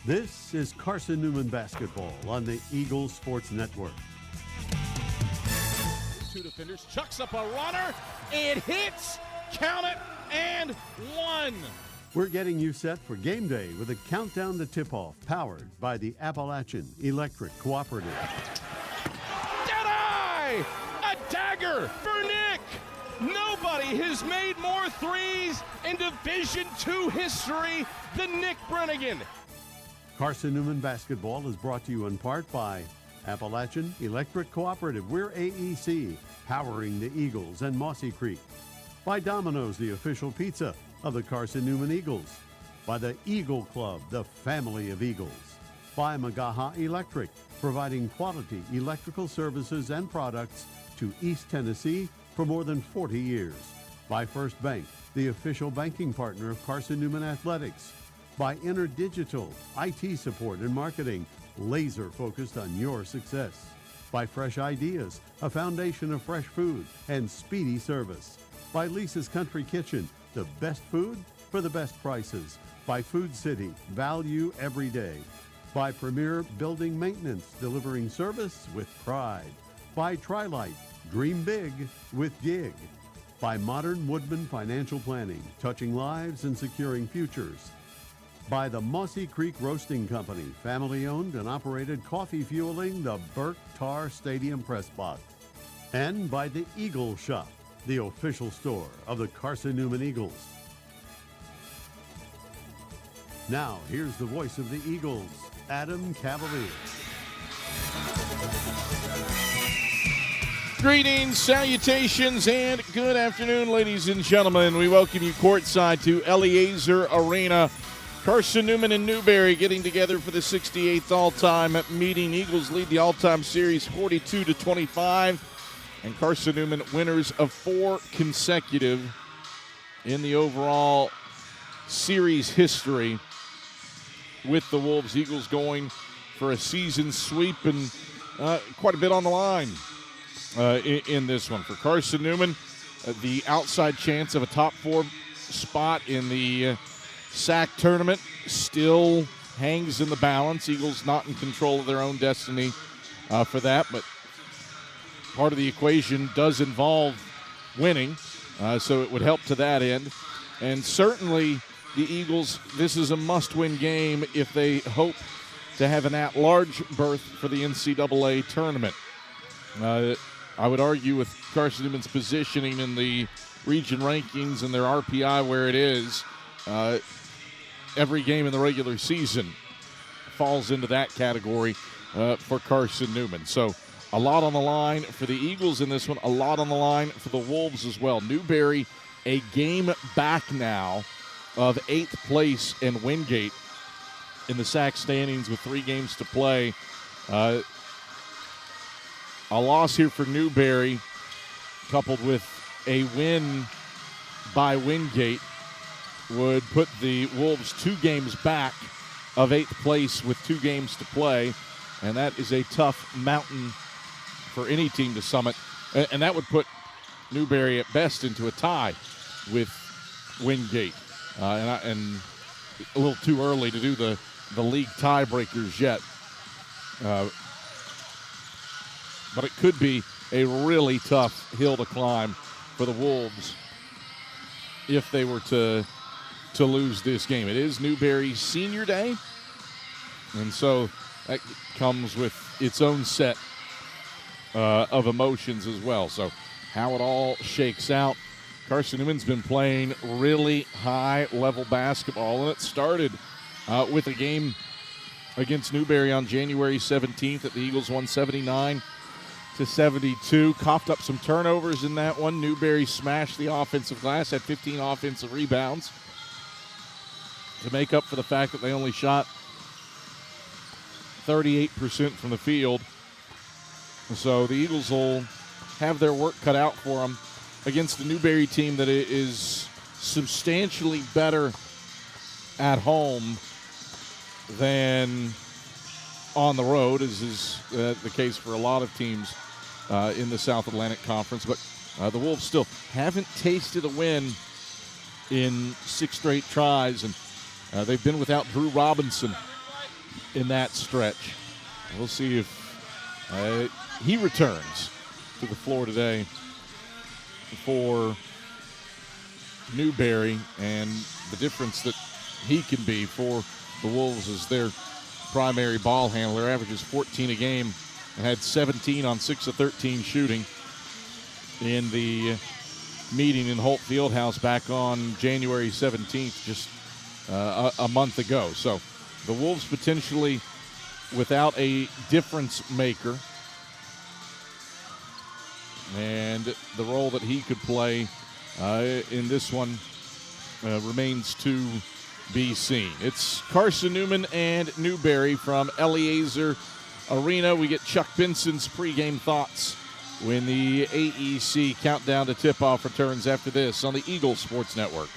This is Carson-Newman basketball on the Eagle Sports Network. Two defenders, chucks up a runner, it hits, count it, and one. We're getting you set for game day with a countdown to tip-off powered by the Appalachian Electric Cooperative. Dead-eye! A dagger for Nick! Nobody has made more threes in Division II history than Nick Brennigan. Carson-Newman basketball is brought to you in part by Appalachian Electric Cooperative. We're AEC, powering the Eagles and Mossy Creek. By Domino's, the official pizza of the Carson-Newman Eagles. By the Eagle Club, the family of Eagles. By Magaha Electric, providing quality electrical services and products to East Tennessee for more than 40 years. By First Bank, the official banking partner of Carson-Newman Athletics. By InterDigital, IT support and marketing, laser focused on your success. By Fresh Ideas, a foundation of fresh food and speedy service. By Lisa's Country Kitchen, the best food for the best prices. By Food City, value every day. By Premier Building Maintenance, delivering service with pride. By Trilite, dream big with gig. By Modern Woodman Financial Planning, touching lives and securing futures. By the Mossy Creek Roasting Company, family-owned and operated, coffee fueling the Burke Tar Stadium press box. And by the Eagle Shop, the official store of the Carson-Newman Eagles. Now, here's the voice of the Eagles, Adam Cavalier. Greetings, salutations, and good afternoon, ladies and gentlemen. We welcome you courtside to Eliezer Arena. Carson-Newman and Newberry getting together for the 68th all-time meeting. Eagles lead the all-time series 42-25. And Carson-Newman winners of 4 consecutive in the overall series history with the Wolves. Eagles going for a season sweep and quite a bit on the line in this one. For Carson-Newman, the outside chance of a top 4 spot in the SAC tournament still hangs in the balance. Eagles not in control of their own destiny for that, but part of the equation does involve winning, so it would help to that end. And certainly the Eagles, this is a must-win game if they hope to have an at-large berth for the NCAA tournament. I would argue with Carson-Newman's positioning in the region rankings and their RPI where it is, every game in the regular season falls into that category for Carson-Newman. So a lot on the line for the Eagles in this one, a lot on the line for the Wolves as well. Newberry, a game back now of 8th place in Wingate in the SAC standings with 3 games to play. A loss here for Newberry, coupled with a win by Wingate, would put the Wolves 2 games back of 8th place with 2 games to play, and that is a tough mountain for any team to summit, and that would put Newberry at best into a tie with Wingate, and a little too early to do the league tiebreakers yet, but it could be a really tough hill to climb for the Wolves if they were to lose this game. It is Newberry's senior day, and so that comes with its own set of emotions as well. So how it all shakes out. Carson-Newman's been playing really high-level basketball, and it started with a game against Newberry on January 17th that the Eagles won 79-72. Coughed up some turnovers in that one. Newberry smashed the offensive glass, had 15 offensive rebounds to make up for the fact that they only shot 38% from the field. So the Eagles will have their work cut out for them against the Newberry team that is substantially better at home than on the road, as is the case for a lot of teams in the South Atlantic Conference. But the Wolves still haven't tasted a win in 6 straight tries, and they've been without Drew Robinson in that stretch. We'll see if he returns to the floor today for Newberry, and the difference that he can be for the Wolves as their primary ball handler. Averages 14 a game and had 17 on 6 of 13 shooting in the meeting in Holt Fieldhouse back on January 17th, just a month ago. So the Wolves potentially without a difference maker, and the role that he could play in this one remains to be seen. It's Carson-Newman and Newberry from Eliezer Arena. We get Chuck Benson's pregame thoughts when the AEC countdown to tip-off returns after this on the Eagle Sports Network.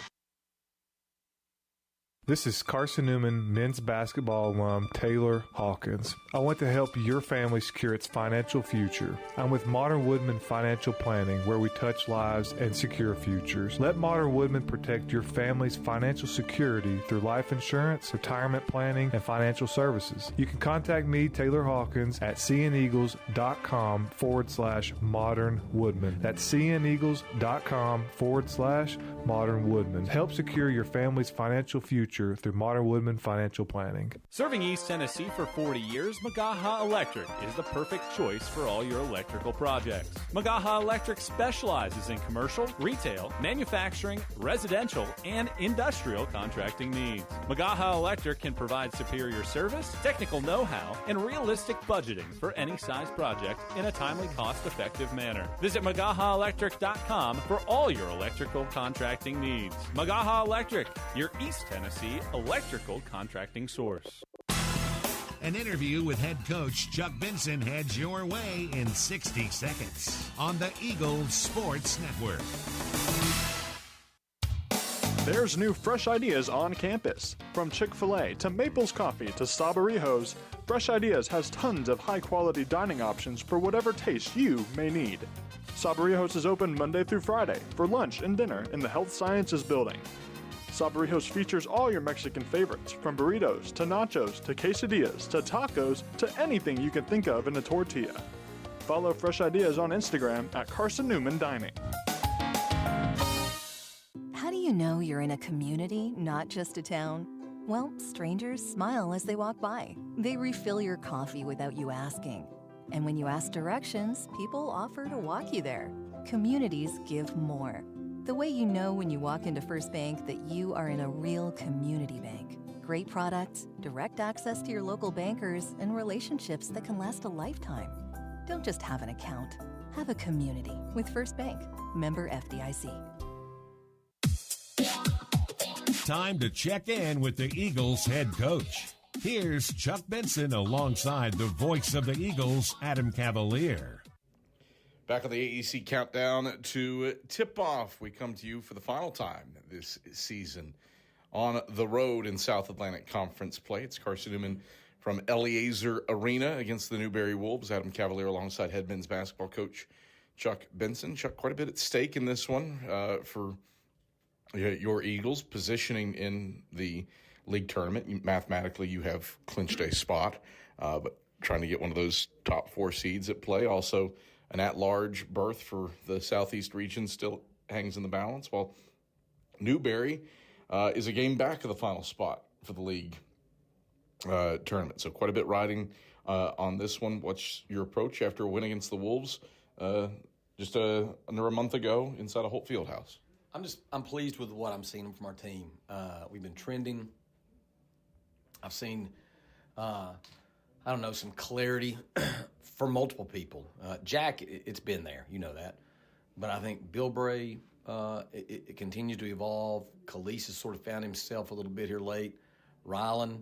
This is Carson-Newman men's basketball alum Taylor Hawkins. I want to help your family secure its financial future. I'm with Modern Woodman Financial Planning, where we touch lives and secure futures. Let Modern Woodman protect your family's financial security through life insurance, retirement planning, and financial services. You can contact me, Taylor Hawkins, at cneagles.com/Modern Woodman. That's cneagles.com/Modern Woodman. Help secure your family's financial future through Modern Woodman Financial Planning. Serving East Tennessee for 40 years, Magaha Electric is the perfect choice for all your electrical projects. Magaha Electric specializes in commercial, retail, manufacturing, residential, and industrial contracting needs. Magaha Electric can provide superior service, technical know-how, and realistic budgeting for any size project in a timely, cost-effective manner. Visit MagahaElectric.com for all your electrical contracting needs. Magaha Electric, your East Tennessee electrical contracting source. An interview with head coach Chuck Benson heads your way in 60 seconds on the Eagles Sports Network. There's new fresh ideas on campus. From Chick-fil-A to Maples Coffee to Sabarijos, Fresh Ideas has tons of high-quality dining options for whatever taste you may need. Sabarijos is open Monday through Friday for lunch and dinner in the Health Sciences Building. Sabarijos features all your Mexican favorites, from burritos to nachos to quesadillas to tacos to anything you can think of in a tortilla. Follow Fresh Ideas on Instagram at Carson-Newman Dining. How do you know you're in a community, not just a town? Well, strangers smile as they walk by. They refill your coffee without you asking. And when you ask directions, people offer to walk you there. Communities give more. The way you know when you walk into First Bank that you are in a real community bank. Great products, direct access to your local bankers, and relationships that can last a lifetime. Don't just have an account. Have a community with First Bank. Member FDIC. Time to check in with the Eagles head coach. Here's Chuck Benson alongside the voice of the Eagles, Adam Cavalier. Back on the AEC countdown to tip-off, we come to you for the final time this season on the road in South Atlantic Conference play. It's Carson-Newman from Eliezer Arena against the Newberry Wolves. Adam Cavalier alongside head men's basketball coach Chuck Benson. Chuck, quite a bit at stake in this one for your Eagles, positioning in the league tournament. Mathematically, you have clinched a spot, but trying to get one of those top 4 seeds at play. Also, an at-large berth for the Southeast region still hangs in the balance, while Newberry is a game back of the final spot for the league tournament. So quite a bit riding on this one. What's your approach after a win against the Wolves just under a month ago inside a Holt Fieldhouse? I'm pleased with what I'm seeing from our team. We've been trending. I've seen, some clarity for multiple people. Jack, it's been there, you know that. But I think Bill Bray, it continues to evolve. Khalees has sort of found himself a little bit here late. Rylan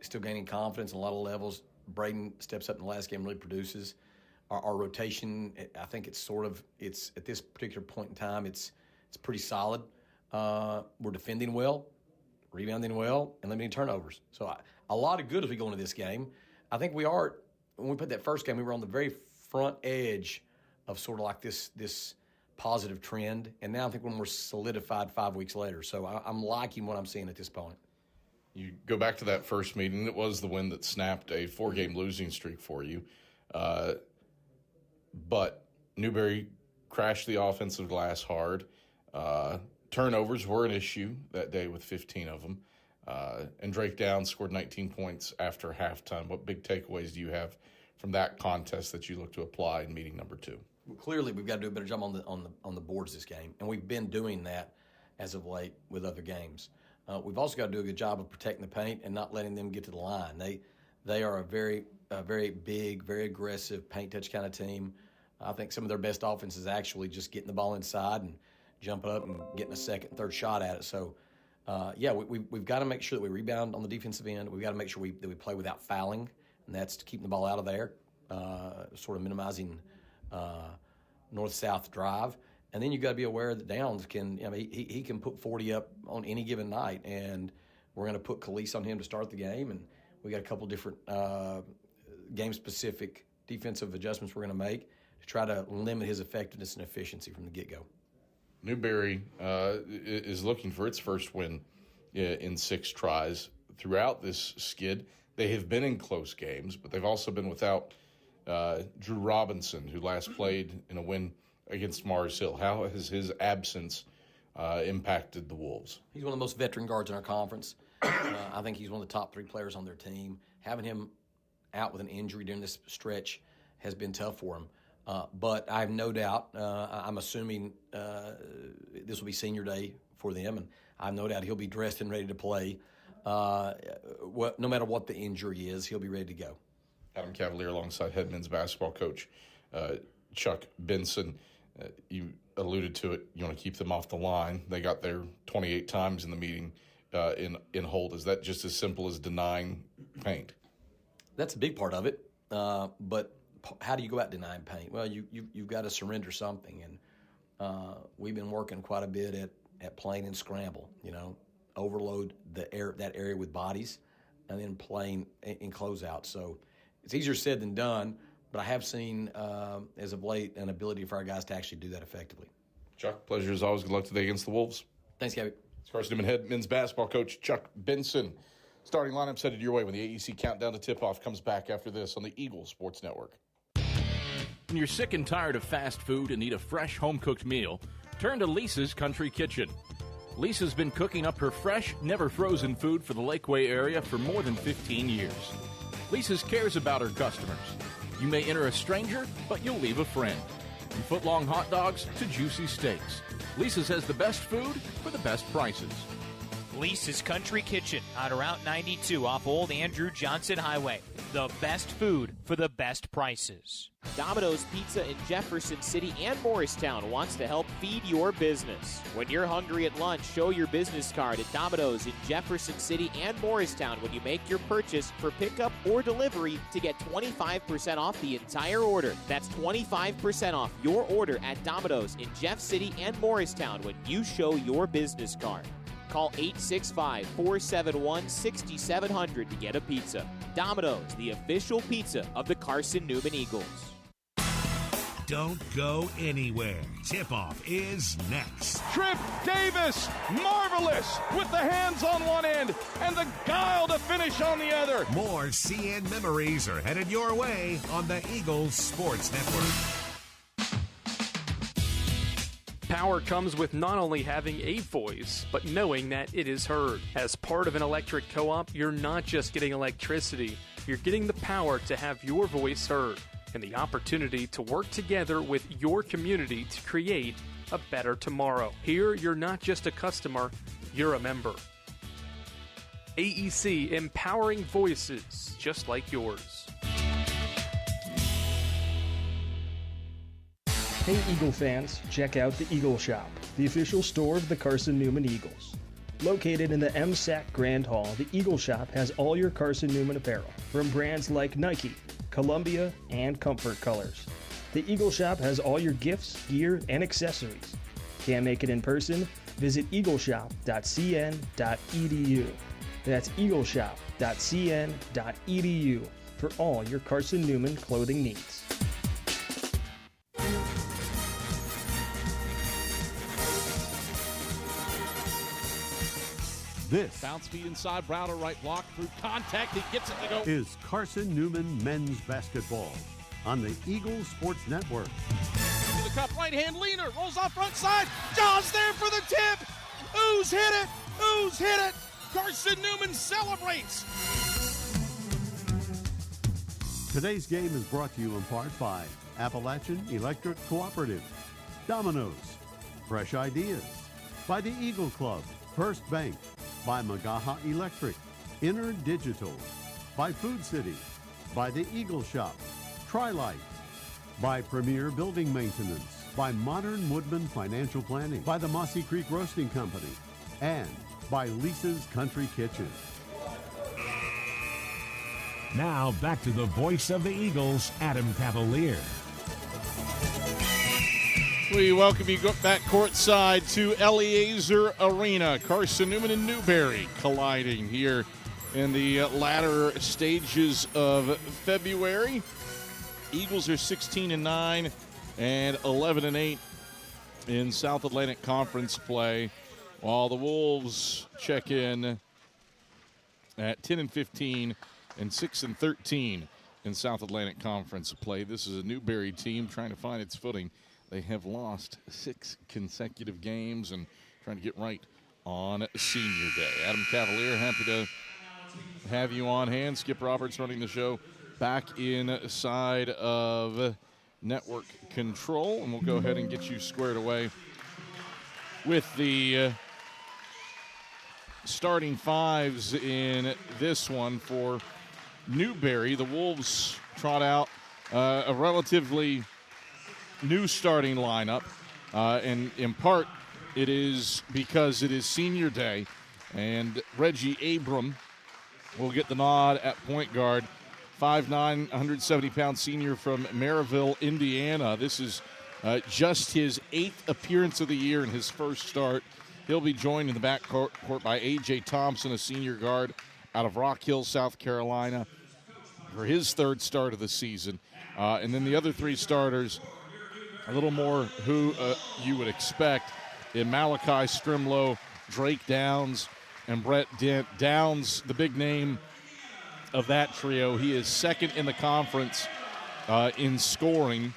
is still gaining confidence on a lot of levels. Braden steps up in the last game, really produces. Our rotation, I think it's at this particular point in time, it's pretty solid. We're defending well, rebounding well, and limiting turnovers. So a lot of good as we go into this game. I think we are. When we played that first game, we were on the very front edge of sort of like this positive trend, and now I think we're more solidified 5 weeks later. So I'm liking what I'm seeing at this point. You go back to that first meeting, it was the win that snapped a 4-game losing streak for you. But Newberry crashed the offensive glass hard. Turnovers were an issue that day with 15 of them. And Drake Downs scored 19 points after halftime. What big takeaways do you have from that contest that you look to apply in meeting number 2? Well, clearly, we've got to do a better job on the boards this game, and we've been doing that as of late with other games. We've also got to do a good job of protecting the paint and not letting them get to the line. They are a very big, very aggressive paint touch kind of team. I think some of their best offense is actually just getting the ball inside and jumping up and getting a second, third shot at it. So, we've got to make sure that we rebound on the defensive end. We've got to make sure that we play without fouling, and that's keeping the ball out of there, sort of minimizing north-south drive. And then you've got to be aware that Downs he can put 40 up on any given night, and we're going to put Khalees on him to start the game, and we got a couple different game-specific defensive adjustments we're going to make to try to limit his effectiveness and efficiency from the get-go. Newberry is looking for its first win in 6 tries. Throughout this skid, they have been in close games, but they've also been without Drew Robinson, who last played in a win against Mars Hill. How has his absence impacted the Wolves? He's one of the most veteran guards in our conference. I think he's one of the top 3 players on their team. Having him out with an injury during this stretch has been tough for him. But I have no doubt, I'm assuming this will be senior day for them, and I have no doubt he'll be dressed and ready to play. No matter what the injury is, he'll be ready to go. Adam Cavalier alongside head men's basketball coach Chuck Benson. You alluded to it. You want to keep them off the line. They got there 28 times in the meeting in hold. Is that just as simple as denying paint? That's a big part of it. But how do you go about denying paint? Well, you've got to surrender something. And we've been working quite a bit at playing and scramble, overload that area with bodies and then playing in closeout. So it's easier said than done. But I have seen, as of late, an ability for our guys to actually do that effectively. Chuck, pleasure as always. Good luck today against the Wolves. Thanks, Gabby. It's Carson-Newman head men's basketball coach Chuck Benson. Starting lineup headed your way when the AEC countdown to tip-off comes back after this on the Eagle Sports Network. When you're sick and tired of fast food and need a fresh home-cooked meal, turn to Lisa's Country Kitchen. Lisa's been cooking up her fresh, never-frozen food for the Lakeway area for more than 15 years. Lisa's cares about her customers. You may enter a stranger, but you'll leave a friend. From foot-long hot dogs to juicy steaks, Lisa's has the best food for the best prices. Lisa's Country Kitchen on Route 92 off Old Andrew Johnson Highway. The best food for the best prices. Domino's Pizza in Jefferson City and Morristown wants to help feed your business. When you're hungry at lunch, show your business card at Domino's in Jefferson City and Morristown when you make your purchase for pickup or delivery to get 25% off the entire order. That's 25% off your order at Domino's in Jeff City and Morristown when you show your business card. Call 865-471-6700 to get a pizza. Domino's, the official pizza of the Carson-Newman Eagles. Don't go anywhere. Tip-off is next. Trip Davis, marvelous, with the hands on one end and the guile to finish on the other. More CN memories are headed your way on the Eagles Sports Network. Power comes with not only having a voice, but knowing that it is heard. As part of an electric co-op, you're not just getting electricity, you're getting the power to have your voice heard and the opportunity to work together with your community to create a better tomorrow. Here, you're not just a customer, you're a member. AEC, empowering voices just like yours. Hey Eagle fans, check out the Eagle Shop, the official store of the Carson-Newman Eagles. Located in the MSAC Grand Hall, the Eagle Shop has all your Carson-Newman apparel, from brands like Nike, Columbia, and Comfort Colors. The Eagle Shop has all your gifts, gear, and accessories. Can't make it in person? Visit eagleshop.cn.edu. That's eagleshop.cn.edu for all your Carson-Newman clothing needs. This Bounce feed inside, Browder right block through contact. He gets it to go. is Carson-Newman men's basketball on the Eagles Sports Network. To the cup, right hand leaner, rolls off front side. Jaws there for the tip. Ooze hit it. Ooze hit it. Carson-Newman celebrates. Today's game is brought to you in part by Appalachian Electric Cooperative, Domino's, Fresh Ideas, by the Eagle Club, First Bank, by Magaha Electric, Inner Digital, by Food City, by the Eagle Shop, Tri-Light, by Premier Building Maintenance, by Modern Woodman Financial Planning, by the Mossy Creek Roasting Company, and by Lisa's Country Kitchen. Now back to the voice of the Eagles, Adam Cavalier. We welcome you back courtside to Eliezer Arena. Carson-Newman and Newberry colliding here in the latter stages of February. Eagles are 16-9 and 11-8 in South Atlantic Conference play, while the Wolves check in at 10-15 and 6-13 in South Atlantic Conference play. This is a Newberry team trying to find its footing. They have lost 6 consecutive games and trying to get right on Senior Day. Adam Cavalier, happy to have you on hand. Skip Roberts running the show back inside of network control, and we'll go ahead and get you squared away with the starting fives in this one for Newberry. The Wolves trot out a relatively new starting lineup, and in part it is because it is Senior Day, and Reggie Abram will get the nod at point guard. 5'9", 170-pound senior from Maryville, Indiana. This is just his 8th appearance of the year and his first start. He'll be joined in the backcourt by A.J. Thompson, a senior guard out of Rock Hill, South Carolina, for his 3rd start of the season. And then the other 3 starters, a little more who you would expect, in Malachi Strimlow, Drake Downs, and Brett Dent. Downs, the big name of that trio. He is 2nd in the conference in scoring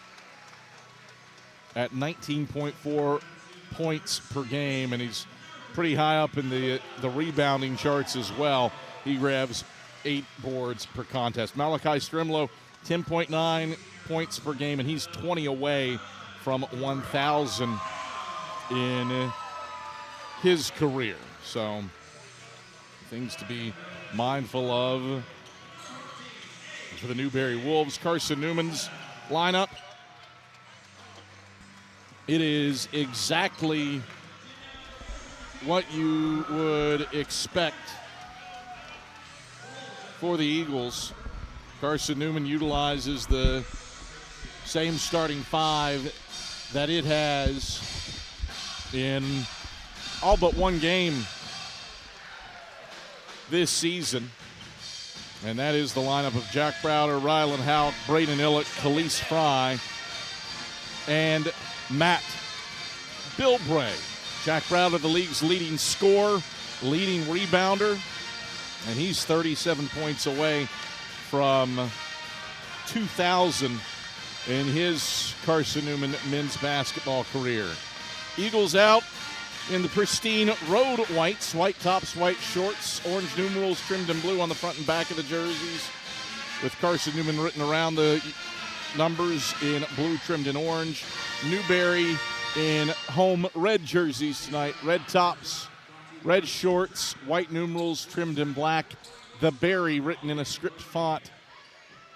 at 19.4 points per game, and he's pretty high up in the rebounding charts as well. He grabs 8 boards per contest. Malachi Strimlow, 10.9 points per game, and he's 20 away from 1,000 in his career. So things to be mindful of for the Newberry Wolves. Carson-Newman's lineup, it is exactly what you would expect for the Eagles. Carson-Newman utilizes the same starting 5 that it has in all but one game this season, and that is the lineup of Jack Browder, Rylan Houck, Braden Illick, Khalees Fry, and Matt Bilbray. Jack Browder, the league's leading scorer, leading rebounder, and he's 37 points away from 2,000 in his Carson-Newman men's basketball career. Eagles out in the pristine road whites, white tops, white shorts, orange numerals trimmed in blue on the front and back of the jerseys, with Carson-Newman written around the numbers in blue trimmed in orange. Newberry in home red jerseys tonight, red tops, red shorts, white numerals trimmed in black, the Berry written in a script font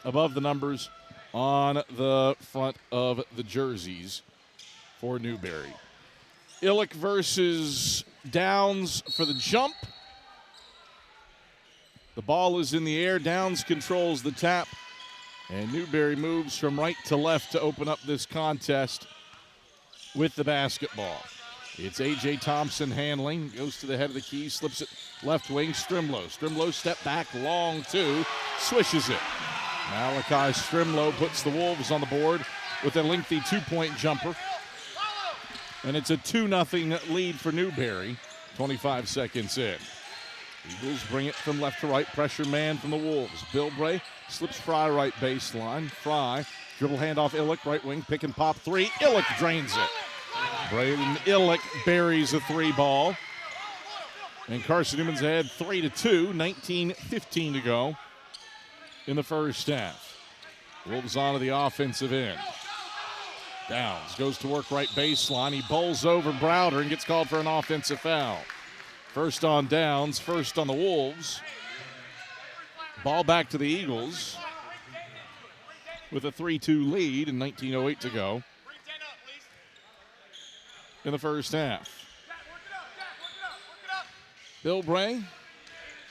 above the numbers on the front of the jerseys for Newberry. Illick versus Downs for the jump. The ball is in the air. Downs controls the tap, and Newberry moves from right to left to open up this contest with the basketball. It's A.J. Thompson handling, goes to the head of the key, slips it left wing, Strimlow. Strimlow step back, long two, swishes it. Malachi Strimlow puts the Wolves on the board with a lengthy two-point jumper. And it's a 2-0 lead for Newberry, 25 seconds in. Eagles bring it from left to right. Pressure man from the Wolves. Bilbray slips Fry right baseline. Fry, dribble handoff Illick, right wing, pick and pop three. Illick drains it. Braden Illick buries a three ball. And Carson-Newman's ahead 3-2, 19:15 to go in the first half. Wolves onto the offensive end. Downs goes to work right baseline. He bowls over Browder and gets called for an offensive foul. First on Downs, first on the Wolves. Ball back to the Eagles with a 3-2 lead and 19:08 to go in the first half. Bilbray,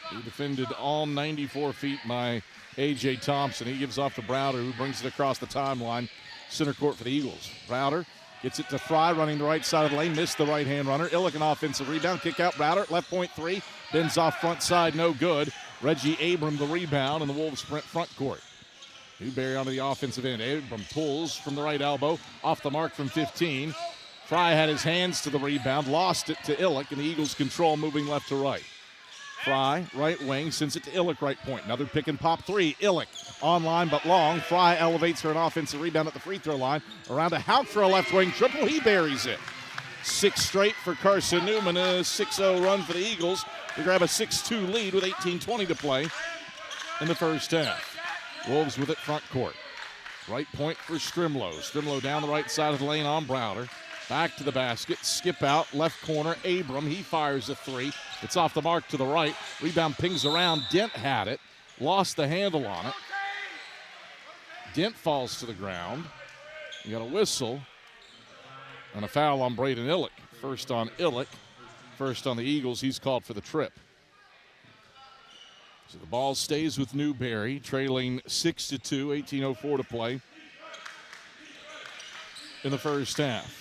he defended all 94 feet by A.J. Thompson. He gives off to Browder, who brings it across the timeline. Center court for the Eagles. Browder gets it to Fry, running the right side of the lane. Missed the right-hand runner. Illick an offensive rebound. Kick out Browder. Left point three. Bends off front side. No good. Reggie Abram the rebound, and the Wolves sprint front court. Newberry onto the offensive end. Abram pulls from the right elbow. Off the mark from 15. Fry had his hands to the rebound. Lost it to Illick, and the Eagles control moving left to right. Fry, right wing, sends it to Illick, right point. Another pick and pop three. Illick online but long. Fry elevates for an offensive rebound at the free throw line. Around to Houck for a left wing triple. He buries it. 6 straight for Carson-Newman. A 6-0 run for the Eagles to grab a 6-2 lead with 18:20 to play in the first half. Wolves with it front court. Right point for Strimlow. Strimlow down the right side of the lane on Browder. Back to the basket, skip out, left corner, Abram, he fires a three. It's off the mark to the right. Rebound pings around, Dent had it, lost the handle on it. Dent falls to the ground. You got a whistle and a foul on Braden Illick. First on Illick, first on the Eagles, he's called for the trip. So the ball stays with Newberry, trailing 6-2, 18:04 to play in the first half.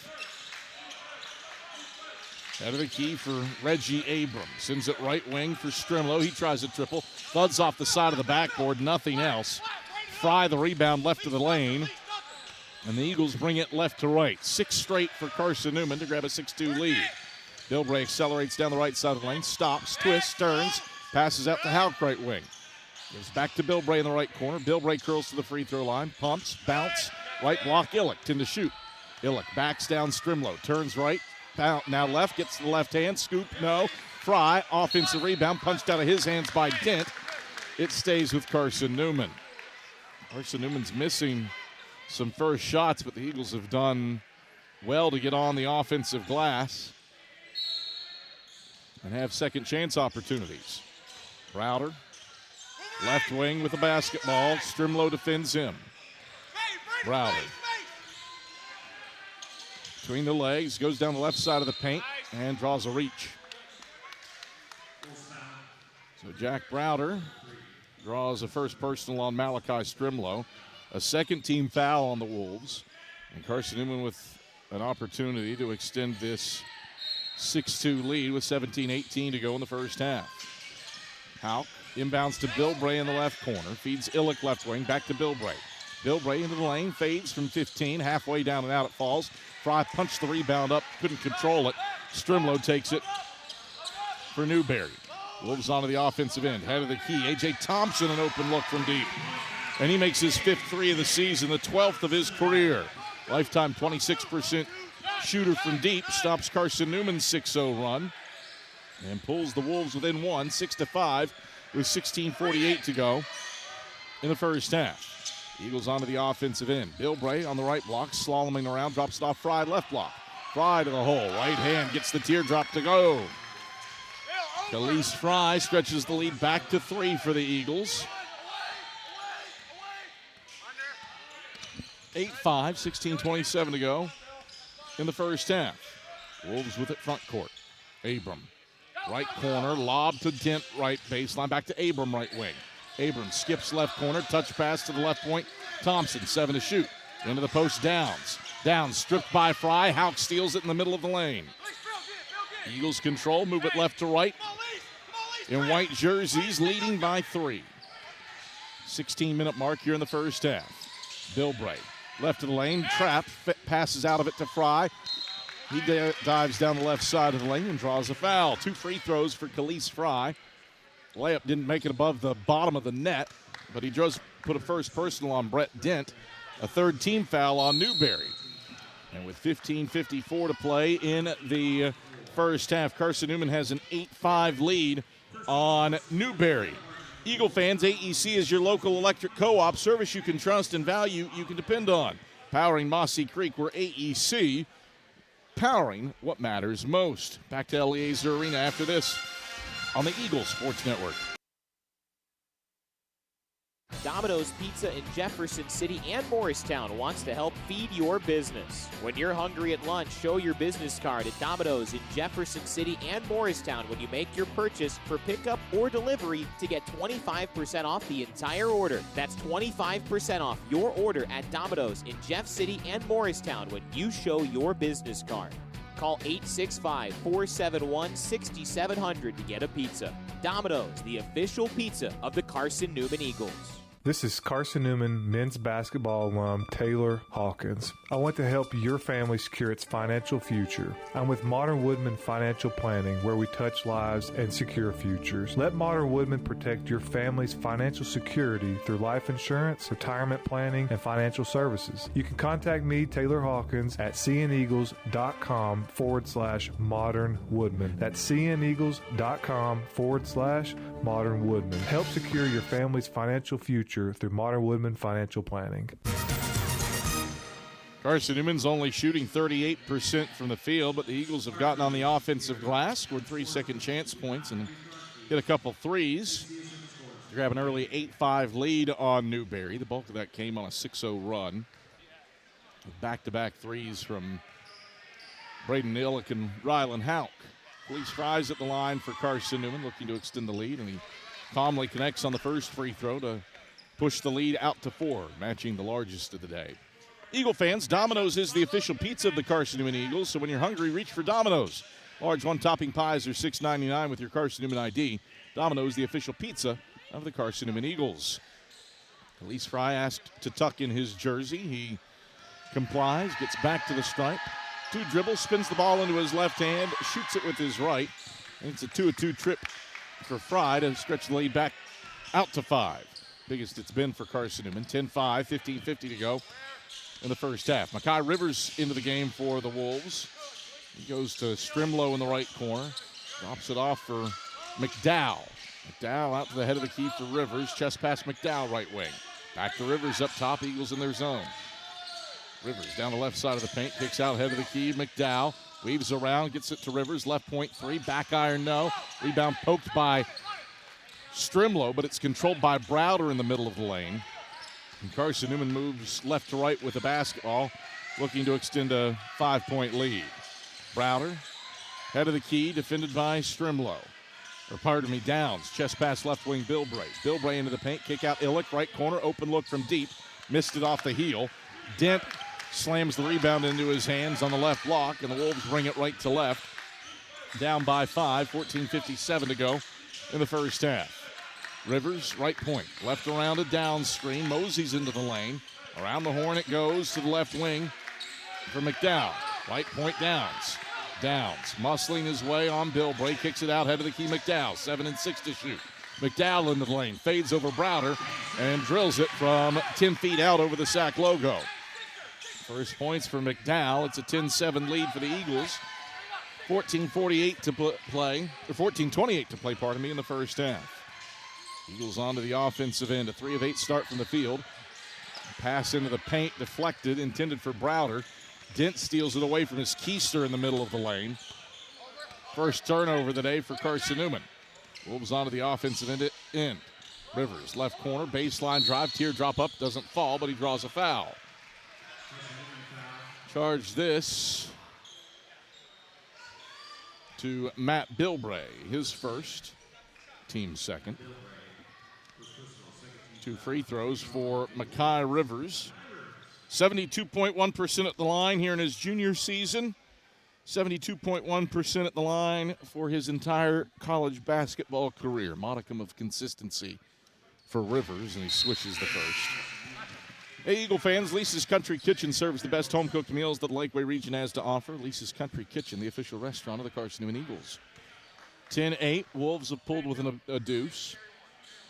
Out of the key for Reggie Abram. Sends it right wing for Strimlow. He tries a triple. Thuds off the side of the backboard. Nothing else. Fry the rebound left of the lane. And the Eagles bring it left to right. 6 straight for Carson-Newman to grab a 6-2 lead. Bilbray accelerates down the right side of the lane. Stops, twists, turns. Passes out to Houck right wing. Gives back to Bilbray in the right corner. Bilbray curls to the free throw line. Pumps, bounce. Right block, Illick. 10 to shoot. Illick backs down Strimlow. Turns right. Now left, gets to the left hand, scoop, no. Fry, offensive rebound, punched out of his hands by Dent. It stays with Carson-Newman. Carson-Newman's missing some first shots, but the Eagles have done well to get on the offensive glass and have second chance opportunities. Browder, left wing with the basketball. Strimlow defends him. Browder. Between the legs, goes down the left side of the paint and draws a reach. So Jack Browder draws a first personal on Malachi Strimlow. A second team foul on the Wolves. And Carson-Newman with an opportunity to extend this 6-2 lead with 17:18 to go in the first half. Houck inbounds to Bilbray in the left corner. Feeds Illick left wing, back to Bilbray. Bilbray into the lane, fades from 15, halfway down and out it falls. Fry punched the rebound up, couldn't control it. Strimlow takes it for Newberry. Wolves onto the offensive end, head of the key. A.J. Thompson, an open look from deep. And he makes his 5th three of the season, the 12th of his career. Lifetime 26% shooter from deep, stops Carson-Newman's 6-0 run and pulls the Wolves within 1, 6-5 with 16:48 to go in the first half. Eagles onto the offensive end. Bilbray on the right block, slaloming around, drops it off Fry, left block. Fry to the hole, right hand gets the teardrop to go. Khalees Fry stretches the lead back to 3 for the Eagles. 8-5, 16:27 to go in the first half. Wolves with it front court. Abram, right corner, lob to Dent, right baseline, back to Abram, right wing. Abram skips left corner, touch pass to the left point. Thompson, 7 to shoot. Into the post, Downs. Downs stripped by Fry. Houck steals it in the middle of the lane. Eagles control, move it left to right. In white jerseys, leading by 3. 16-minute mark here in the first half. Bilbray, left of the lane, trapped, passes out of it to Fry. He dives down the left side of the lane and draws a foul. 2 free throws for Khalees Fry. Layup didn't make it above the bottom of the net, but he does put a first personal on Brett Dent, a third team foul on Newberry. And with 15:54 to play in the first half, Carson-Newman has an 8-5 lead on Newberry. Eagle fans, AEC is your local electric co-op. Service you can trust and value you can depend on. Powering Mossy Creek, we're AEC, powering what matters most. Back to Eliezer Arena after this on the Eagles Sports Network. Domino's Pizza in Jefferson City and Morristown wants to help feed your business. When you're hungry at lunch, show your business card at Domino's in Jefferson City and Morristown when you make your purchase for pickup or delivery to get 25% off the entire order. That's 25% off your order at Domino's in Jeff City and Morristown when you show your business card. Call 865-471-6700 to get a pizza. Domino's, the official pizza of the Carson-Newman Eagles. This is Carson-Newman men's basketball alum Taylor Hawkins. I want to help your family secure its financial future. I'm with Modern Woodman Financial Planning, where we touch lives and secure futures. Let Modern Woodman protect your family's financial security through life insurance, retirement planning, and financial services. You can contact me, Taylor Hawkins, at cneagles.com/Modern Woodman. That's cneagles.com/Modern Woodman. Help secure your family's financial future through Modern Woodman Financial Planning. Carson-Newman's only shooting 38% from the field, but the Eagles have gotten on the offensive glass, scored 3 second chance points, and hit a couple threes to grab an early 8-5 lead on Newberry. The bulk of that came on a 6-0 run. Back-to-back threes from Braden Illick and Rylan Hauk. Felice Fry's at the line for Carson-Newman, looking to extend the lead, and he calmly connects on the first free throw to push the lead out to 4, matching the largest of the day. Eagle fans, Domino's is the official pizza of the Carson-Newman Eagles, so when you're hungry, reach for Domino's. Large one-topping pies are $6.99 with your Carson-Newman ID. Domino's, the official pizza of the Carson-Newman Eagles. Felice Fry asked to tuck in his jersey. He complies, gets back to the stripe. 2 dribbles, spins the ball into his left hand, shoots it with his right. And it's a 2-2 trip for Fry to stretch the lead back out to 5. Biggest it's been for Carson-Newman. 10-5, 15:50 to go in the first half. Mekhi Rivers into the game for the Wolves. He goes to Strimlow in the right corner. Drops it off for McDowell. McDowell out to the head of the key for Rivers. Chest pass McDowell right wing. Back to Rivers up top. Eagles in their zone. Rivers down the left side of the paint. Kicks out head of the key. McDowell weaves around. Gets it to Rivers. Left point 3. Back iron no. Rebound poked by Strimlow, but it's controlled by Browder in the middle of the lane. And Carson-Newman moves left to right with the basketball, looking to extend a 5-point lead. Browder, head of the key, defended by Strimlow. Or pardon me, Downs. Chest pass left wing, Bilbray. Bilbray into the paint, kick out Illick, right corner, open look from deep. Missed it off the heel. Dent slams the rebound into his hands on the left block, and the Wolves bring it right to left. Down by 5, 14:57 to go in the first half. Rivers, right point. Left around a down screen. Mosey's into the lane. Around the horn it goes to the left wing for McDowell. Right point Downs. Downs muscling his way on Bilbray. Kicks it out, head of the key McDowell. 7 and 6 to shoot. McDowell into the lane. Fades over Browder and drills it from 10 feet out over the SAC logo. First points for McDowell. It's a 10-7 lead for the Eagles. 14:48 to play, or 14:28 to play, pardon me, in the first half. Eagles onto the offensive end. A 3 of 8 start from the field. Pass into the paint, deflected, intended for Browder. Dent steals it away from his keister in the middle of the lane. First turnover of the day for Carson-Newman. Wolves onto the offensive end. Rivers, left corner, baseline drive, teardrop up, doesn't fall, but he draws a foul. Charge this to Matt Bilbray, his first, team second. 2 free throws for Mekhi Rivers. 72.1% at the line here in his junior season. 72.1% at the line for his entire college basketball career. Modicum of consistency for Rivers, and he switches the first. Hey, Eagle fans, Lisa's Country Kitchen serves the best home-cooked meals that the Lakeway region has to offer. Lisa's Country Kitchen, the official restaurant of the Carson-Newman Eagles. 10-8. Wolves have pulled with a deuce.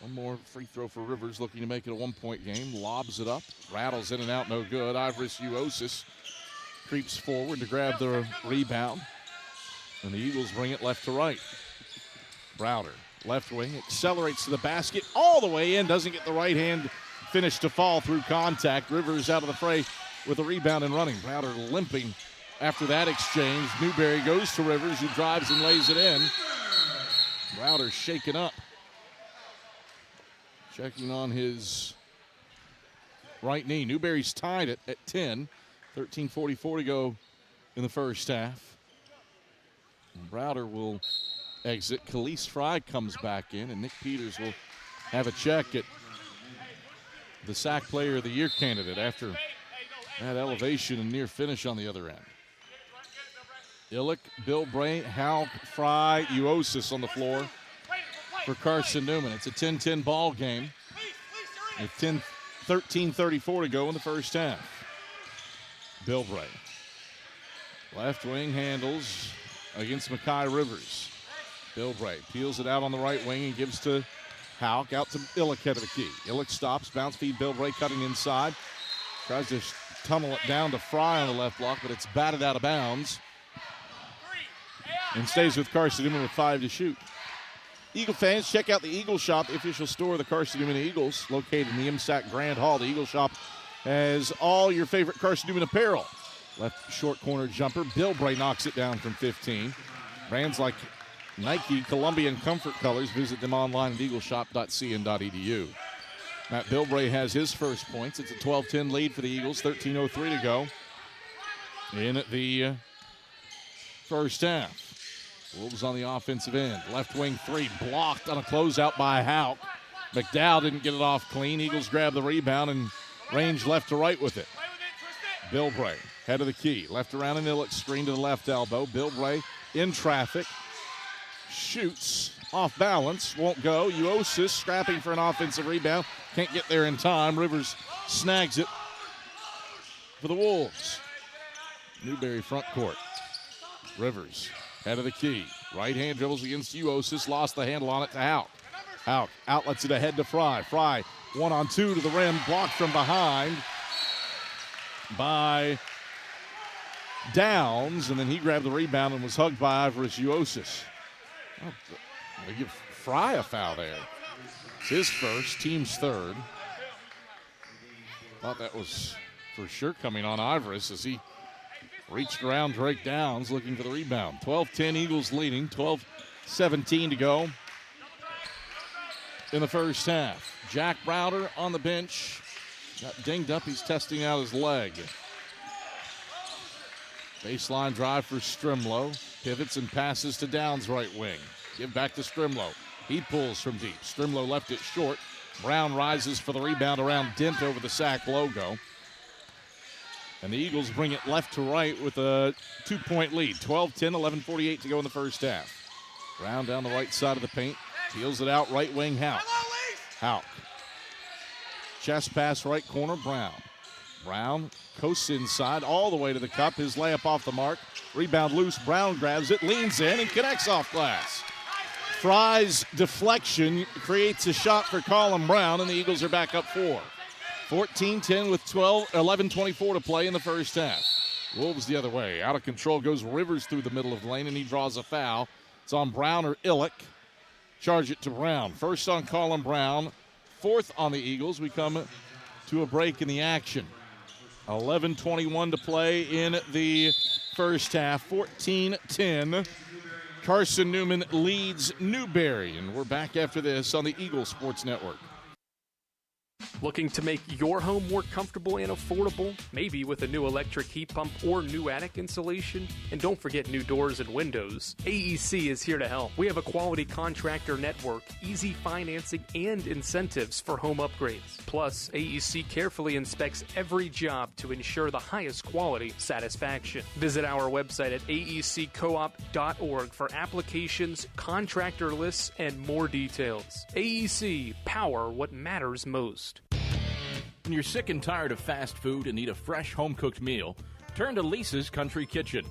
One more free throw for Rivers, looking to make it a one-point game. Lobs it up. Rattles in and out, no good. Ivris Uosis creeps forward to grab the rebound. And the Eagles bring it left to right. Browder, left wing, accelerates to the basket all the way in. Doesn't get the right hand finish to fall through contact. Rivers out of the fray with a rebound and running. Browder limping after that exchange. Newberry goes to Rivers, who drives and lays it in. Browder shaken up. Checking on his right knee. Newberry's tied at 10. 13:44 to go in the first half. And Browder will exit. Khalees Fry comes back in, and Nick Peters will have a check at the SAC Player of the Year candidate after that elevation and near finish on the other end. Illick, Bill Bray, Houck, Fry, Uosis on the floor for Carson-Newman. It's a 10-10 ball game with 13:34 to go in the first half. Bill Bray. Left wing handles against Makai Rivers. Bill Bray peels it out on the right wing and gives to Houck, out to Illick head of the key. Illick stops, bounce feed, Bill Bray cutting inside. Tries to tunnel it down to Fry on the left block, but it's batted out of bounds. And stays with Carson-Newman with 5 to shoot. Eagle fans, check out the Eagle Shop, the official store of the Carson-Newman Eagles, located in the MSAC Grand Hall. The Eagle Shop has all your favorite Carson-Newman apparel. Left short corner jumper. Bill Bray knocks it down from 15. Brands like Nike, Columbia, and Comfort Colors. Visit them online at eagleshop.cn.edu. Matt Bilbray has his first points. It's a 12-10 lead for the Eagles. 13:03 to go in the first half. Wolves on the offensive end. Left wing three blocked on a closeout by Houck. McDowell didn't get it off clean. Eagles grab the rebound and range left to right with it. Bilbray, head of the key. Left around and Illick, screen to the left elbow. Bilbray in traffic. Shoots off balance. Won't go. Uosis scrapping for an offensive rebound. Can't get there in time. Rivers snags it for the Wolves. Newberry front court. Rivers, head of the key. Right hand dribbles against Uosis. Lost the handle on it to Houck. Houck outlets it ahead to Fry. Fry 1-on-2 to the rim. Blocked from behind by Downs. And then he grabbed the rebound and was hugged by Ivris Uosis. Oh, they give Fry a foul there. It's his first, team's third. Thought that was for sure coming on Ivris as he reached around Drake Downs looking for the rebound. 12-10 Eagles leading, 12-17 to go in the first half. Jack Browder on the bench. Got dinged up, he's testing out his leg. Baseline drive for Strimlow. Pivots and passes to Downs right wing. Give back to Strimlow. He pulls from deep. Strimlow left it short. Brown rises for the rebound around Dent over the SAC logo. And the Eagles bring it left to right with a 2-point lead. 12-10, 11:48 to go in the first half. Brown down the right side of the paint. Peels it out, right wing Houck. Houck. Chest pass right corner, Brown. Brown coasts inside all the way to the cup. His layup off the mark. Rebound loose. Brown grabs it, leans in, and connects off glass. Fry's deflection creates a shot for Colin Brown, and the Eagles are back up 4. 14-10 with 11:24 to play in the first half. Wolves the other way. Out of control goes Rivers through the middle of the lane, and he draws a foul. It's on Brown or Illick. Charge it to Brown. First on Colin Brown. Fourth on the Eagles. We come to a break in the action. 11:21 to play in the first half. 14-10. Carson-Newman leads Newberry, and we're back after this on the Eagles Sports Network. Looking to make your home more comfortable and affordable? Maybe with a new electric heat pump or new attic insulation? And don't forget new doors and windows. AEC is here to help. We have a quality contractor network, easy financing, and incentives for home upgrades. Plus, AEC carefully inspects every job to ensure the highest quality satisfaction. Visit our website at aeccoop.org for applications, contractor lists, and more details. AEC, power what matters most. When you're sick and tired of fast food and need a fresh home-cooked meal, turn to Lisa's Country Kitchen.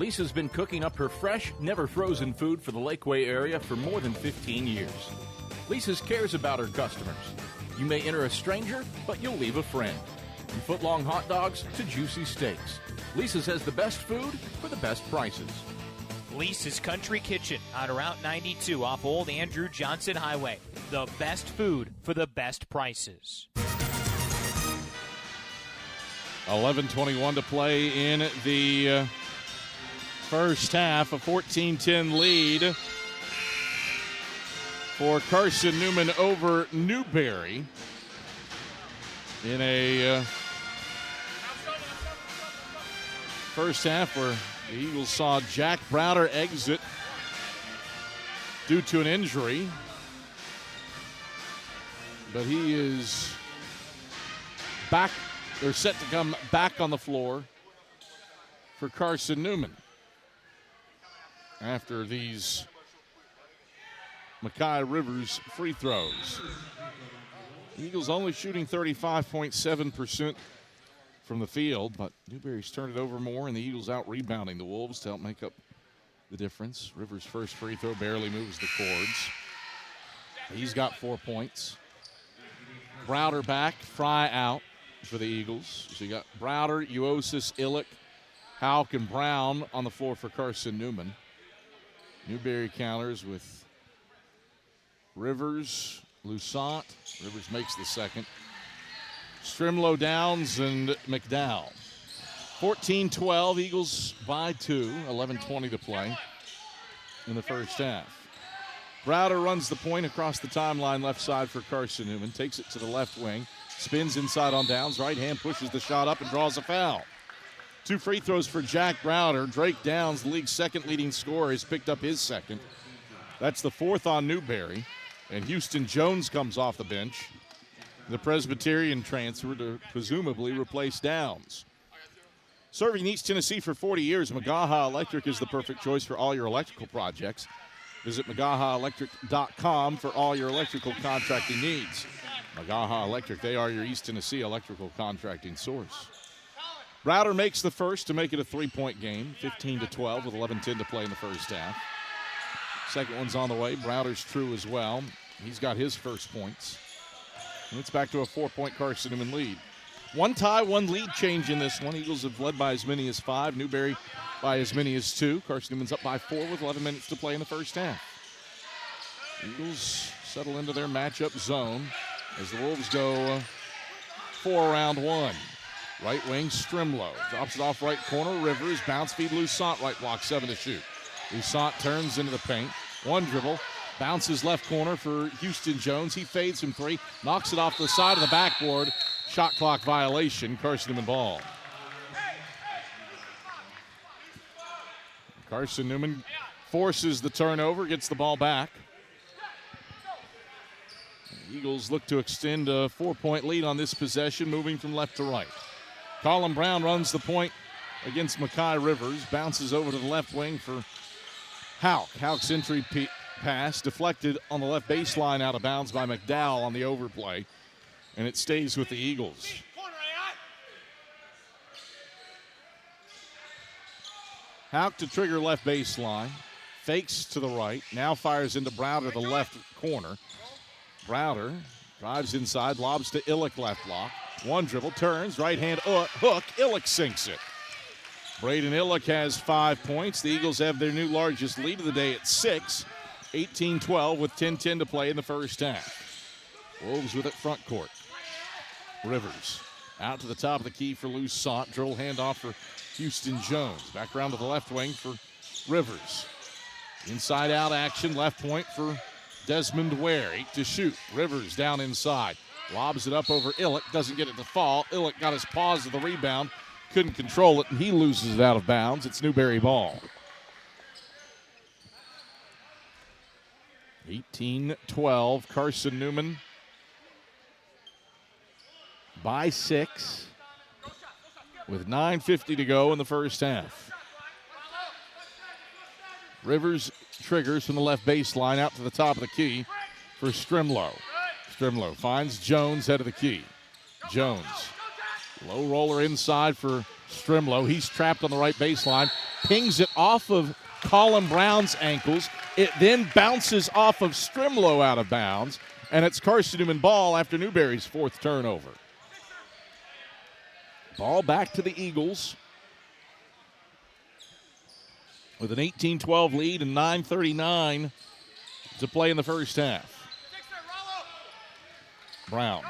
Lisa's been cooking up her fresh, never frozen food for the Lakeway area for more than 15 years. Lisa's cares about her customers. You may enter a stranger, but you'll leave a friend. From foot-long hot dogs to juicy steaks, Lisa's has the best food for the best prices. Lisa's Country Kitchen on Route 92 off Old Andrew Johnson Highway. The best food for the best prices. 11:21 to play in the first half. A 14-10 lead for Carson-Newman over Newberry in a first half where the Eagles saw Jack Browder exit due to an injury. But he is back, or set to come back on the floor for Carson-Newman after these Mekhi Rivers free throws. Eagles only shooting 35.7% from the field, but Newberry's turned it over more, and the Eagles out rebounding the Wolves to help make up the difference. Rivers' first free throw barely moves the cords. He's got 4 points. Browder back, Fry out for the Eagles. So you got Browder, Uosis, Illick, Houck, and Brown on the floor for Carson-Newman. Newberry counters with Rivers, Lusant. Rivers makes the second. Strimlow, Downs, and McDowell. 14-12, Eagles by 2, 11:20 to play in the first half. Browder runs the point across the timeline left side for Carson-Newman, takes it to the left wing, spins inside on Downs, right hand pushes the shot up and draws a foul. 2 free throws for Jack Browder. Drake Downs, the league's second leading scorer, has picked up his second. That's the 4th on Newberry. And Houston Jones comes off the bench. The Presbyterian transfer to presumably replace Downs. Serving East Tennessee for 40 years, Magaha Electric is the perfect choice for all your electrical projects. Visit MagahaElectric.com for all your electrical contracting needs. Magaha Electric, they are your East Tennessee electrical contracting source. Browder makes the first to make it a 3-point game, 15-12 with 11:10 to play in the first half. Second one's on the way. Browder's true as well. He's got his first points. And it's back to a 4-point Carson-Newman lead. 1 tie, 1 lead change in this one. Eagles have led by as many as 5. Newberry by as many as 2. Carson-Newman's up by 4 with 11 minutes to play in the first half. Eagles settle into their matchup zone as the Wolves go for round 1. Right wing, Strimlow. Drops it off right corner. Rivers, bounce feed, Lusant, right block, 7 to shoot. Lusant turns into the paint. 1 dribble. Bounces left corner for Houston Jones. He fades from 3. Knocks it off the side of the backboard. Shot clock violation. Carson-Newman ball. Carson-Newman forces the turnover. Gets the ball back. The Eagles look to extend a 4-point lead on this possession, moving from left to right. Colin Brown runs the point against Mekhi Rivers. Bounces over to the left wing for Houck. Houck's entry pass deflected on the left baseline out of bounds by McDowell on the overplay. And it stays with the Eagles. Houck to trigger left baseline. Fakes to the right. Now fires into Browder, the left corner. Browder drives inside, lobs to Illick left block. 1 dribble, turns, right hand hook. Illick sinks it. Braden Illick has 5 points. The Eagles have their new largest lead of the day at 6. 18-12 with 10:10 to play in the first half. Wolves with it front court. Rivers out to the top of the key for Lusant. Dribble handoff for Houston Jones. Back around to the left wing for Rivers. Inside out action, left point for Desmond Ware. 8 to shoot. Rivers down inside. Lobs it up over Illick. Doesn't get it to fall. Illick got his paws to the rebound. Couldn't control it, and he loses it out of bounds. It's Newberry ball. 18-12. Carson-Newman by 6 with 9:50 to go in the first half. Rivers triggers from the left baseline out to the top of the key for Strimlow. Strimlow finds Jones head of the key. Jones, low roller inside for Strimlow. He's trapped on the right baseline. pings it off of Colin Brown's ankles. It then bounces off of Strimlow out of bounds, and it's Carson-Newman ball after Newberry's fourth turnover. Ball back to the Eagles with an 18-12 lead and 9:39 to play in the first half. Brown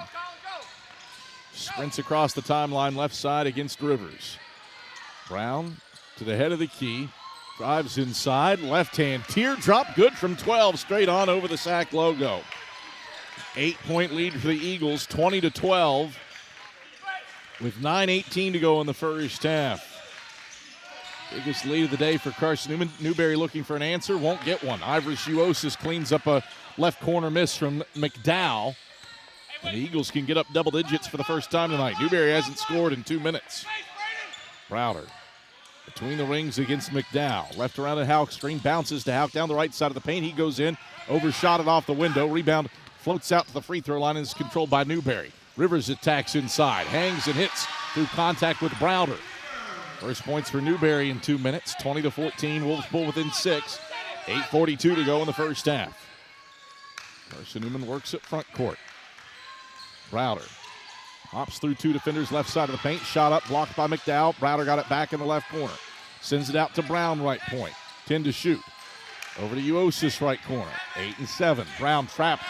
sprints across the timeline left side against Rivers. Brown to the head of the key, drives inside, left hand teardrop, good from 12, straight on over the Sac logo. 8-point lead for the Eagles, 20-12, with 9:18 to go in the first half. Biggest lead of the day for Carson-Newman. Newberry looking for an answer, won't get one. Ivers Uosis cleans up a left corner miss from McDowell. And the Eagles can get up double digits for the first time tonight. Newberry hasn't scored in 2 minutes. Browder between the rings against McDowell. Left around at Houck. Screen bounces to Houck down the right side of the paint. He goes in, overshot it off the window. Rebound floats out to the free throw line and is controlled by Newberry. Rivers attacks inside, hangs and hits through contact with Browder. First points for Newberry in 2 minutes. 20-14. Wolves pull within 6. 8:42 to go in the first half. Carson-Newman works at front court. Browder hops through 2 defenders left side of the paint. Shot up, blocked by McDowell. Browder got it back in the left corner. Sends it out to Brown, right point. 10 to shoot. Over to Uosis, right corner. 8 and 7. Brown trapped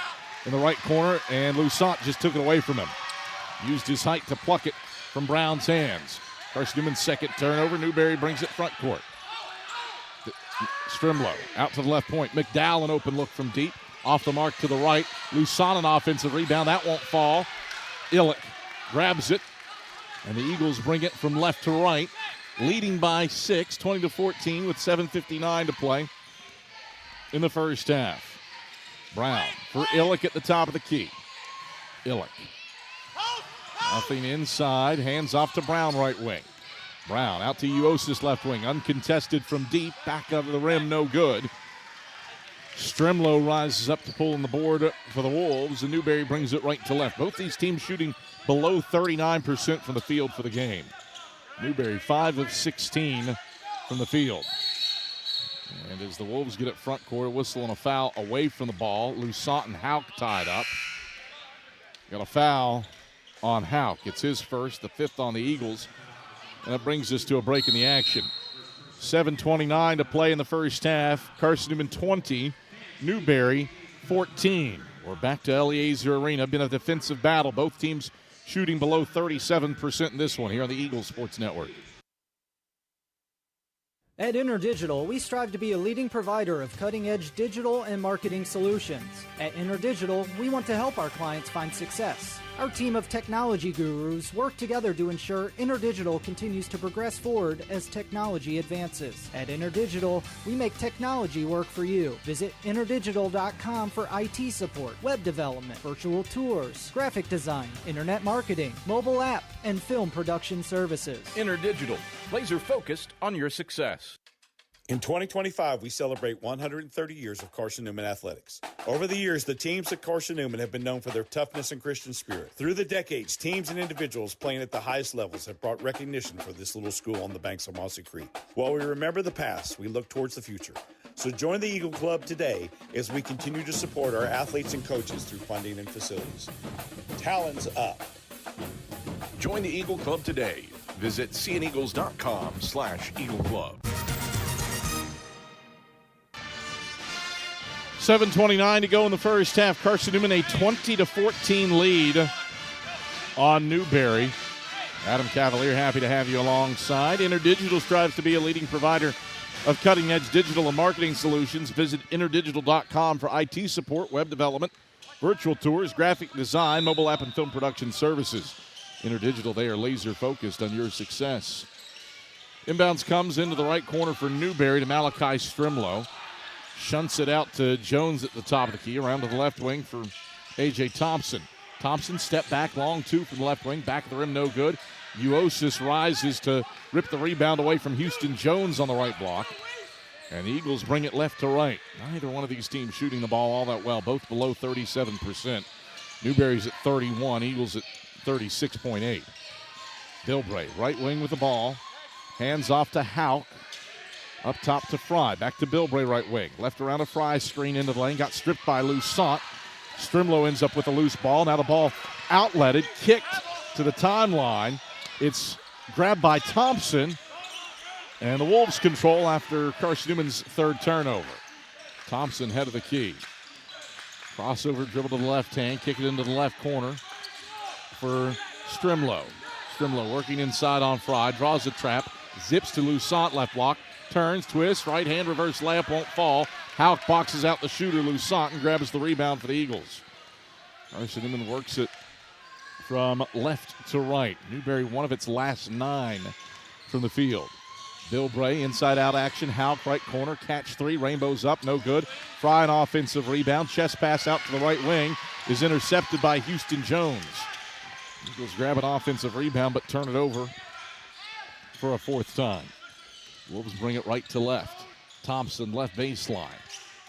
in the right corner, and Lusant just took it away from him. Used his height to pluck it from Brown's hands. Carson-Newman's second turnover. Newberry brings it front court. Strimlow out to the left point. McDowell an open look from deep. Off the mark to the right. Lusant an offensive rebound. That won't fall. Illick grabs it. And the Eagles bring it from left to right. Leading by 6, 20-14 with 7:59 to play in the first half. Brown for Illick at the top of the key. Illick. Nothing inside. Hands off to Brown, right wing. Brown out to Uosis, left wing. Uncontested from deep. Back out of the rim, no good. Strimlow rises up to pull on the board for the Wolves, and Newberry brings it right to left. Both these teams shooting below 39% from the field for the game. Newberry 5 of 16 from the field. And as the Wolves get it front court, a whistle and a foul away from the ball. Lusant and Houck tied up. Got a foul on Houck. It's his first, the 5th on the Eagles. And that brings us to a break in the action. 7:29 to play in the first half. Carson-Newman 20, Newberry 14. We're back to Eliezer Arena. Been a defensive battle. Both teams shooting below 37% in this one here on the Eagles Sports Network. At InterDigital, we strive to be a leading provider of cutting-edge digital and marketing solutions. At InterDigital, we want to help our clients find success. Our team of technology gurus work together to ensure InterDigital continues to progress forward as technology advances. At InterDigital, we make technology work for you. Visit interdigital.com for IT support, web development, virtual tours, graphic design, internet marketing, mobile app, and film production services. InterDigital, laser-focused on your success. In 2025, we celebrate 130 years of Carson-Newman athletics. Over the years, the teams at Carson-Newman have been known for their toughness and Christian spirit. Through the decades, teams and individuals playing at the highest levels have brought recognition for this little school on the banks of Mossy Creek. While we remember the past, we look towards the future. So join the Eagle Club today as we continue to support our athletes and coaches through funding and facilities. Talons up. Join the Eagle Club today. Visit cneagles.com/Eagle Club. 7:29 to go in the first half. Carson-Newman a 20-14 lead on Newberry. Adam Cavalier, happy to have you alongside. InterDigital strives to be a leading provider of cutting-edge digital and marketing solutions. Visit interdigital.com for IT support, web development, virtual tours, graphic design, mobile app, and film production services. InterDigital, they are laser-focused on your success. Inbounds comes into the right corner for Newberry to Malachi Strimlow. Shunts it out to Jones at the top of the key. Around to the left wing for A.J. Thompson. Thompson step back, long 2 from the left wing. Back of the rim, no good. Uosis rises to rip the rebound away from Houston Jones on the right block. And the Eagles bring it left to right. Neither one of these teams shooting the ball all that well. Both below 37%. Newberry's at 31. Eagles at 36.8. Bilbray, right wing with the ball. Hands off to Houck. Up top to Fry. Back to Bilbray right wing. Left around a Fry screen into the lane. Got stripped by Lusant. Strimlow ends up with a loose ball. Now the ball outletted. Kicked to the timeline. It's grabbed by Thompson. And the Wolves control after Carson-Newman's third turnover. Thompson head of the key. Crossover dribble to the left hand. Kick it into the left corner for Strimlow. Strimlow working inside on Fry. Draws the trap. Zips to Lusant left block. Turns, twists, right hand reverse layup won't fall. Houck boxes out the shooter, Lusant, and grabs the rebound for the Eagles. Carson-Newman works it from left to right. Newberry, one of its last 9 from the field. Bilbray, inside-out action. Houck, right corner, catch 3. Rainbows up, no good. Fry, an offensive rebound. Chest pass out to the right wing is intercepted by Houston Jones. Eagles grab an offensive rebound, but turn it over for a 4th time. Wolves bring it right to left. Thompson, left baseline.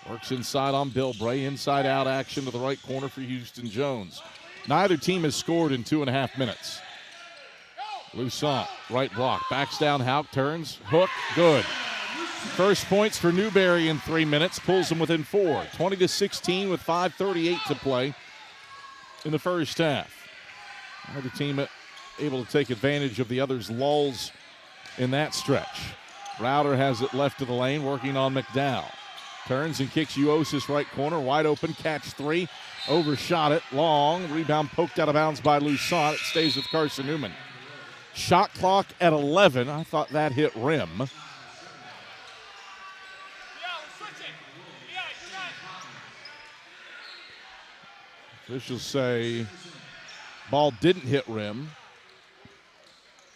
Works inside on Bilbray. Inside-out action to the right corner for Houston Jones. Neither team has scored in 2.5 minutes. Lusant, right block. Backs down, Houck turns. Hook, good. First points for Newberry in 3 minutes. Pulls them within 4. 20-16 with 5:38 to play in the first half. Neither team able to take advantage of the other's lulls in that stretch. Browder has it left of the lane, working on McDowell. Turns and kicks Uosis right corner, wide open, catch 3. Overshot it, long. Rebound poked out of bounds by Lusant. It stays with Carson-Newman. Shot clock at 11. I thought that hit rim. Officials say ball didn't hit rim.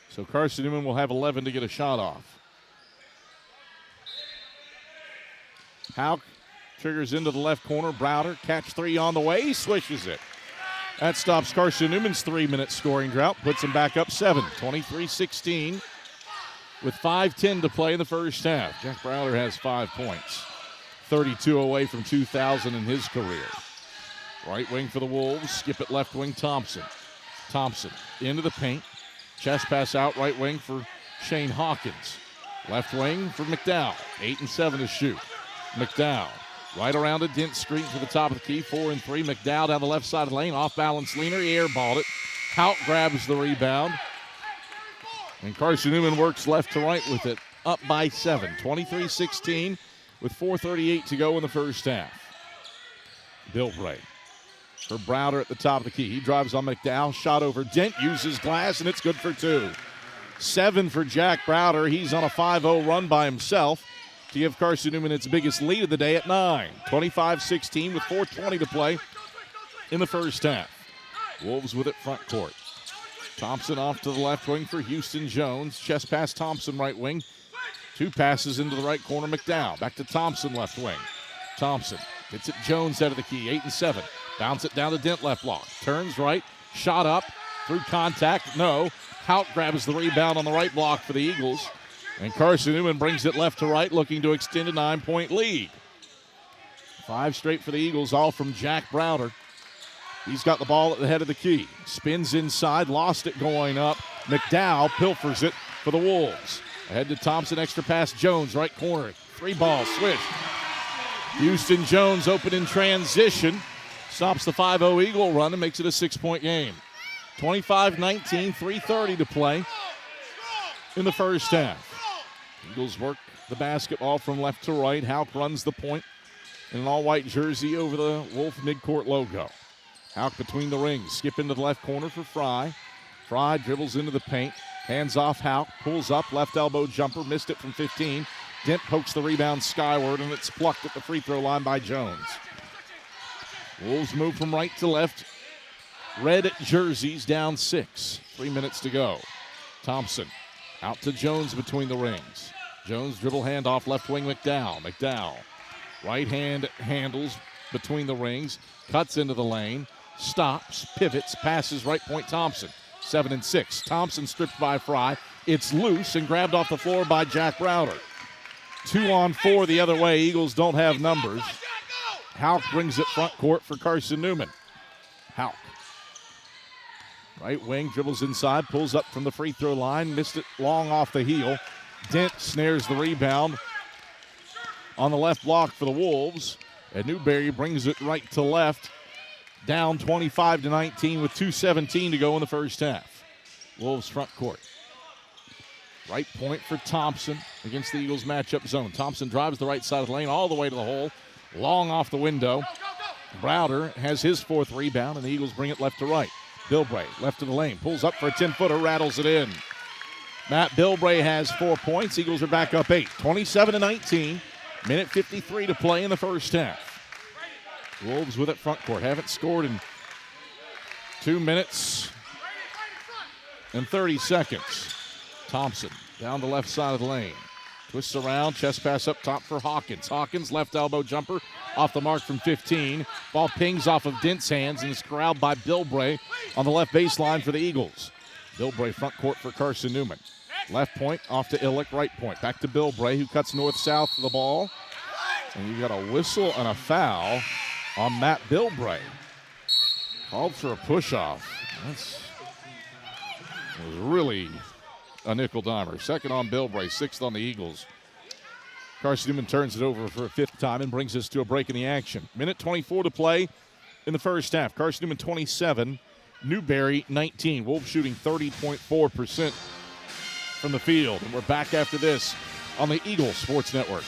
So Carson-Newman will have 11 to get a shot off. Houck triggers into the left corner. Browder, catch 3 on the way. He swishes it. That stops Carson-Newman's 3-minute scoring drought. Puts him back up 7. 23-16 with 5:10 to play in the first half. Jack Browder has 5 points. 32 away from 2,000 in his career. Right wing for the Wolves. Skip it left wing, Thompson. Thompson into the paint. Chest pass out right wing for Shane Hawkins. Left wing for McDowell. 8 and 7 to shoot. McDowell right around a Dent screen to the top of the key. 4 and 3. McDowell down the left side of the lane. Off balance leaner. He airballed it. Houck grabs the rebound. And Carson-Newman works left to right with it. Up by 7. 23-16 with 4:38 to go in the first half. Bilbray for Browder at the top of the key. He drives on McDowell. Shot over Dent. Uses glass, and it's good for 2. 7 for Jack Browder. He's on a 5-0 run by himself to give Carson-Newman its biggest lead of the day at 9. 25-16 with 4:20 to play in the first half. Wolves with it front court. Thompson off to the left wing for Houston Jones. Chest pass Thompson right wing. 2 passes into the right corner. McDowell back to Thompson left wing. Thompson gets it Jones out of the key. 8 and 7. Bounce it down to Dent left block. Turns right. Shot up through contact. No. Houck grabs the rebound on the right block for the Eagles. And Carson-Newman brings it left to right, looking to extend a 9-point lead. 5 straight for the Eagles, all from Jack Browder. He's got the ball at the head of the key. Spins inside, lost it going up. McDowell pilfers it for the Wolves. Ahead to Thompson, extra pass, Jones, right corner. 3-ball, swish. Houston Jones open in transition. Stops the 5-0 Eagle run and makes it a 6-point game. 25-19, 3:30 to play in the first half. Eagles work the basketball from left to right. Houck runs the point in an all-white jersey over the Wolf midcourt logo. Houck between the rings. Skip into the left corner for Fry. Fry dribbles into the paint. Hands off Houck. Pulls up. Left elbow jumper. Missed it from 15. Dent pokes the rebound skyward, and it's plucked at the free throw line by Jones. Wolves move from right to left. Red jerseys down 6. 3 minutes to go. Thompson out to Jones between the rings. Jones dribble handoff left wing McDowell. McDowell right hand handles between the rings. Cuts into the lane. Stops. Pivots. Passes right point Thompson. 7 and 6. Thompson stripped by Fry. It's loose and grabbed off the floor by Jack Browder. 2 on 4 the other way. Eagles don't have numbers. Houck brings it front court for Carson-Newman. Houck. Right wing, dribbles inside, pulls up from the free throw line, missed it long off the heel. Dent snares the rebound on the left block for the Wolves. And Newberry brings it right to left. Down 25-19 with 2:17 to go in the first half. Wolves front court. Right point for Thompson against the Eagles matchup zone. Thompson drives the right side of the lane all the way to the hole. Long off the window. Browder has his fourth rebound, and the Eagles bring it left to right. Bilbray, left of the lane, pulls up for a 10-footer, rattles it in. Matt Bilbray has 4 points. Eagles are back up 8. 27-19. Minute 53 to play in the first half. Wolves with it front court. Haven't scored in 2 minutes and 30 seconds. Thompson down the left side of the lane. Twists around, chest pass up top for Hawkins. Hawkins, left elbow jumper, off the mark from 15. Ball pings off of Dent's hands and is corralled by Bilbray on the left baseline for the Eagles. Bilbray front court for Carson-Newman. Left point off to Illick, right point. Back to Bilbray, who cuts north-south to the ball. And you got a whistle and a foul on Matt Bilbray. Called for a push-off. It was really a nickel-dimer. Second on Bilbray, sixth on the Eagles. Carson-Newman turns it over for a fifth time and brings us to a break in the action. Minute 24 to play in the first half. Carson-Newman 27, Newberry 19. Wolves shooting 30.4% from the field. And we're back after this on the Eagles Sports Network.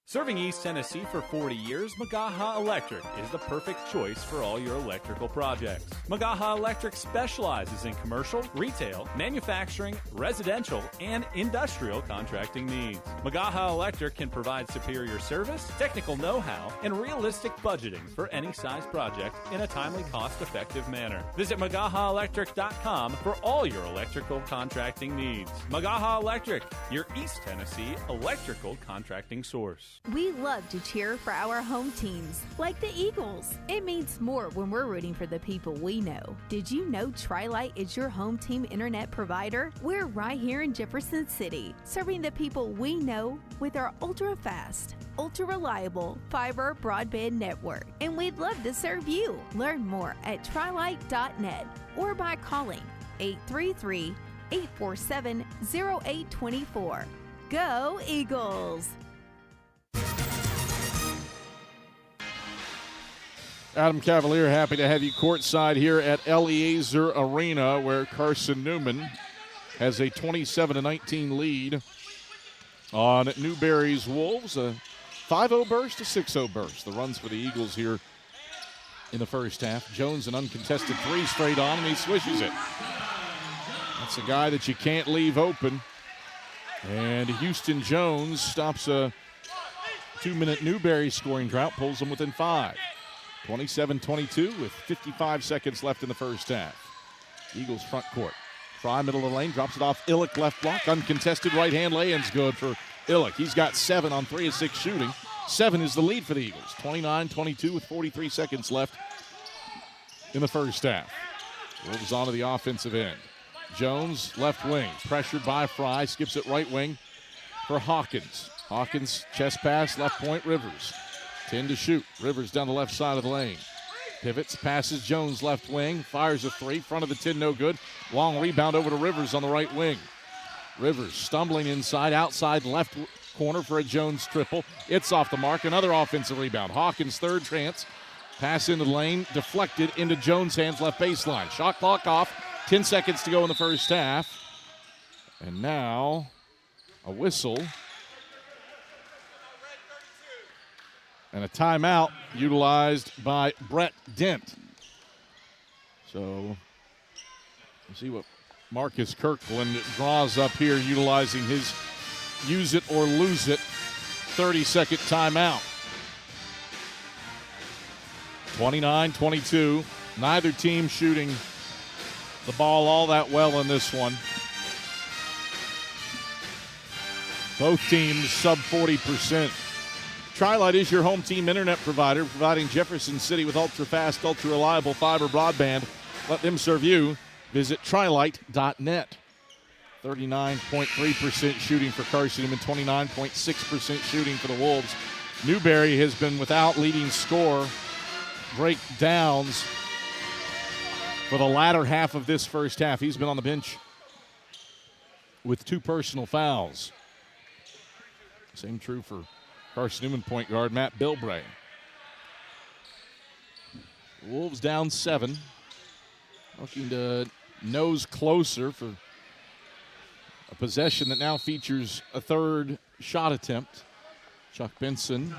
Serving East Tennessee for 40 years, Magaha Electric is the perfect choice for all your electrical projects. Magaha Electric specializes in commercial, retail, manufacturing, residential, and industrial contracting needs. Magaha Electric can provide superior service, technical know-how, and realistic budgeting for any size project in a timely, cost-effective manner. Visit MagahaElectric.com for all your electrical contracting needs. Magaha Electric, your East Tennessee electrical contracting source. We love to cheer for our home teams, like the Eagles. It means more when we're rooting for the people we know. Did you know Tri-Light is your home team internet provider? We're right here in Jefferson City, serving the people we know with our ultra-fast, ultra-reliable fiber broadband network. And we'd love to serve you. Learn more at trilight.net or by calling 833-847-0824. Go Eagles! Adam Cavalier, happy to have you courtside here at Eliezer Arena, where Carson-Newman has a 27-19 lead on Newberry's Wolves. A 5-0 burst, a 6-0 burst. The runs for the Eagles here in the first half. Jones, an uncontested three straight on, and he swishes it. That's a guy that you can't leave open. And Houston Jones stops a 2-minute Newberry scoring drought, pulls them within 5. 27-22 with 55 seconds left in the first half. Eagles front court. Fry middle of the lane, drops it off Illick left block. Uncontested right-hand lay-in's good for Illick. He's got 7 on 3 of 6 shooting. 7 is the lead for the Eagles. 29-22 with 43 seconds left in the first half. Wolves onto the offensive end. Jones, left wing, pressured by Fry, skips it right wing for Hawkins. Hawkins, chest pass, left point, Rivers. 10 to shoot. Rivers down the left side of the lane. Pivots, passes Jones left wing, fires a 3, front of the 10, no good. Long rebound over to Rivers on the right wing. Rivers stumbling inside, outside left corner for a Jones triple. It's off the mark, another offensive rebound. Hawkins' third chance. Pass into the lane, deflected into Jones' hands, left baseline. Shot clock off, 10 seconds to go in the first half. And now a whistle. And a timeout utilized by Brett Dent. So we'll see what Marcus Kirkland draws up here, utilizing his use it or lose it 30-second timeout. 29-22. Neither team shooting the ball all that well in this one. Both teams sub 40%. Tri-Light is your home team internet provider, providing Jefferson City with ultra-fast, ultra-reliable fiber broadband. Let them serve you. Visit trilight.net. 39.3% shooting for Carson-Newman, 29.6% shooting for the Wolves. Newberry has been without leading scorer breakdowns for the latter half of this first half. He's been on the bench with 2 personal fouls. Same true for Carson-Newman point guard Matt Bilbray. Wolves down 7. Looking to nose closer for a possession that now features a third shot attempt. Chuck Benson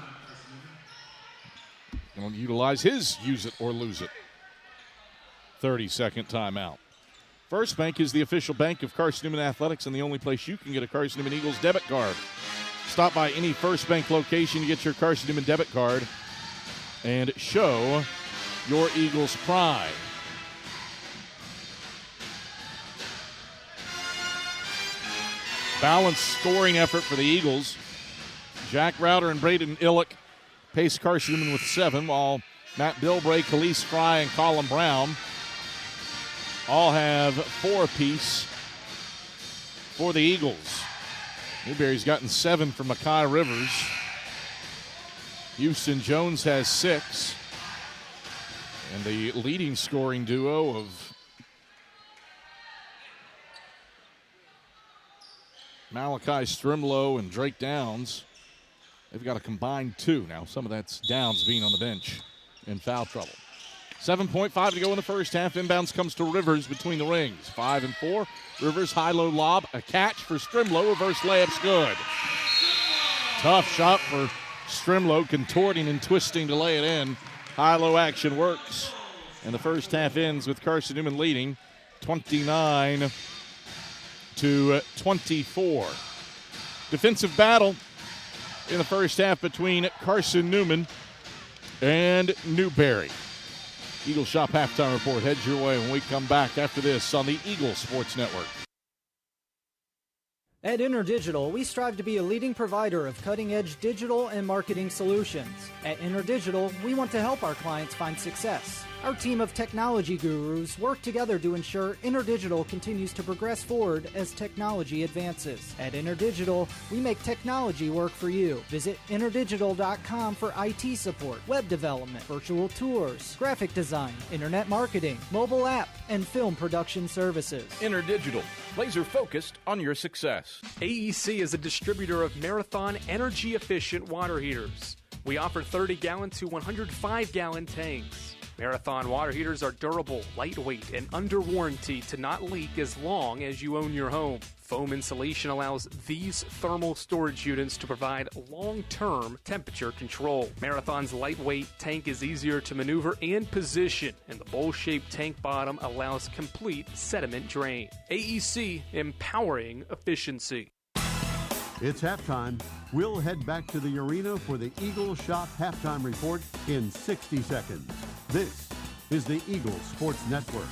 going to utilize his use it or lose it 30-second timeout. First Bank is the official bank of Carson-Newman Athletics and the only place you can get a Carson-Newman Eagles debit card. Stop by any First Bank location to get your Carson-Newman debit card and show your Eagles pride. Balanced scoring effort for the Eagles. Jack Router and Braden Illick pace Carson-Newman with 7, while Matt Bilbray, Khalees Fry, and Colin Brown all have 4 apiece for the Eagles. Newberry's gotten 7 from Mekhi Rivers. Houston Jones has 6. And the leading scoring duo of Malachi Strimlow and Drake Downs, they've got a combined 2. Now, some of that's Downs being on the bench in foul trouble. 7.5 to go in the first half. Inbounds comes to Rivers between the rings. 5 and 4. Rivers, high-low lob, a catch for Strimlow. Reverse layup's good. Tough shot for Strimlow, contorting and twisting to lay it in. High-low action works. And the first half ends with Carson-Newman leading 29-24. Defensive battle in the first half between Carson-Newman and Newberry. Eagle Shop halftime report heads your way when we come back after this on the Eagle Sports Network. At InterDigital, we strive to be a leading provider of cutting-edge digital and marketing solutions. At InterDigital, we want to help our clients find success. Our team of technology gurus work together to ensure InterDigital continues to progress forward as technology advances. At InterDigital, we make technology work for you. Visit interdigital.com for IT support, web development, virtual tours, graphic design, internet marketing, mobile app, and film production services. InterDigital, laser focused on your success. AEC is a distributor of Marathon energy-efficient water heaters. We offer 30-gallon to 105-gallon tanks. Marathon water heaters are durable, lightweight, and under warranty to not leak as long as you own your home. Foam insulation allows these thermal storage units to provide long-term temperature control. Marathon's lightweight tank is easier to maneuver and position, and the bowl-shaped tank bottom allows complete sediment drain. AEC, empowering efficiency. It's halftime. We'll head back to the arena for the Eagle Shop halftime report in 60 seconds. This is the Eagle Sports Network.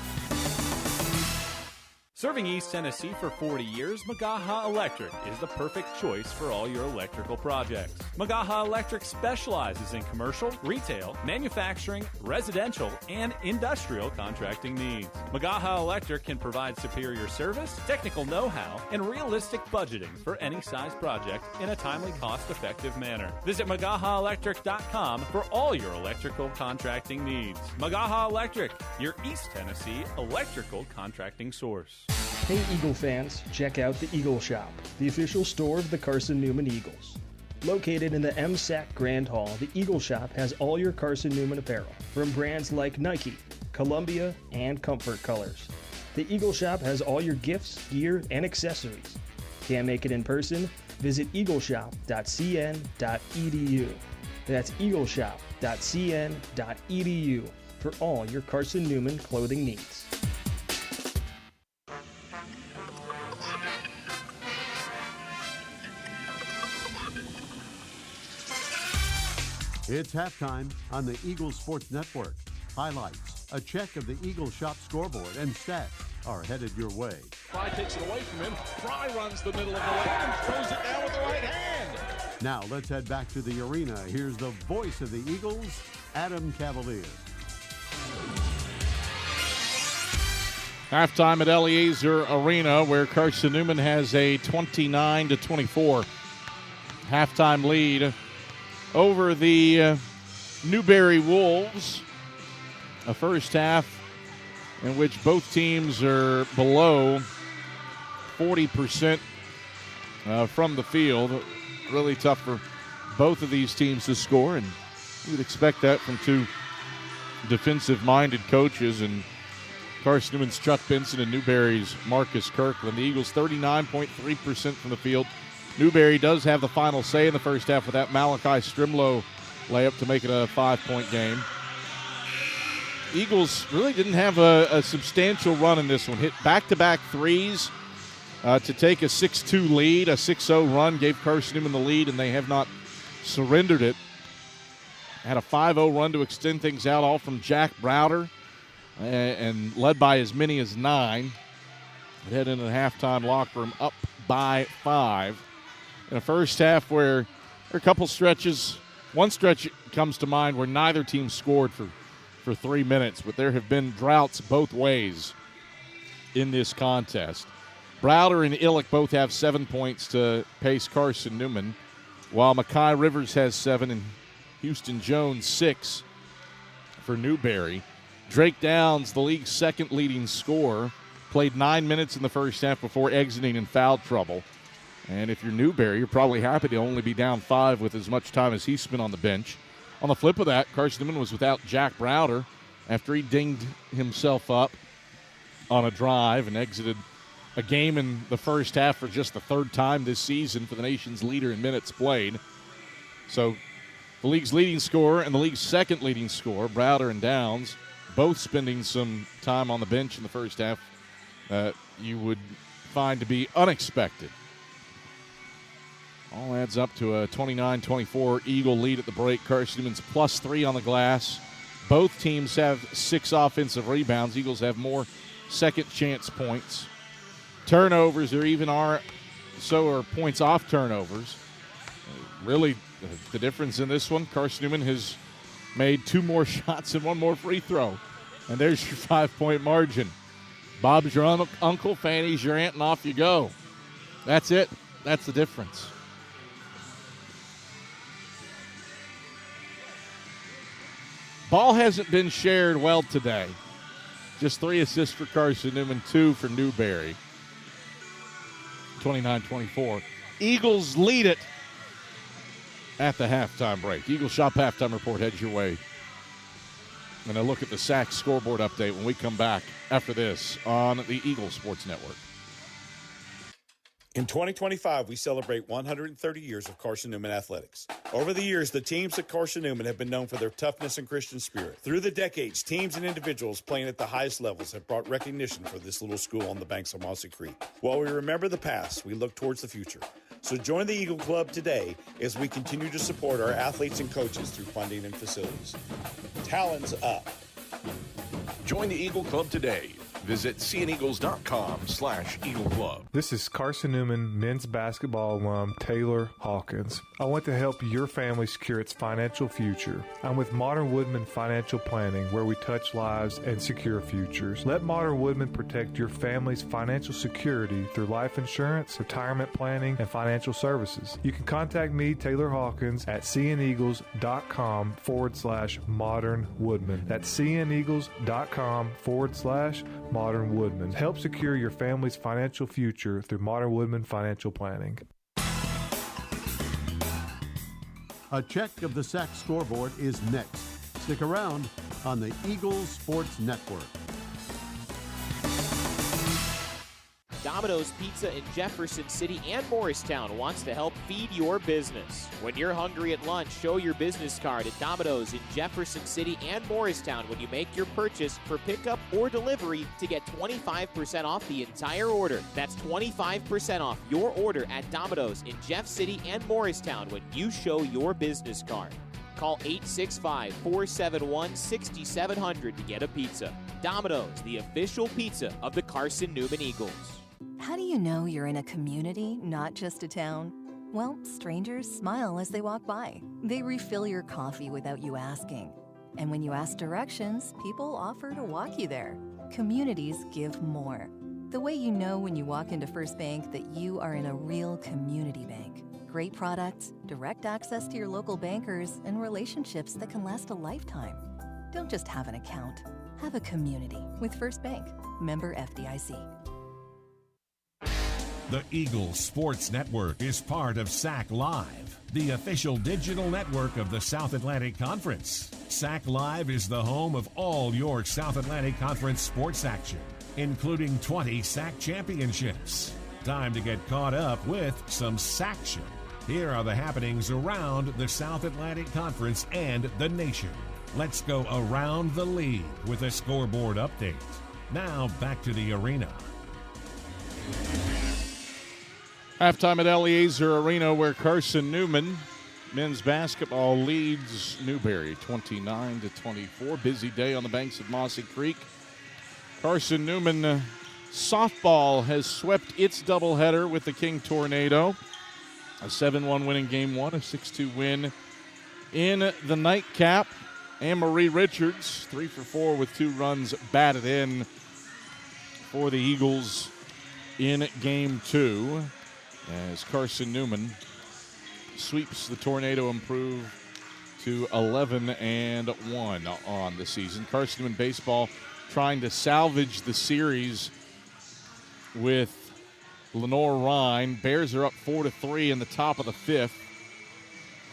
Serving East Tennessee for 40 years, Magaha Electric is the perfect choice for all your electrical projects. Magaha Electric specializes in commercial, retail, manufacturing, residential, and industrial contracting needs. Magaha Electric can provide superior service, technical know-how, and realistic budgeting for any size project in a timely, cost-effective manner. Visit MagahaElectric.com for all your electrical contracting needs. Magaha Electric, your East Tennessee electrical contracting source. Hey Eagle fans, check out the Eagle Shop, the official store of the Carson-Newman Eagles. Located in the MSAC Grand Hall, the Eagle Shop has all your Carson-Newman apparel, from brands like Nike, Columbia, and Comfort Colors. The Eagle Shop has all your gifts, gear, and accessories. Can't make it in person? Visit eagleshop.cn.edu. That's eagleshop.cn.edu for all your Carson-Newman clothing needs. It's halftime on the Eagle Sports Network. Highlights, a check of the Eagle Shop scoreboard, and stats are headed your way. Fry takes it away from him. Fry runs the middle of the lane and throws it down with the right hand. Now let's head back to the arena. Here's the voice of the Eagles, Adam Cavalier. Halftime at Eliezer Arena, where Carson-Newman has a 29-24 halftime lead over the Newberry Wolves. A first half in which both teams are below 40% from the field. really tough for both of these teams to score, and you would expect that from two defensive-minded coaches, and Carson-Newman's Chuck Benson and Newberry's Marcus Kirkland. The Eagles 39.3% from the field. Newberry does have the final say in the first half with that Malachi Strimlow layup to make it a 5-point game. Eagles really didn't have a substantial run in this one. Hit back-to-back threes to take a 6-2 lead. A 6-0 run gave Carson-Newman the lead, and they have not surrendered it. Had a 5-0 run to extend things out, all from Jack Browder, and led by as many as 9. Head into the halftime locker room up by 5. In a first half where there are a couple stretches. One stretch comes to mind where neither team scored for 3 minutes, but there have been droughts both ways in this contest. Browder and Illick both have 7 points to pace Carson-Newman, while Mekhi Rivers has 7 and Houston Jones 6 for Newberry. Drake Downs, the league's second leading scorer, played 9 minutes in the first half before exiting in foul trouble. And if you're Newberry, you're probably happy to only be down 5 with as much time as he spent on the bench. On the flip of that, Carson-Newman was without Jack Browder after he dinged himself up on a drive and exited a game in the first half for just the third time this season for the nation's leader in minutes played. So the league's leading scorer and the league's second leading scorer, Browder and Downs, both spending some time on the bench in the first half you would find to be unexpected. All adds up to a 29-24 Eagle lead at the break. Carson-Newman's +3 on the glass. Both teams have 6 offensive rebounds. Eagles have more second chance points. Turnovers so are points off turnovers. Really, the difference in this one, Carson-Newman has made 2 more shots and 1 more free throw. And there's your 5-point margin. Bob's your uncle, Fanny's your aunt, and off you go. That's it. That's the difference. Ball hasn't been shared well today. Just 3 assists for Carson-Newman, 2 for Newberry. 29-24. Eagles lead it at the halftime break. Eagles Shop halftime report heads your way. And a look at the SAC scoreboard update when we come back after this on the Eagle Sports Network. In 2025, we celebrate 130 years of Carson-Newman athletics. Over the years, the teams at Carson-Newman have been known for their toughness and Christian spirit. Through the decades, teams and individuals playing at the highest levels have brought recognition for this little school on the banks of Mossy Creek. While we remember the past, we look towards the future. So join the Eagle Club today as we continue to support our athletes and coaches through funding and facilities. Talons up. Join the Eagle Club today. Visit cneagles.com/Eagle Club. This is Carson-Newman men's basketball alum Taylor Hawkins. I want to help your family secure its financial future. I'm with Modern Woodman Financial Planning, where we touch lives and secure futures. Let Modern Woodman protect your family's financial security through life insurance, retirement planning, and financial services. You can contact me, Taylor Hawkins, at cneagles.com/Modern Woodman. That's cneagles.com/Modern Woodman. Help secure your family's financial future through Modern Woodman Financial Planning. A check of the SAC scoreboard is next. Stick around on the Eagles Sports Network. Domino's Pizza in Jefferson City and Morristown wants to help feed your business. When you're hungry at lunch, show your business card at Domino's in Jefferson City and Morristown when you make your purchase for pickup or delivery to get 25% off the entire order. That's 25% off your order at Domino's in Jeff City and Morristown when you show your business card. Call 865-471-6700 to get a pizza. Domino's, the official pizza of the Carson-Newman Eagles. How do you know you're in a community, not just a town? Well, strangers smile as they walk by. They refill your coffee without you asking. And when you ask directions, people offer to walk you there. Communities give more. The way you know when you walk into First Bank that you are in a real community bank. Great products, direct access to your local bankers, and relationships that can last a lifetime. Don't just have an account. Have a community with First Bank. Member FDIC. The Eagles Sports Network is part of SAC Live, the official digital network of the South Atlantic Conference. SAC Live is the home of all your South Atlantic Conference sports action, including 20 SAC championships. Time to get caught up with some SACtion. Here are the happenings around the South Atlantic Conference and the nation. Let's go around the league with a scoreboard update. Now back to the arena. Halftime at Eliezer Arena, where Carson-Newman men's basketball leads Newberry 29-24. Busy day on the banks of Mossy Creek. Carson-Newman softball has swept its doubleheader with the King Tornado. A 7-1 win in Game 1, a 6-2 win in the nightcap. Anne-Marie Richards, 3 for 4 with 2 runs batted in for the Eagles in Game 2. As Carson-Newman sweeps the Tornado, improve to 11-1 on the season. Carson-Newman baseball trying to salvage the series with Lenore Rhine. Bears are up 4-3 in the top of the 5th.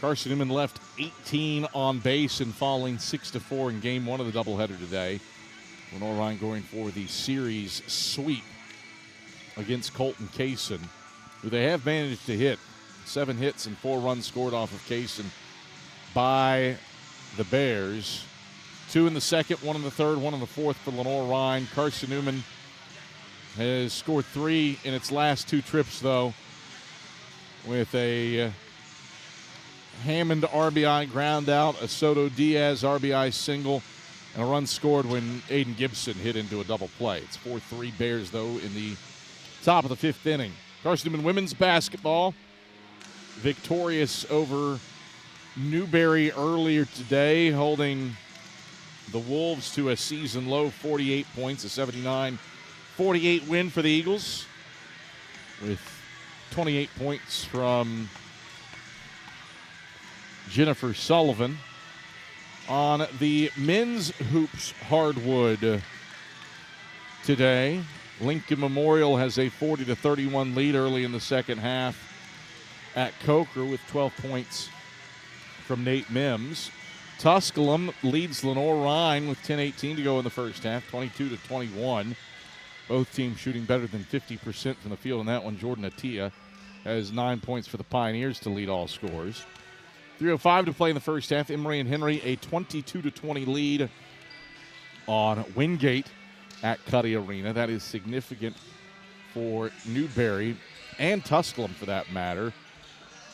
Carson-Newman left 18 on base and falling 6-4 in Game 1 of the doubleheader today. Lenore Rhine going for the series sweep against Colton Kaysen, who they have managed to hit. 7 hits and 4 runs scored off of Kaysen by the Bears. 2 in the second, 1 in the third, 1 in the fourth for Lenore Rhine. Carson-Newman has scored 3 in its last 2 trips, though, with a Hammond RBI ground out, a Soto Diaz RBI single, and a run scored when Aiden Gibson hit into a double play. It's 4-3 Bears, though, in the top of the 5th inning. Carson-Newman women's basketball victorious over Newberry earlier today, holding the Wolves to a season low 48 points, a 79-48 win for the Eagles, with 28 points from Jennifer Sullivan. On the men's hoops hardwood today, Lincoln Memorial has a 40-31 lead early in the second half at Coker with 12 points from Nate Mims. Tusculum leads Lenore Rhine with 10:18 to go in the first half, 22-21. Both teams shooting better than 50% from the field in that one. Jordan Attia has 9 points for the Pioneers to lead all scorers. 3:05 to play in the first half. Emory and Henry a 22-20 lead on Wingate at Cuddy Arena. That is significant for Newberry and Tusculum, for that matter.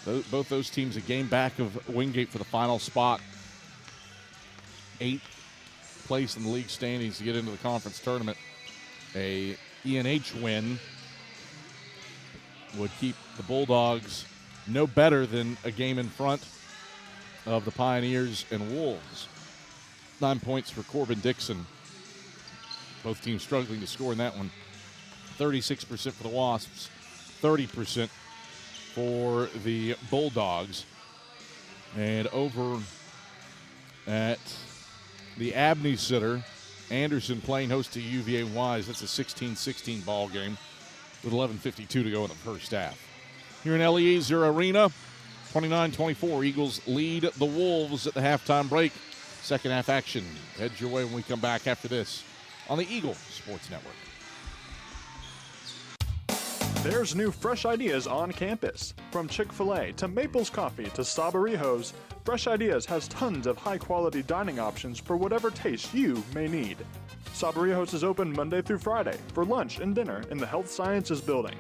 Both those teams a game back of Wingate for the final spot. 8th place in the league standings to get into the conference tournament. A ENH win would keep the Bulldogs no better than a game in front of the Pioneers and Wolves. 9 points for Corbin Dixon. Both teams struggling to score in that one. 36% for the Wasps, 30% for the Bulldogs. And over at the Abney Center, Anderson playing host to UVA Wise. That's a 16-16 ball game with 11:52 to go in the first half. Here in Eliezer Arena, 29-24, Eagles lead the Wolves at the halftime break. Second half action heads your way when we come back after this on the Eagle Sports Network. There's new fresh ideas on campus. From Chick-fil-A to Maples Coffee to Sabarijos, Fresh Ideas has tons of high-quality dining options for whatever taste you may need. Sabarijos is open Monday through Friday for lunch and dinner in the Health Sciences Building.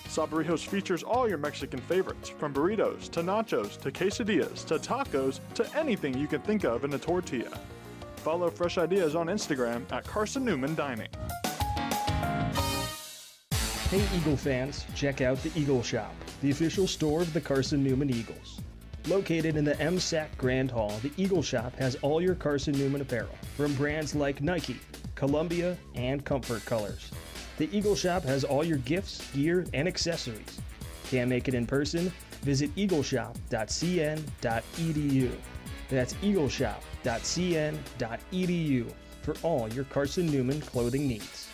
Sabarijos features all your Mexican favorites, from burritos to nachos to quesadillas to tacos to anything you can think of in a tortilla. Follow Fresh Ideas on Instagram at Carson-Newman Dining. Hey Eagle fans, check out the Eagle Shop, the official store of the Carson-Newman Eagles. Located in the MSAC Grand Hall, the Eagle Shop has all your Carson-Newman apparel, from brands like Nike, Columbia, and Comfort Colors. The Eagle Shop has all your gifts, gear, and accessories. Can't make it in person? Visit eagleshop.cn.edu. That's eagleshop.cn.edu for all your Carson-Newman clothing needs.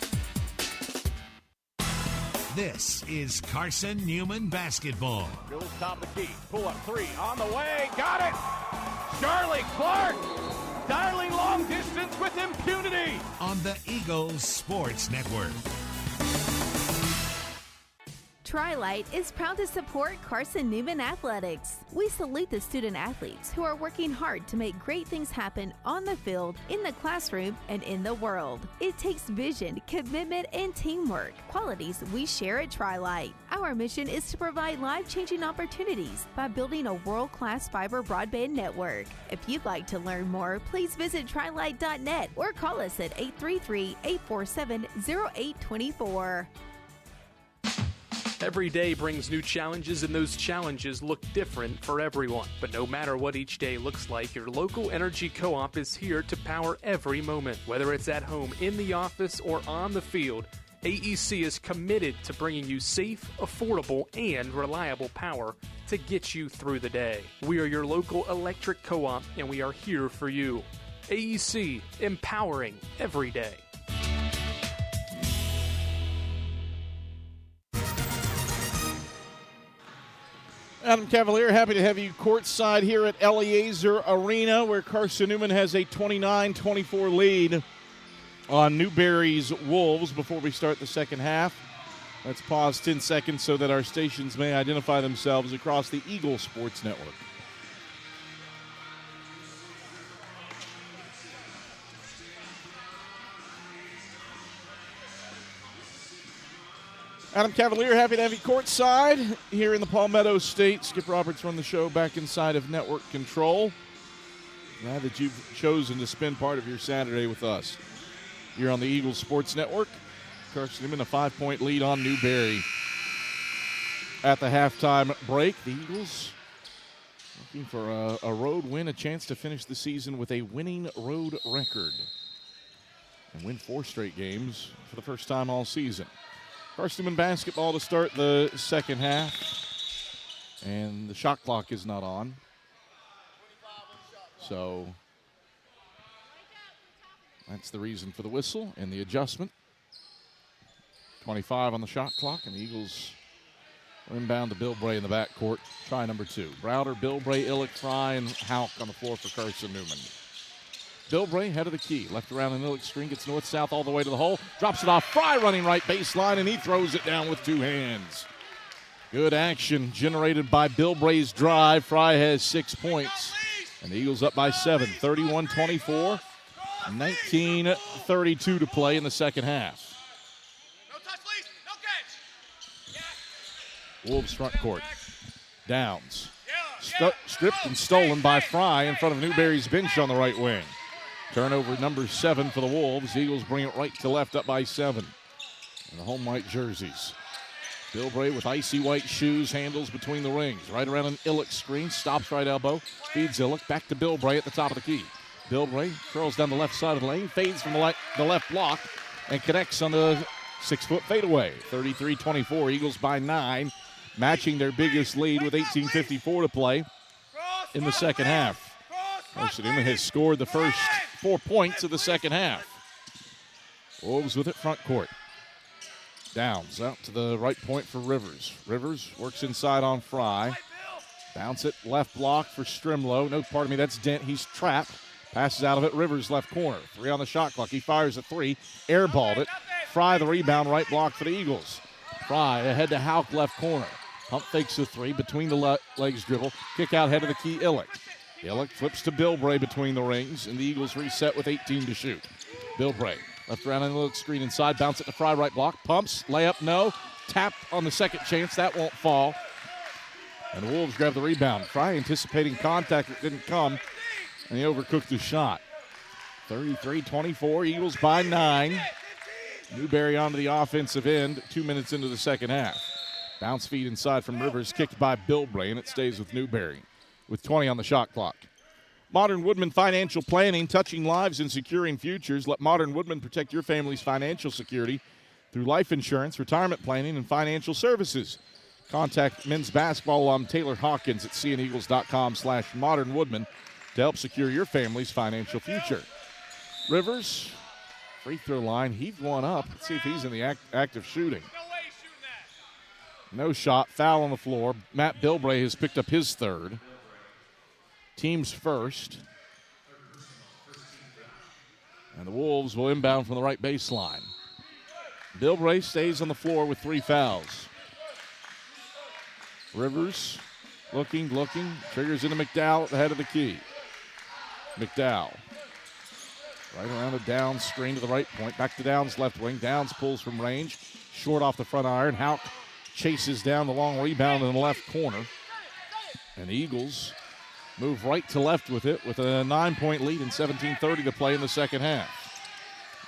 This is Carson-Newman basketball. Bills top of the key. Pull up three on the way. Got it. Charlie Clark dialing long distance with impunity. On the Eagles Sports Network. Tri-Light is proud to support Carson-Newman Athletics. We salute the student athletes who are working hard to make great things happen on the field, in the classroom, and in the world. It takes vision, commitment, and teamwork, qualities we share at Tri-Light. Our mission is to provide life-changing opportunities by building a world-class fiber broadband network. If you'd like to learn more, please visit trilight.net or call us at 833-847-0824. Every day brings new challenges, and those challenges look different for everyone. But no matter what each day looks like, your local energy co-op is here to power every moment. Whether it's at home, in the office, or on the field, AEC is committed to bringing you safe, affordable, and reliable power to get you through the day. We are your local electric co-op, and we are here for you. AEC, empowering every day. Adam Cavalier, happy to have you courtside here at Eliezer Arena, where Carson-Newman has a 29-24 lead on Newberry's Wolves before we start the second half. Let's pause 10 seconds so that our stations may identify themselves across the Eagle Sports Network. Adam Cavalier, happy to have you courtside here in the Palmetto State. Skip Roberts run the show back inside of Network Control. Glad that you've chosen to spend part of your Saturday with us. You're on the Eagles Sports Network. Carson-Newman a 5-point lead on Newberry. At the halftime break, the Eagles looking for a road win, a chance to finish the season with a winning road record and win 4 straight games for the first time all season. Carson-Newman basketball to start the second half. And the shot clock is not on. So that's the reason for the whistle and the adjustment. 25 on the shot clock, and the Eagles inbound to Bilbray in the backcourt. Try number 2. Browder, Bilbray, Illick, Fry, and Hauk on the floor for Carson-Newman. Bilbray, head of the key. Left around an Illick screen, gets north-south all the way to the hole. Drops it off. Fry running right baseline, and he throws it down with 2 hands. Good action generated by Bilbray's drive. Fry has 6 points. And the Eagles up by 7, 31-24. 19:32 to play in the second half. No touch, please. No catch. Wolves front court. Downs. Stripped and stolen by Fry in front of Newberry's bench on the right wing. Turnover number 7 for the Wolves. Eagles bring it right to left, up by 7. And the home white jerseys. Bilbray with icy white shoes, handles between the rings. Right around an Illick screen, stops right elbow, feeds Illick, back to Bilbray at the top of the key. Bilbray curls down the left side of the lane, fades from the left block, and connects on the 6-foot fadeaway. 33-24, Eagles by 9, matching their biggest lead with 18:54 to play in the second half. Carson-Newman has scored the first 4 points of the second half. Wolves with it front court. Downs out to the right point for Rivers. Rivers works inside on Fry. Bounce it left block for Strimlow. No, pardon me, that's Dent. He's trapped. Passes out of it. Rivers left corner. 3 on the shot clock. He fires a 3. Airballed it. Fry the rebound. Right block for the Eagles. Fry ahead to Hauk left corner. Pump fakes a 3 between the legs dribble. Kick out head of the key Illick. Illick flips to Bilbray between the rings, and the Eagles reset with 18 to shoot. Bilbray left around an Illick screen inside, bounce it to Fry right block, pumps, layup, no. Tapped on the second chance, that won't fall. And the Wolves grab the rebound. Fry anticipating contact that didn't come, and he overcooked his shot. 33-24, Eagles by 9. Newberry onto the offensive end, 2 minutes into the second half. Bounce feed inside from Rivers, kicked by Bilbray, and it stays with Newberry with 20 on the shot clock. Modern Woodman Financial Planning, touching lives and securing futures. Let Modern Woodman protect your family's financial security through life insurance, retirement planning, and financial services. Contact men's basketball alum Taylor Hawkins at cneagles.com/modernwoodman to help secure your family's financial future. Rivers, free throw line, heaved one up. Let's see if he's in the act of shooting. No shot. Foul on the floor. Matt Bilbray has picked up his third. Team's first. And the Wolves will inbound from the right baseline. Bilbray stays on the floor with 3 fouls. Rivers looking, triggers into McDowell at the head of the key. McDowell right around the Downs screen to the right point. Back to Downs left wing. Downs pulls from range. Short off the front iron. Houck chases down the long rebound in the left corner. And the Eagles move right to left with it with a 9-point lead and 17:30 to play in the second half.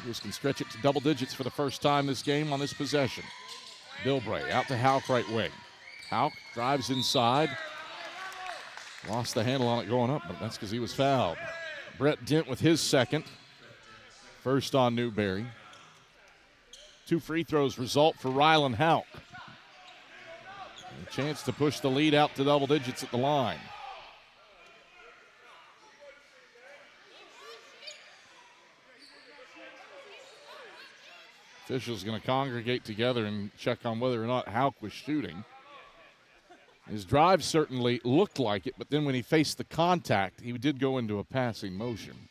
Eagles can stretch it to double digits for the first time this game on this possession. Bilbray out to Houck right wing. Houck drives inside. Lost the handle on it going up, but that's because he was fouled. Brett Dent with his second. First on Newberry. 2 free throws result for Rylan Houck. A chance to push the lead out to double digits at the line. Officials going to congregate together and check on whether or not Houck was shooting. His drive certainly looked like it, but then when he faced the contact, he did go into a passing motion.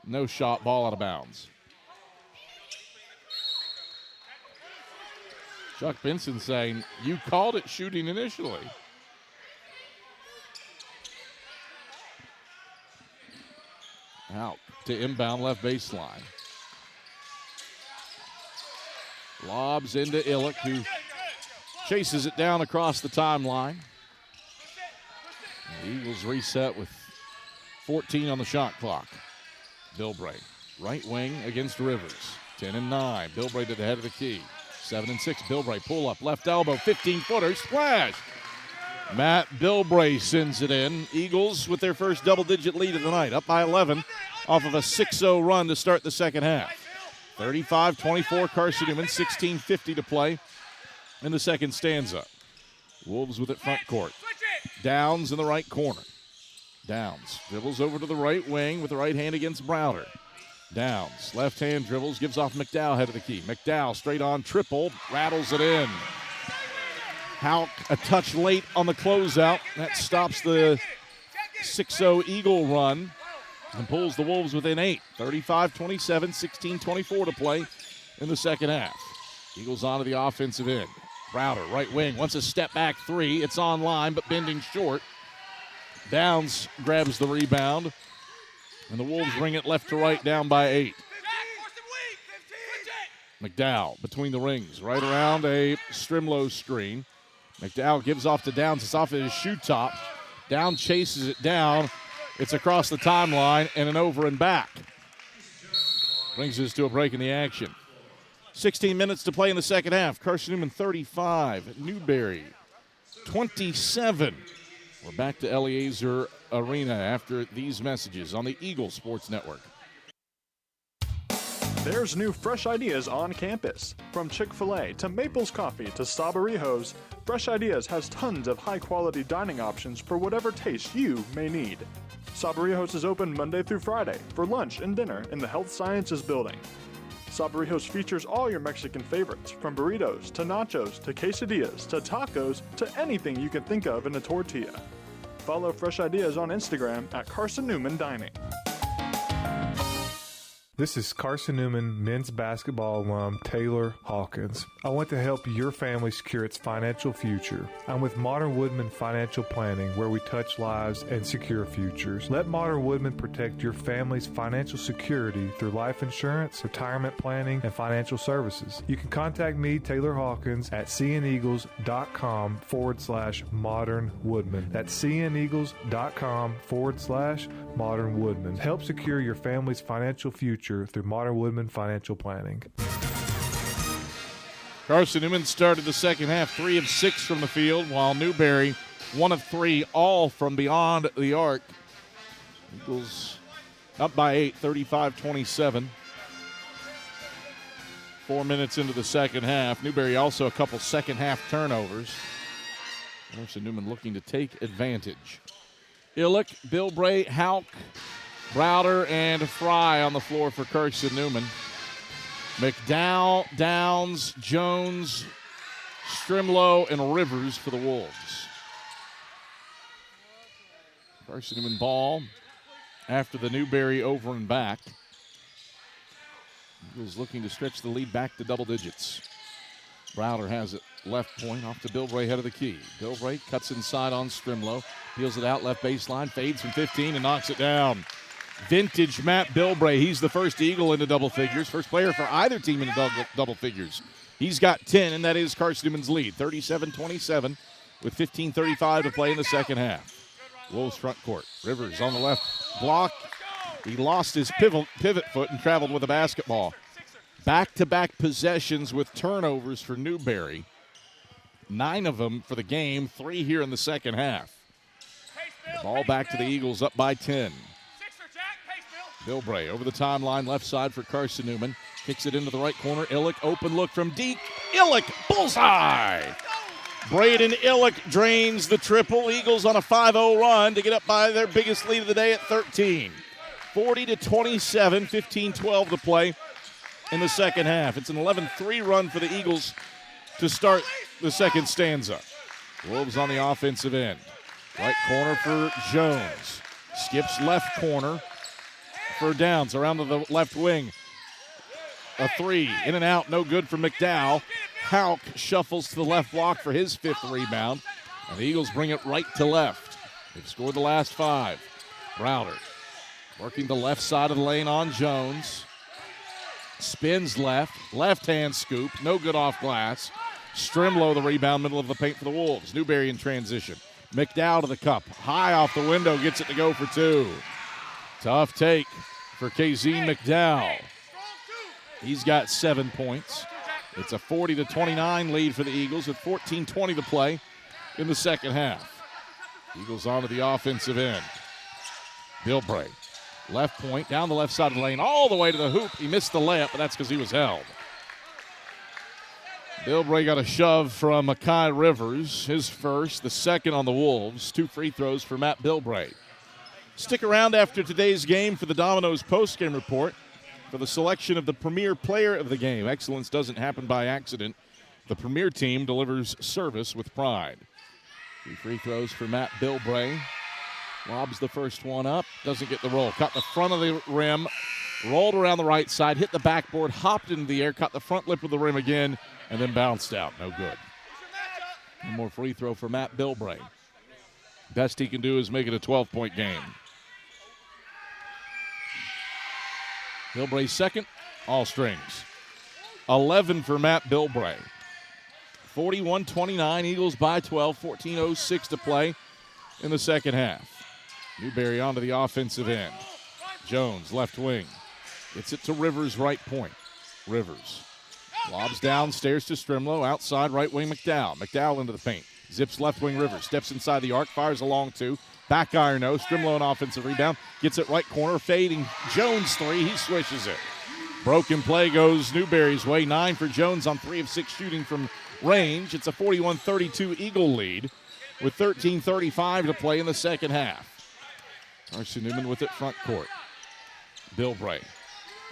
No shot, ball out of bounds. Chuck Benson saying, you called it shooting initially. Out to inbound left baseline. Lobs into Illick, who chases it down across the timeline. The Eagles reset with 14 on the shot clock. Bilbray, right wing against Rivers. 10-9. Bilbray to the head of the key. 7-6. Bilbray pull up, left elbow, 15-footer, splash. Matt Bilbray sends it in. Eagles with their first double-digit lead of the night, up by 11 off of a 6-0 run to start the second half. 35-24, Carson-Newman, 16:50 to play in the second stanza. Wolves with it front court. Downs in the right corner. Downs dribbles over to the right wing with the right hand against Browder. Downs, left hand dribbles, gives off McDowell head of the key. McDowell straight on triple, rattles it in. Houck a touch late on the closeout. That stops the 6-0 Eagle run and pulls the Wolves within 8. 35-27, 16-24 to play in the second half. Eagles onto the offensive end. Browder, right wing, wants a step back 3. It's on line, but bending short. Downs grabs the rebound, and the Wolves ring it left to right, down by 8. McDowell between the rings, right around a Strimlow screen. McDowell gives off to Downs. It's off of his shoe top. Down chases it down. It's across the timeline and an over and back. Brings us to a break in the action. 16 minutes to play in the second half. Carson-Newman 35, Newberry 27. We're back to Eliezer Arena after these messages on the Eagle Sports Network. There's new fresh ideas on campus. From Chick-fil-A to Maples Coffee to Sabarijos, Fresh Ideas has tons of high-quality dining options for whatever taste you may need. Sabarijos is open Monday through Friday for lunch and dinner in the Health Sciences Building. Sabarijos features all your Mexican favorites, from burritos to nachos to quesadillas to tacos to anything you can think of in a tortilla. Follow Fresh Ideas on Instagram at Carson-Newman Dining. This is Carson-Newman men's basketball alum Taylor Hawkins. I want to help your family secure its financial future. I'm with Modern Woodman Financial Planning, where we touch lives and secure futures. Let Modern Woodman protect your family's financial security through life insurance, retirement planning, and financial services. You can contact me, Taylor Hawkins, at cneagles.com/Modern Woodman. That's cneagles.com/Modern Woodman. Help secure your family's financial future through Modern Woodman Financial Planning. Carson-Newman started the second half 3 of 6 from the field, while Newberry 1 of 3, all from beyond the arc. Eagles up by 8, 35-27. 4 minutes into the second half. Newberry also a couple second half turnovers. Carson-Newman looking to take advantage. Illick, Bilbray, Houck, Browder, and Fry on the floor for Carson-Newman. McDowell, Downs, Jones Strimlow and Rivers for the Wolves. Carson-Newman ball after the Newberry over and back. Eagles looking to stretch the lead back to double digits. Browder has it left point off to Bilbray, head of the key. Bilbray cuts inside on Strimlow, peels it out left baseline, fades from 15 and knocks it down. Vintage Matt Bilbray. He's the first Eagle into double figures, first player for either team into double figures. He's got 10, and that is Carson-Newman's lead, 37-27, with 15:35 to play in the second half. Wolves front court. Rivers on the left block. He lost his pivot foot and traveled with a basketball. Back-to-back possessions with turnovers for Newberry. 9 of them for the game, 3 here in the second half. The ball back to the Eagles, up by 10. Bilbray over the timeline, left side for Carson-Newman. Kicks it into the right corner. Illick, open look from deep. Illick, bullseye! Braden Illick drains the triple. Eagles on a 5-0 run to get up by their biggest lead of the day at 13. 40-27, 15-12 to play in the second half. It's an 11-3 run for the Eagles to start the second stanza. Wolves on the offensive end. Right corner for Jones. Skips left corner for Downs around to the left wing. A 3, in and out, no good for McDowell. Hauk shuffles to the left block for his 5th rebound. And the Eagles bring it right to left. They've scored the last 5. Browder working the left side of the lane on Jones. Spins left hand scoop, no good off glass. Strimlow the rebound, middle of the paint for the Wolves. Newberry in transition. McDowell to the cup, high off the window, gets it to go for 2. Tough take for KZ McDowell. He's got 7 points. It's a 40-29 lead for the Eagles with 14:20 to play in the second half. Eagles onto the offensive end. Bilbray, left point, down the left side of the lane, all the way to the hoop. He missed the layup, but that's because he was held. Bilbray got a shove from Makai Rivers, his first, the second on the Wolves. 2 free throws for Matt Bilbray. Stick around after today's game for the Domino's postgame report for the selection of the premier player of the game. Excellence doesn't happen by accident. The premier team delivers service with pride. 2 free throws for Matt Bilbray. Lobs the first one up, doesn't get the roll. Caught the front of the rim, rolled around the right side, hit the backboard, hopped into the air, caught the front lip of the rim again, and then bounced out. No good. One more free throw for Matt Bilbray. Best he can do is make it a 12-point game. Bilbray's second, all strings. 11 for Matt Bilbray. 41-29, Eagles by 12, 14:06 to play in the second half. Newberry onto the offensive end. Jones, left wing. Gets it to Rivers, right point. Rivers lobs downstairs to Strimlow, outside right wing McDowell. McDowell into the paint. Zips left wing Rivers, steps inside the arc, fires a long 2. Back iron no. Strimlow an offensive rebound. Gets it right corner. Fading Jones 3. He swishes it. Broken play goes Newberry's way. 9 for Jones on 3 of 6 shooting from range. It's a 41-32 Eagle lead with 13:35 to play in the second half. Carson-Newman with it front court. Bilbray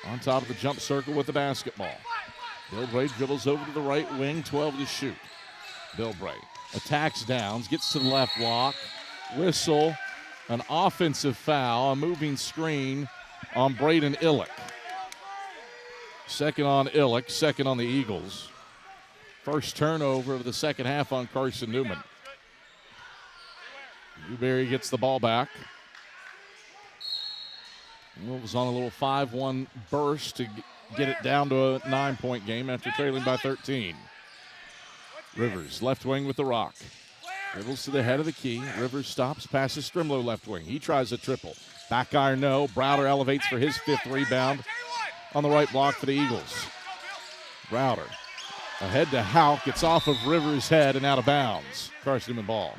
on top of the jump circle with the basketball. Bilbray dribbles over to the right wing. 12 to shoot. Bilbray attacks Downs. Gets to the left block. Whistle, an offensive foul, a moving screen on Braden Illick. Second on Illick, second on the Eagles. First turnover of the second half on Carson-Newman. Newberry gets the ball back. Wolves on a little 5-1 burst to get it down to a 9-point game after trailing by 13. Rivers, left wing with the rock. Dribbles to the head of the key. Rivers stops, passes Strimlow left wing. He tries a triple. Back iron no. Browder elevates for his 5th rebound on the right block for the Eagles. Browder ahead to Hauk. Gets off of Rivers' head and out of bounds. Carson-Newman ball.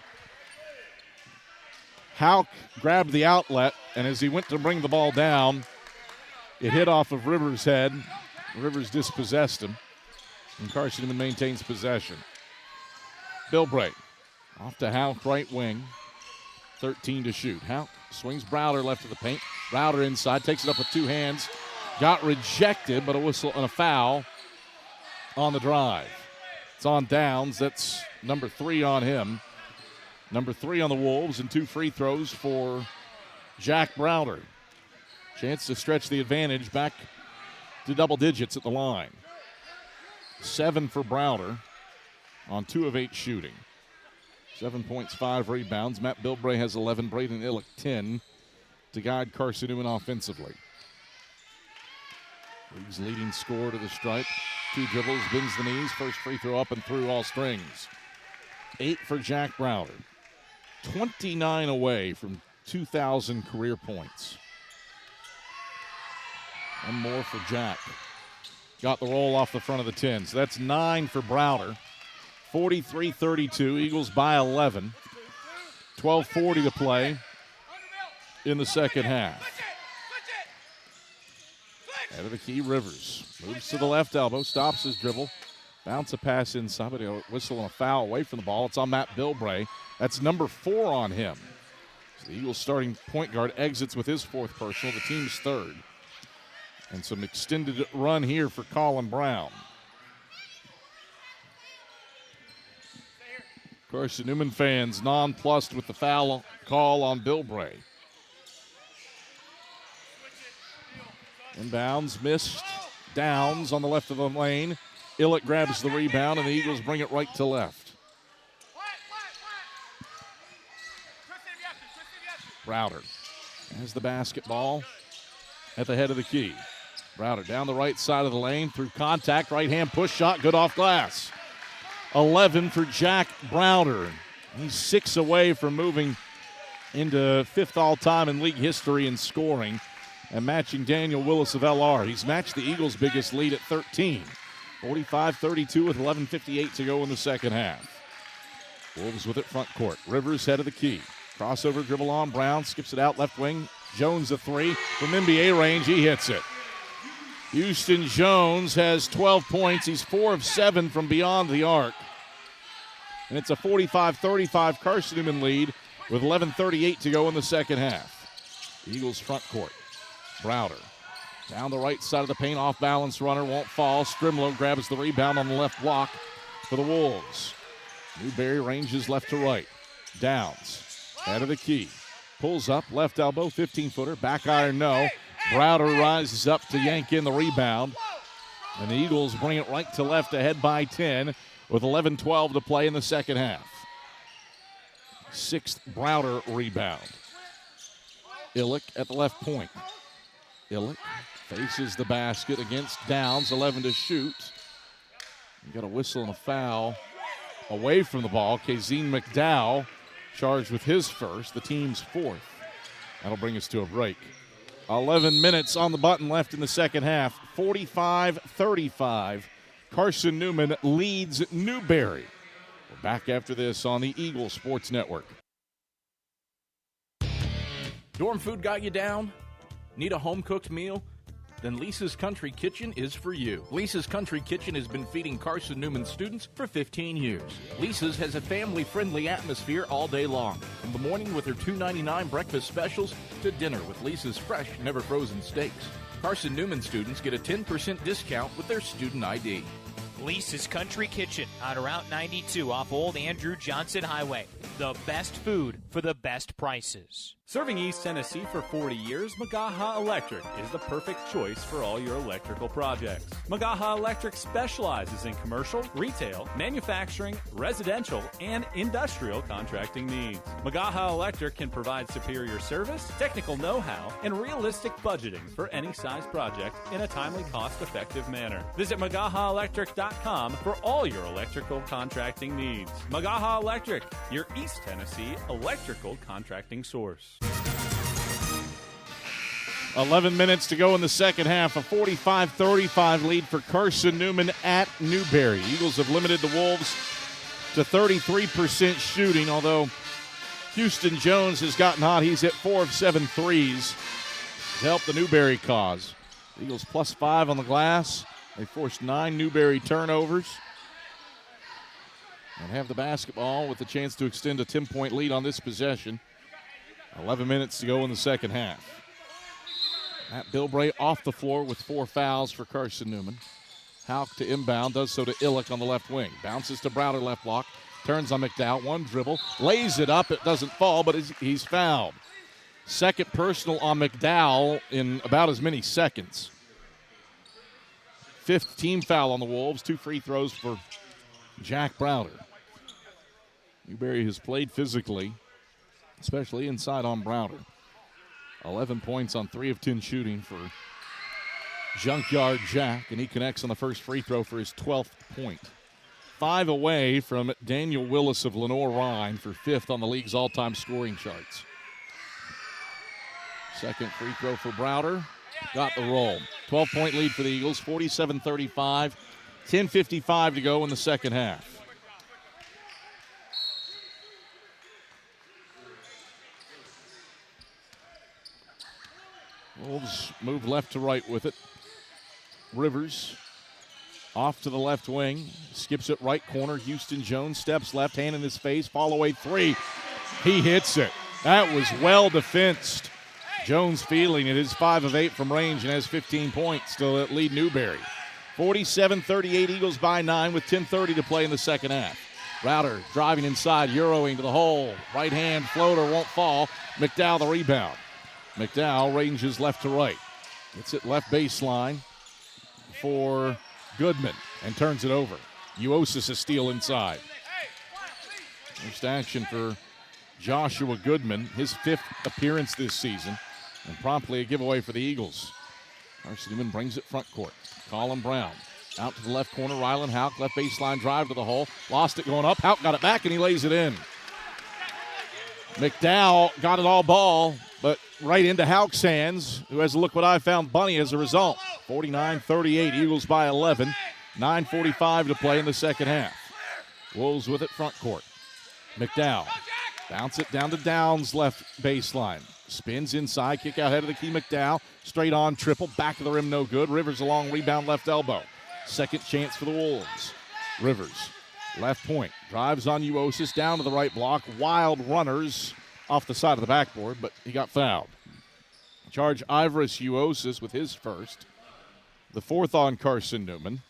Hauk grabbed the outlet, and as he went to bring the ball down, it hit off of Rivers' head. Rivers dispossessed him, and Carson-Newman maintains possession. Bilbray off to Hauk, right wing. 13 to shoot. Hauk swings Browder left of the paint. Browder inside, takes it up with 2 hands. Got rejected, but a whistle and a foul on the drive. It's on Downs. That's number 3 on him. Number 3 on the Wolves, and 2 free throws for Jack Browder. Chance to stretch the advantage back to double digits at the line. 7 for Browder on 2 of 8 shooting. 7 points, 5 rebounds. Matt Bilbray has 11, Braden Illick 10 to guide Carson-Newman offensively. League's leading scorer to the stripe. 2 dribbles, bends the knees, first free throw up and through all strings. 8 for Jack Browder. 29 away from 2,000 career points. One more for Jack. Got the roll off the front of the 10. So that's 9 for Browder. 43-32. Eagles by 11. 12:40 to play in the second half. Out of the key, Rivers. Moves to the left elbow, stops his dribble. Bounce a pass inside, but he'll whistle on a foul away from the ball. It's on Matt Bilbray. That's number 4 on him. So the Eagles starting point guard exits with his 4th personal, the team's 3rd. And some extended run here for Colin Brown. Carson-Newman fans nonplussed with the foul call on Bilbray. Inbounds, missed. Downs on the left of the lane. Illick grabs the rebound, and the Eagles bring it right to left. Browder has the basketball at the head of the key. Browder down the right side of the lane through contact. Right-hand push shot, good off glass. 11 for Jack Browder. He's 6 away from moving into 5th all-time in league history in scoring and matching Daniel Willis of LR. He's matched the Eagles' biggest lead at 13. 45-32 with 11:58 to go in the second half. Wolves with it front court. Rivers head of the key. Crossover dribble on Brown, skips it out left wing. Jones a 3 from NBA range. He hits it. Houston Jones has 12 points. He's 4 of 7 from beyond the arc. And it's a 45-35 Carson-Newman lead with 11:38 to go in the second half. Eagles front court. Browder down the right side of the paint, off balance runner, won't fall. Strimlow grabs the rebound on the left block for the Wolves. Newberry ranges left to right. Downs, head of the key. Pulls up, left elbow, 15-footer, back iron no. Browder rises up to yank in the rebound. And the Eagles bring it right to left, ahead by 10 with 11:12 to play in the second half. 6th Browder rebound. Illick at the left point. Illick faces the basket against Downs, 11 to shoot. You got a whistle and a foul away from the ball. Kazeen McDowell charged with his first, the team's 4th. That'll bring us to a break. 11 minutes on the button left in the second half. 45-35. Carson-Newman leads Newberry. We're back after this on the Eagle Sports Network. Dorm food got you down? Need a home-cooked meal? Then Lisa's Country Kitchen is for you. Lisa's Country Kitchen has been feeding Carson-Newman students for 15 years. Lisa's has a family-friendly atmosphere all day long. From the morning with their $2.99 breakfast specials to dinner with Lisa's fresh, never-frozen steaks. Carson-Newman students get a 10% discount with their student ID. Lisa's Country Kitchen on Route 92 off Old Andrew Johnson Highway. The best food for the best prices. Serving East Tennessee for 40 years, Magaha Electric is the perfect choice for all your electrical projects. Magaha Electric specializes in commercial, retail, manufacturing, residential, and industrial contracting needs. Magaha Electric can provide superior service, technical know-how, and realistic budgeting for any size project in a timely, cost-effective manner. Visit MagahaElectric.com for all your electrical contracting needs. Magaha Electric, your East Tennessee electrical contracting source. 11 minutes to go in the second half. A 45-35 lead for Carson-Newman at Newberry. Eagles have limited the Wolves to 33% shooting, although Houston Jones has gotten hot. He's hit 4 of 7 threes to help the Newberry cause. Eagles +5 on the glass. They forced 9 Newberry turnovers and have the basketball with a chance to extend a 10-point lead on this possession. 11 minutes to go in the second half. Matt Bilbray off the floor with 4 fouls for Carson-Newman. Hauk to inbound, does so to Illick on the left wing. Bounces to Browder, left block. Turns on McDowell, one dribble. Lays it up, it doesn't fall, but he's fouled. Second personal on McDowell in about as many seconds. Fifth team foul on the Wolves. 2 free throws for Jack Browder. Newberry has played physically, especially inside on Browder. 11 points on 3 of 10 shooting for Junkyard Jack, and he connects on the first free throw for his 12th point. 5 away from Daniel Willis of Lenore-Rhine for 5th on the league's all-time scoring charts. Second free throw for Browder. Got the roll. 12-point lead for the Eagles, 47-35. 10:55 to go in the second half. Wolves move left to right with it. Rivers off to the left wing. Skips it right corner. Houston Jones steps left, hand in his face. Fall away 3. He hits it. That was well defensed. Jones feeling it is 5 of 8 from range and has 15 points to lead Newberry. 47-38, Eagles by 9 with 10:30 to play in the second half. Browder driving inside, Euroing to the hole. Right hand floater won't fall. McDowell the rebound. McDowell ranges left to right. Gets it left baseline for Goodman and turns it over. Uosis a steal inside. First action for Joshua Goodman, his 5th appearance this season, and promptly a giveaway for the Eagles. Carson-Newman brings it front court. Colin Brown out to the left corner. Rylan Hauk, left baseline drive to the hole. Lost it going up. Hauk got it back, and he lays it in. McDowell got it all ball, but right into Hauk's hands, who has a look what I found bunny as a result. 49-38, Eagles by 11. 9:45 to play in the second half. Wolves with it front court. McDowell. Bounce it down to Downs, left baseline. Spins inside, kick out head of the key. McDowell, straight on triple, back of the rim, no good. Rivers a long rebound, left elbow. Second chance for the Wolves. Rivers, left point, drives on Uosis, down to the right block. Wild runners off the side of the backboard, but he got fouled. Charge Ivorus Uosis with his first. The 4th on Carson-Newman.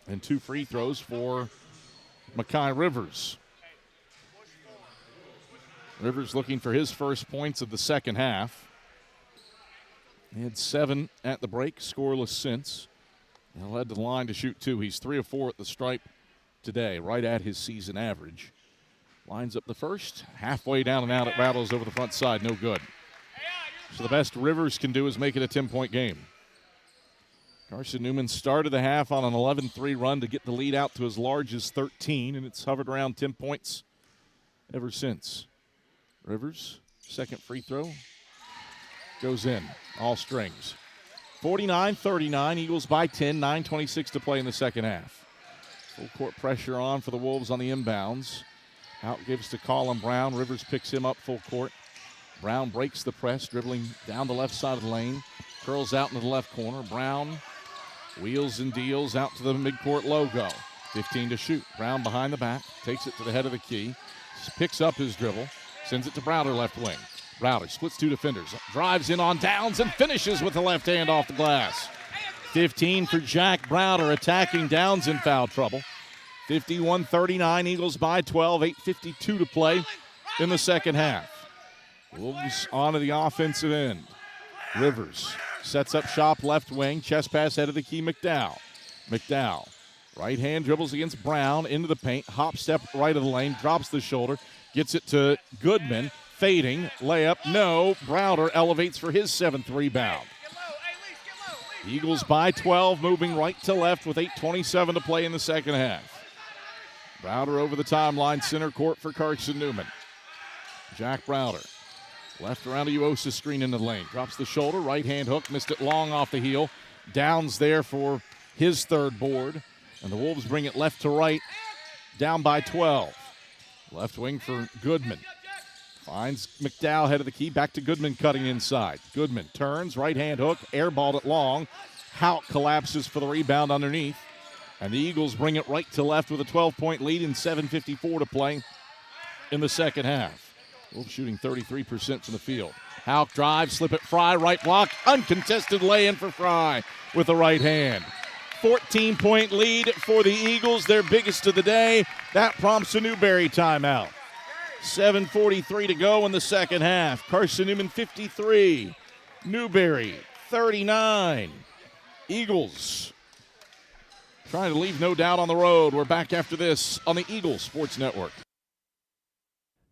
And 2 free throws for Makai Rivers. Rivers looking for his first points of the second half. He had 7 at the break, scoreless since. He led the line to shoot 2. He's 3 of 4 at the stripe today, right at his season average. Lines up the first, halfway down and out. It rattles over the front side, no good. So the best Rivers can do is make it a 10-point game. Carson-Newman started the half on an 11-3 run to get the lead out to as large as 13, and it's hovered around 10 points ever since. Rivers, second free throw, goes in, all strings. 49-39, Eagles by 10, 9:26 to play in the second half. Full court pressure on for the Wolves on the inbounds. Out gives to Colin Brown. Rivers picks him up full court. Brown breaks the press, dribbling down the left side of the lane. Curls out into the left corner. Brown wheels and deals out to the midcourt logo. 15 to shoot. Brown behind the back, takes it to the head of the key. Picks up his dribble, sends it to Browder left wing. Browder splits 2 defenders, drives in on Downs and finishes with the left hand off the glass. 15 for Jack Browder, attacking Downs in foul trouble. 51-39, Eagles by 12, 8:52 to play in the second half. Wolves on to the offensive end. Rivers sets up shop left wing, chest pass head of the key, McDowell. McDowell, right hand dribbles against Brown, into the paint, hop step right of the lane, drops the shoulder, gets it to Goodman, fading, layup, no. Browder elevates for his 7th rebound. Eagles by 12, moving right to left with 8:27 to play in the second half. Browder over the timeline, center court for Carson-Newman. Jack Browder, left around to Uosis, screen into the lane. Drops the shoulder, right hand hook, missed it long off the heel. Downs there for his 3rd board. And the Wolves bring it left to right, down by 12. Left wing for Goodman. Finds McDowell head of the key, back to Goodman cutting inside. Goodman turns, right hand hook, airballed it long. Hauk collapses for the rebound underneath. And the Eagles bring it right to left with a 12-point lead and 7:54 to play in the second half. Wolves shooting 33% from the field. Hauk drives, slip it Fry, right block, uncontested lay-in for Fry with the right hand. 14-point lead for the Eagles, their biggest of the day. That prompts a Newberry timeout. 7:43 to go in the second half. Carson-Newman 53, Newberry 39. Eagles trying to leave no doubt on the road. We're back after this on the Eagles Sports Network.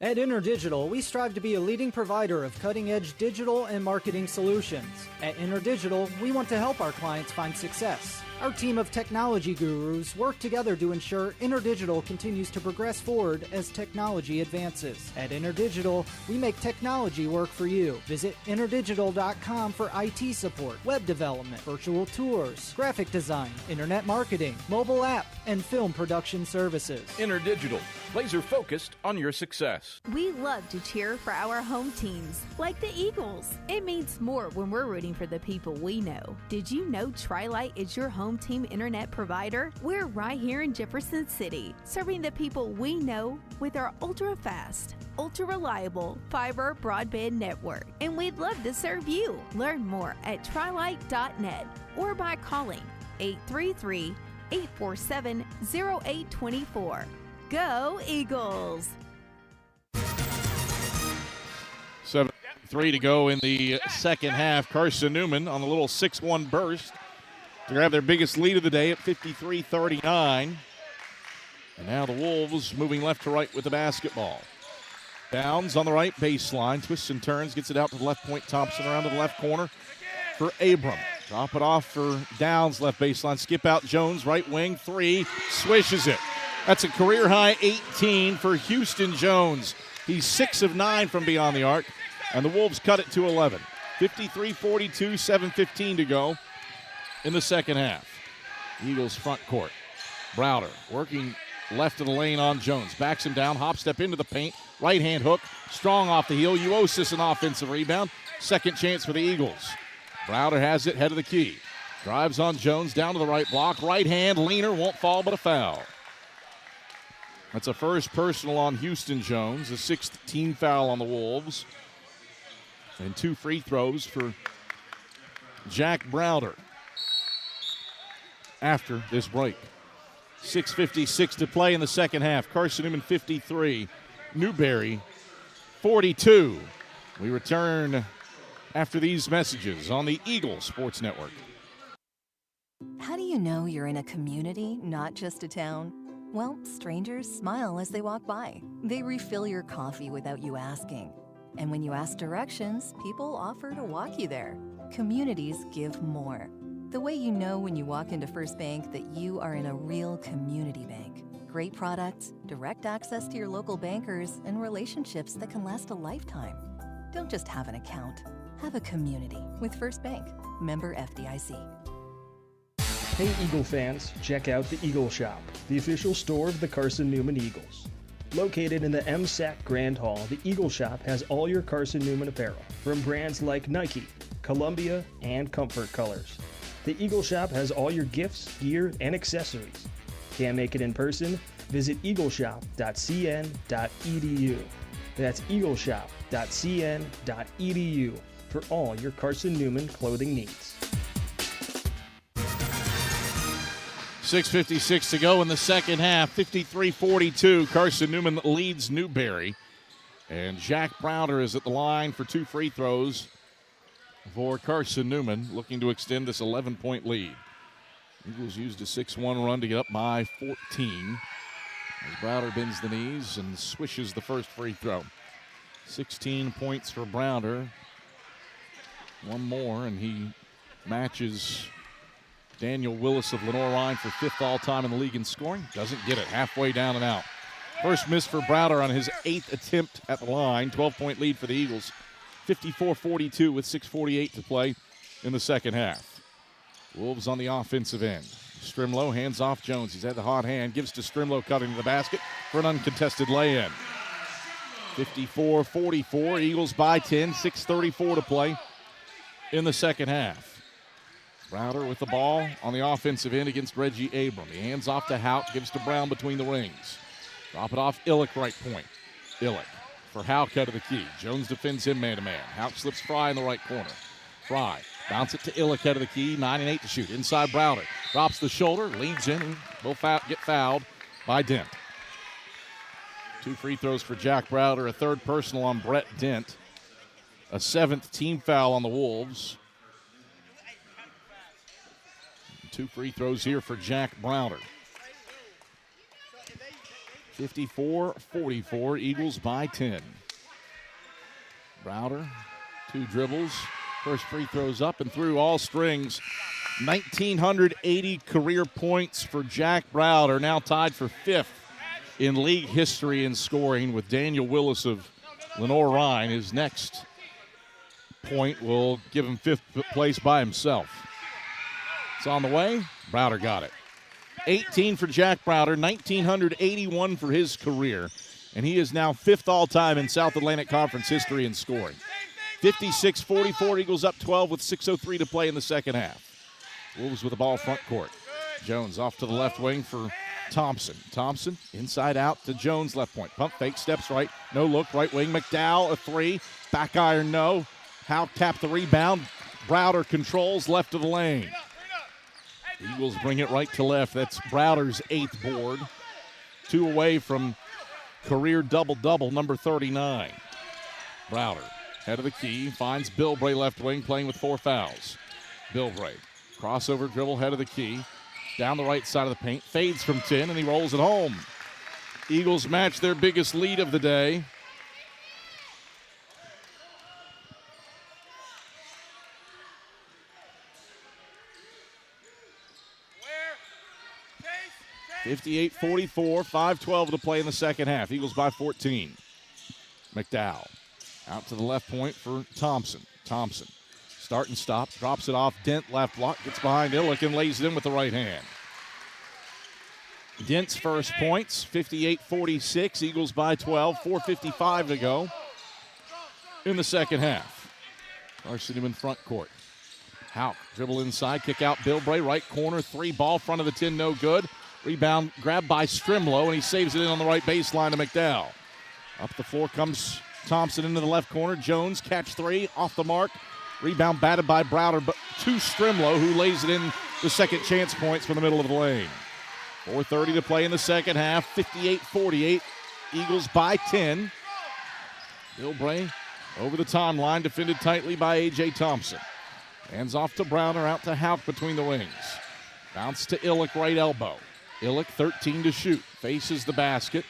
At InterDigital, we strive to be a leading provider of cutting-edge digital and marketing solutions. At InterDigital, we want to help our clients find success. Our team of technology gurus work together to ensure InterDigital continues to progress forward as technology advances. At InterDigital, we make technology work for you. Visit interdigital.com for IT support, web development, virtual tours, graphic design, internet marketing, mobile app, and film production services. InterDigital, laser focused on your success. We love to cheer for our home teams, like the Eagles. It means more when we're rooting for the people we know. Did you know Tri-Lite is your home team internet provider? We're right here in Jefferson City, serving the people we know with our ultra-fast, ultra-reliable fiber broadband network. And we'd love to serve you. Learn more at trilite.net or by calling 833-847-0824. Go Eagles! 7:03 to go in the second half. Carson-Newman on a little 6-1 burst to grab their biggest lead of the day at 53-39. And now the Wolves moving left to right with the basketball. Downs on the right baseline, twists and turns, gets it out to the left point. Thompson around to the left corner for Abram. Drop it off for Downs, left baseline. Skip out Jones, right wing, 3, swishes it. That's a career-high 18 for Houston Jones. He's 6 of 9 from beyond the arc, and the Wolves cut it to 11. 53-42, 7:15 to go in the second half. Eagles front court. Browder working left of the lane on Jones. Backs him down, hop step into the paint. Right-hand hook, strong off the heel. Uosis an offensive rebound. Second chance for the Eagles. Browder has it, head of the key. Drives on Jones, down to the right block. Right hand, leaner, won't fall, but a foul. That's a first personal on Houston Jones, a 6th team foul on the Wolves. And 2 free throws for Jack Browder after this break. 6:56 to play in the second half. Carson-Newman 53, Newberry 42. We return after these messages on the Eagles Sports Network. How do you know you're in a community, not just a town? Well, strangers smile as they walk by. They refill your coffee without you asking. And when you ask directions, people offer to walk you there. Communities give more. The way you know when you walk into First Bank that you are in a real community bank. Great products, direct access to your local bankers, and relationships that can last a lifetime. Don't just have an account. Have a community with First Bank. Member FDIC. Hey Eagle fans, check out the Eagle Shop, the official store of the Carson-Newman Eagles. Located in the MSAC Grand Hall, the Eagle Shop has all your Carson-Newman apparel, from brands like Nike, Columbia, and Comfort Colors. The Eagle Shop has all your gifts, gear, and accessories. Can't make it in person? Visit eagleshop.cn.edu. That's eagleshop.cn.edu for all your Carson-Newman clothing needs. 6:56 to go in the second half. 53-42. Carson-Newman leads Newberry. And Jack Browder is at the line for 2 free throws for Carson-Newman, looking to extend this 11-point lead. Eagles used a 6-1 run to get up by 14. As Browder bends the knees and swishes the first free throw. 16 points for Browder. One more, and he matches Daniel Willis of Lenore-Rhyne for 5th all-time in the league in scoring. Doesn't get it. Halfway down and out. First miss for Browder on his 8th attempt at the line. 12-point lead for the Eagles. 54-42 with 6:48 to play in the second half. Wolves on the offensive end. Strimlow hands off Jones. He's had the hot hand. Gives to Strimlow cutting to the basket for an uncontested lay-in. 54-44. Eagles by 10. 6:34 to play in the second half. Browder with the ball on the offensive end against Reggie Abram. He hands off to Houck, gives to Brown between the rings. Drop it off Illick right point. Illick for Houck out of the key. Jones defends him man-to-man. Houck slips Fry in the right corner. Fry bounce it to Illick out of the key. 9 and 8 to shoot. Inside Browder. Drops the shoulder, leads in, and will get fouled by Dent. 2 free throws for Jack Browder, a third personal on Brett Dent. A 7th team foul on the Wolves. 2 free throws here for Jack Browder. 54-44, Eagles by 10. Browder, 2 dribbles. First free throws up and through all strings. 1,980 career points for Jack Browder, now tied for 5th in league history in scoring with Daniel Willis of Lenore-Rhine. His next point will give him 5th place by himself. It's on the way. Browder got it. 18 for Jack Browder, 1,981 for his career, and he is now 5th all-time in South Atlantic Conference history in scoring. 56-44, Eagles up 12 with 6:03 to play in the second half. Wolves with the ball front court. Jones off to the left wing for Thompson. Thompson inside out to Jones, left point. Pump fake, steps right, no look, right wing. McDowell, a 3. Back iron, no. Howe tapped the rebound. Browder controls left of the lane. Eagles bring it right to left. That's Browder's 8th board. 2 away from career double-double, number 39. Browder, head of the key, finds Bilbray left wing, playing with 4 fouls. Bilbray, crossover dribble, head of the key, down the right side of the paint, fades from 10, and he rolls it home. Eagles match their biggest lead of the day. Chase. 58-44, 5:12 to play in the second half. Eagles by 14. McDowell out to the left point for Thompson. Thompson, start and stop, drops it off. Dent left block, gets behind Illick and lays it in with the right hand. Dent's first points, 58-46. Eagles by 12, 4:55 to go in the second half. Carson-Newman front court. Houck, dribble inside, kick out Bilbray, right corner, 3 ball, front of the 10, no good. Rebound grabbed by Strimlow, and he saves it in on the right baseline to McDowell. Up the floor comes Thompson into the left corner. Jones, catch 3, off the mark. Rebound batted by Browder, but to Strimlow, who lays it in the second chance points from the middle of the lane. 4:30 to play in the second half, 58-48. Eagles by 10. Bilbray over the timeline, defended tightly by A.J. Thompson. Hands off to Browder, out to Houck between the wings. Bounce to Illick, right elbow. Illick, 13 to shoot. Faces the basket.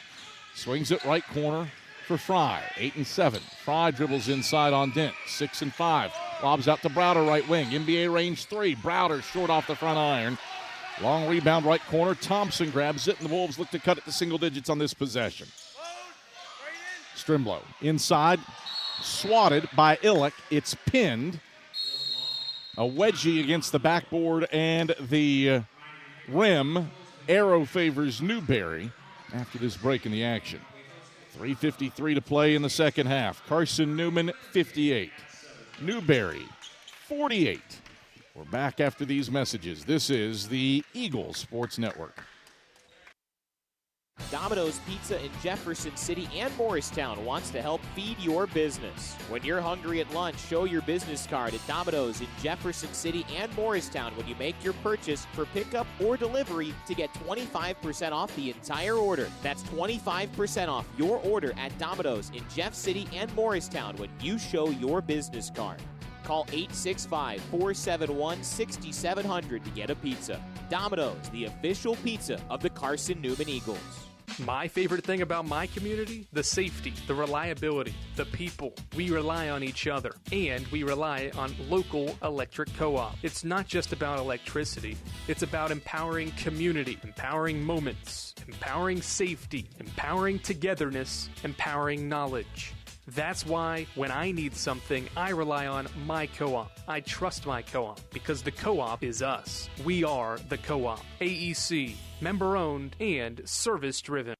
Swings it right corner for Fry. 8 and 7. Fry dribbles inside on Dent. 6 and 5. Lobs out to Browder, right wing. NBA range 3. Browder short off the front iron. Long rebound right corner. Thompson grabs it, and the Wolves look to cut it to single digits on this possession. Strimlow inside. Swatted by Illick. It's pinned. A wedgie against the backboard and the rim. Arrow favors Newberry after this break in the action. 3:53 to play in the second half. Carson-Newman, 58. Newberry, 48. We're back after these messages. This is the Eagles Sports Network. Domino's Pizza in Jefferson City and Morristown wants to help feed your business. When you're hungry at lunch, show your business card at Domino's in Jefferson City and Morristown when you make your purchase for pickup or delivery to get 25% off the entire order. That's 25% off your order at Domino's in Jeff City and Morristown when you show your business card. Call 865-471-6700 to get a pizza. Domino's, the official pizza of the Carson-Newman Eagles. My favorite thing about my community? The safety, the reliability, the people. We rely on each other, and we rely on local electric co-op. It's not just about electricity. It's about empowering community, empowering moments, empowering safety, empowering togetherness, empowering knowledge. That's why when I need something, I rely on my co-op. I trust my co-op because the co-op is us. We are the co-op. AEC, member-owned and service-driven.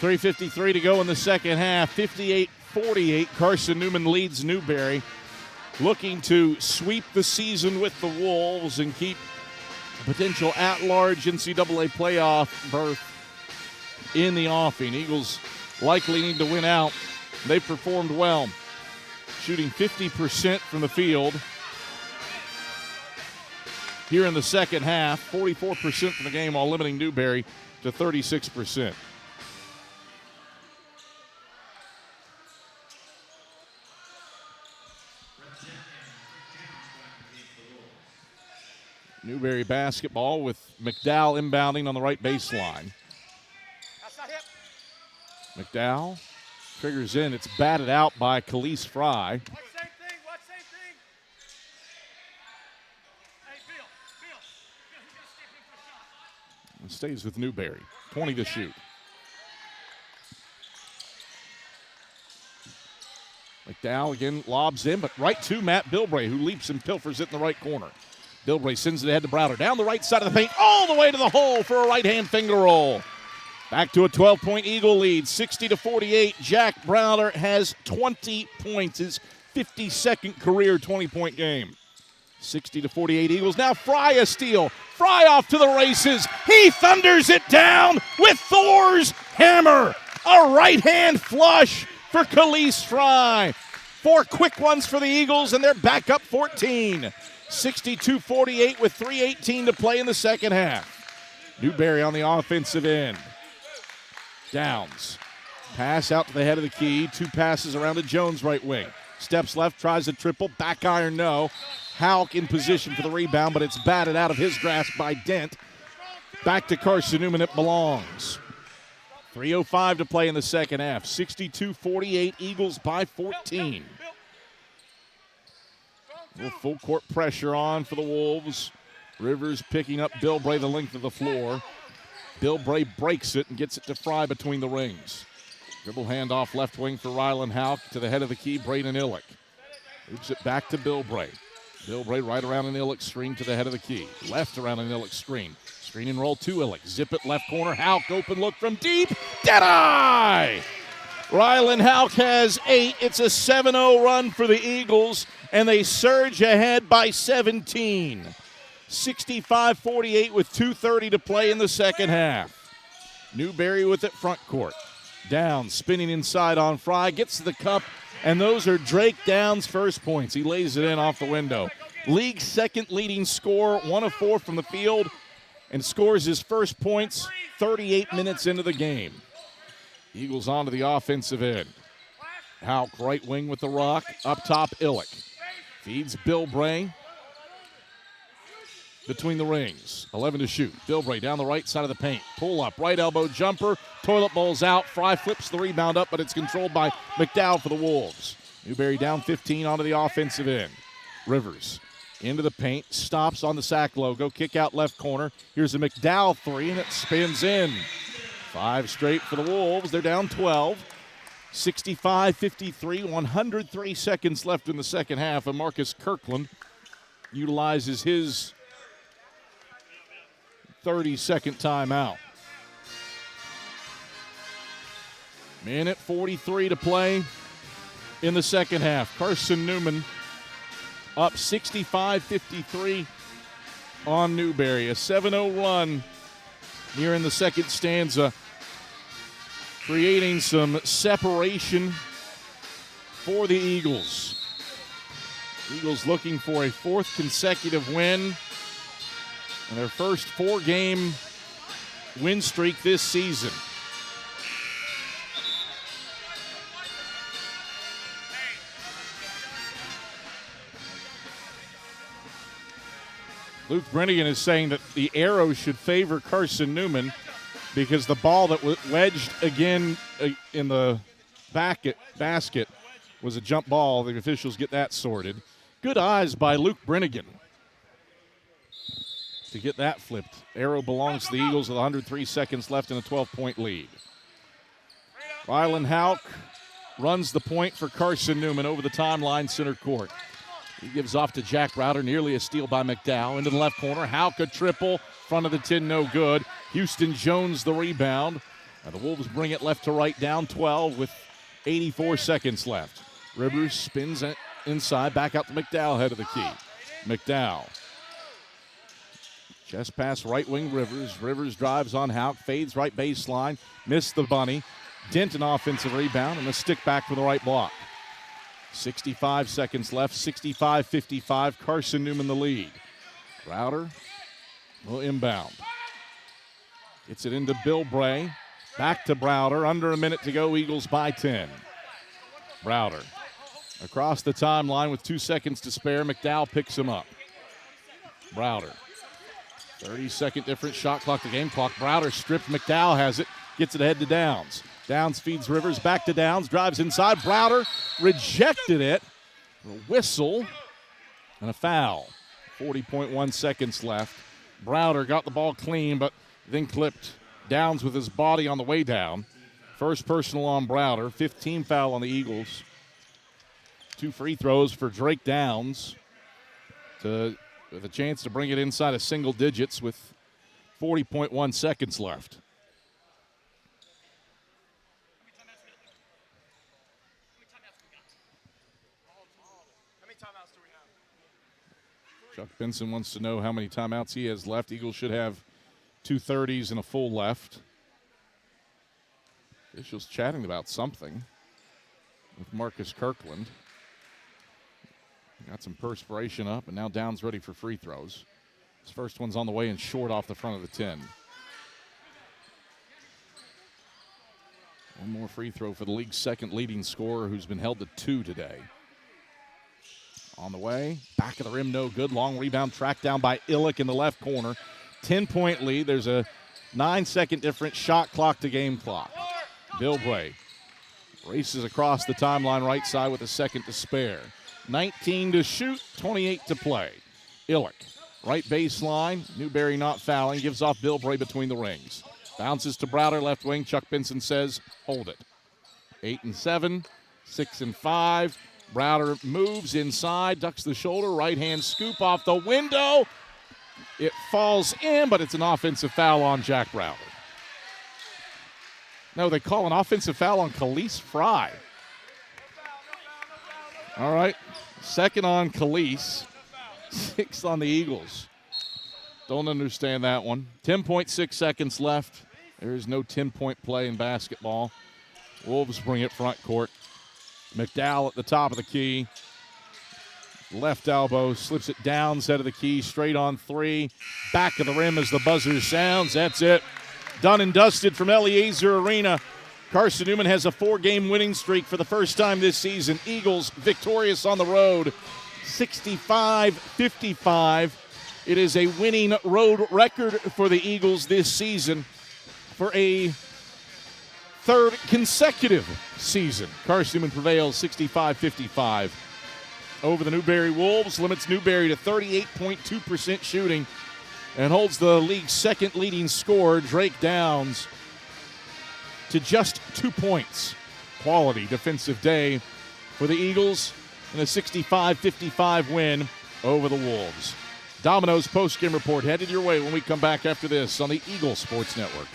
.353 to go in the second half. 58-48. Carson-Newman leads Newberry. Looking to sweep the season with the Wolves and keep a potential at-large NCAA playoff berth in the offing. Eagles likely need to win out. They performed well. shooting 50% from the field here in the second half, 44% from the game, while limiting Newberry to 36%. Newberry basketball with McDowell inbounding on the right baseline. McDowell triggers in. It's batted out by Khalees Fry. And stays with Newberry. 20 to shoot. McDowell again lobs in, but right to Matt Bilbray, who leaps and pilfers it in the right corner. Bilbray sends it ahead to Browder. Down the right side of the paint, all the way to the hole for a right-hand finger roll. Back to a 12-point Eagle lead, 60-48. Jack Browder has 20 points, his 52nd career 20-point game. 60-48 Eagles. Now Fry a steal. Fry off to the races. He thunders it down with Thor's hammer. A right-hand flush for Khalees Fry. 4 quick ones for the Eagles, and they're back up 14. 62-48 with 3:18 to play in the second half. Newberry on the offensive end. Downs. Pass out to the head of the key. 2 passes around to Jones right wing. Steps left, tries a triple. Back iron, no. Houck in position for the rebound, but it's batted out of his grasp by Dent. Back to Carson-Newman it belongs. 3:05 to play in the second half. 62-48, Eagles by 14. A little full court pressure on for the Wolves. Rivers picking up Bilbray the length of the floor. Bilbray breaks it and gets it to Fry between the rings. Dribble handoff left wing for Rylan Houck to the head of the key, Braden Illick. Moves it back to Bilbray. Bilbray right around an Illick screen to the head of the key. Left around an Illick screen. Screen and roll to Illick. Zip it left corner. Houck open look from deep. Dead-eye! Rylan Houck has 8. It's a 7-0 run for the Eagles, and they surge ahead by 17. 65-48 with 2:30 to play in the second half. Newberry with it front court. Downs spinning inside on Fry. Gets to the cup, and those are Drake Downs' first points. He lays it in off the window. League second leading scorer, 1 of 4 from the field, and scores his first points 38 minutes into the game. Eagles onto the offensive end. Houck right wing with the rock. Up top, Illick. Feeds Bilbray. Between the rings. 11 to shoot. Bilbray down the right side of the paint. Pull up. Right elbow jumper. Toilet bowl's out. Fry flips the rebound up, but it's controlled by McDowell for the Wolves. Newberry down 15 onto the offensive end. Rivers into the paint. Stops on the sack logo. Kick out left corner. Here's a McDowell 3, and it spins in. 5 straight for the Wolves. They're down 12. 65-53. 103 seconds left in the second half, and Marcus Kirkland utilizes his 30-second timeout. Minute 43 to play in the second half. Carson-Newman up 65-53 on Newberry. A 7-0 run here in the second stanza, creating some separation for the Eagles. Eagles looking for a 4th consecutive win and their first 4-game win streak this season. Luke Brennigan is saying that the arrow should favor Carson-Newman because the ball that was wedged again in the basket was a jump ball. The officials get that sorted. Good eyes by Luke Brennigan to get that flipped. Arrow belongs to the Eagles with 103 seconds left in a 12-point lead. Rylan Houck runs the point for Carson-Newman over the timeline, center court. He gives off to Jack Browder, nearly a steal by McDowell. Into the left corner, Houck a triple, front of the tin, no good. Houston Jones the rebound. And the Wolves bring it left to right, down 12 with 84 seconds left. Rivers spins inside, back out to McDowell, head of the key. McDowell. Chest pass right wing Rivers. Rivers drives on Houck, fades right baseline, missed the bunny. Dent an offensive rebound and a stick back for the right block. 65 seconds left, 65-55. Carson-Newman the lead. Browder will inbound. Gets it into Bilbray. Back to Browder. Under a minute to go. Eagles by 10. Browder across the timeline with 2 seconds to spare. McDowell picks him up. Browder. 30-second difference. Shot clock to game clock. Browder stripped. McDowell has it. Gets it ahead to Downs. Downs feeds Rivers. Back to Downs. Drives inside. Browder rejected it. A whistle and a foul. 40.1 seconds left. Browder got the ball clean, but then clipped Downs with his body on the way down. First personal on Browder. 15 foul on the Eagles. 2 free throws for Drake Downs with a chance to bring it inside of single digits with 40.1 seconds left. Chuck Benson wants to know how many timeouts he has left. Eagles should have 2 30s and a full left. Officials chatting about something with Marcus Kirkland. Got some perspiration up, and now Downs ready for free throws. His first one's on the way and short off the front of the 10. One more free throw for the league's second leading scorer, who's been held to 2 today. On the way, back of the rim, no good. Long rebound tracked down by Illick in the left corner. 10-point lead. There's a 9-second difference. Shot clock to game clock. Bilbray races across the timeline right side with a second to spare. 19 to shoot, 28 to play. Illick, right baseline. Newberry not fouling. Gives off Bilbray between the rings. Bounces to Browder, left wing. Chuck Benson says, hold it. 8 and 7, 6 and 5. Browder moves inside, ducks the shoulder, right-hand scoop off the window. It falls in, but it's an offensive foul on Jack Browder. No, they call an offensive foul on Khalees Fry. All right, second on Khalees, 6th on the Eagles. Don't understand that one. 10.6 seconds left. There is no 10-point play in basketball. Wolves bring it front court. McDowell at the top of the key. Left elbow, slips it down, set of the key, straight on 3. Back of the rim as the buzzer sounds. That's it. Done and dusted from Eliezer Arena. Carson-Newman has a 4-game winning streak for the first time this season. Eagles victorious on the road, 65-55. It is a winning road record for the Eagles this season for a 3rd consecutive season. Carson-Newman prevails 65-55 over the Newberry Wolves, limits Newberry to 38.2% shooting, and holds the league's second leading scorer, Drake Downs, to just 2 points. Quality defensive day for the Eagles in a 65-55 win over the Wolves. Domino's post-game report headed your way when we come back after this on the Eagle Sports Network.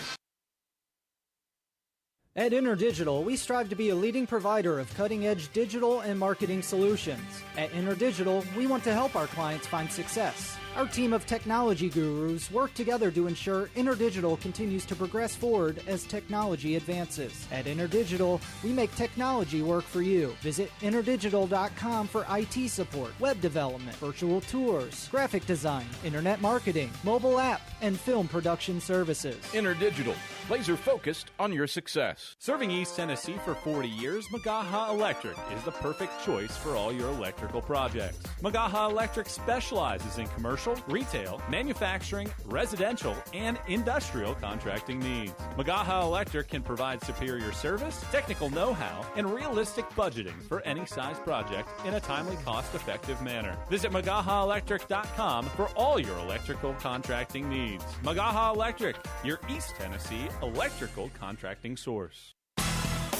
At InterDigital, we strive to be a leading provider of cutting-edge digital and marketing solutions. At InterDigital, we want to help our clients find success. Our team of technology gurus work together to ensure InterDigital continues to progress forward as technology advances. At InterDigital, we make technology work for you. Visit interdigital.com for IT support, web development, virtual tours, graphic design, internet marketing, mobile app, and film production services. InterDigital, laser focused on your success. Serving East Tennessee for 40 years, Magaha Electric is the perfect choice for all your electrical projects. Magaha Electric specializes in commercial, retail, manufacturing, residential, and industrial contracting needs. Magaha Electric can provide superior service, technical know-how, and realistic budgeting for any size project in a timely, cost-effective manner. Visit MagahaElectric.com for all your electrical contracting needs. Magaha Electric, your East Tennessee electrical contracting source.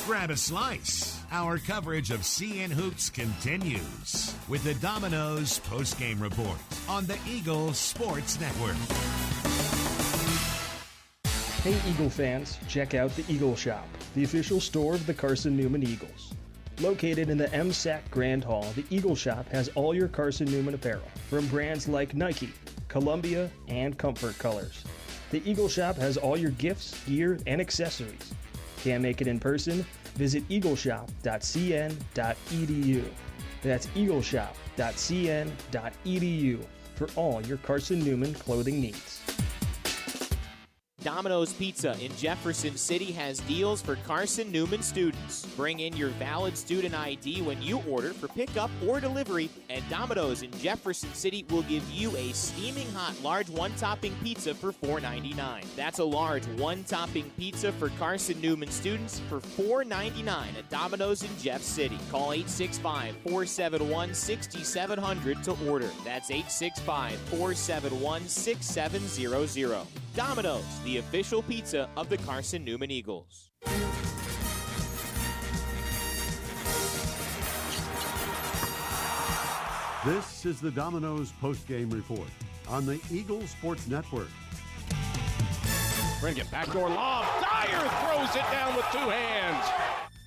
Grab a slice. Our coverage of CN Hoops continues with the Domino's post-game report on the Eagle Sports Network. Hey Eagle fans, check out the Eagle Shop, the official store of the Carson-Newman Eagles. Located in the MSAC Grand Hall, the Eagle Shop has all your Carson-Newman apparel from brands like Nike, Columbia, and Comfort Colors. The Eagle Shop has all your gifts, gear, and accessories. Can't make it in person? Visit eagleshop.cn.edu. That's eagleshop.cn.edu for all your Carson-Newman clothing needs. Domino's Pizza in Jefferson City has deals for Carson-Newman students. Bring in your valid student ID when you order for pickup or delivery, and Domino's in Jefferson City will give you a steaming hot large one-topping pizza for $4.99. That's a large one-topping pizza for Carson-Newman students for $4.99 at Domino's in Jeff City. Call 865-471-6700 to order. That's 865-471-6700. Domino's, the official pizza of the Carson-Newman Eagles. This is the Domino's post-game report on the Eagles Sports Network. Bring it, backdoor lob. Dyer throws it down with two hands.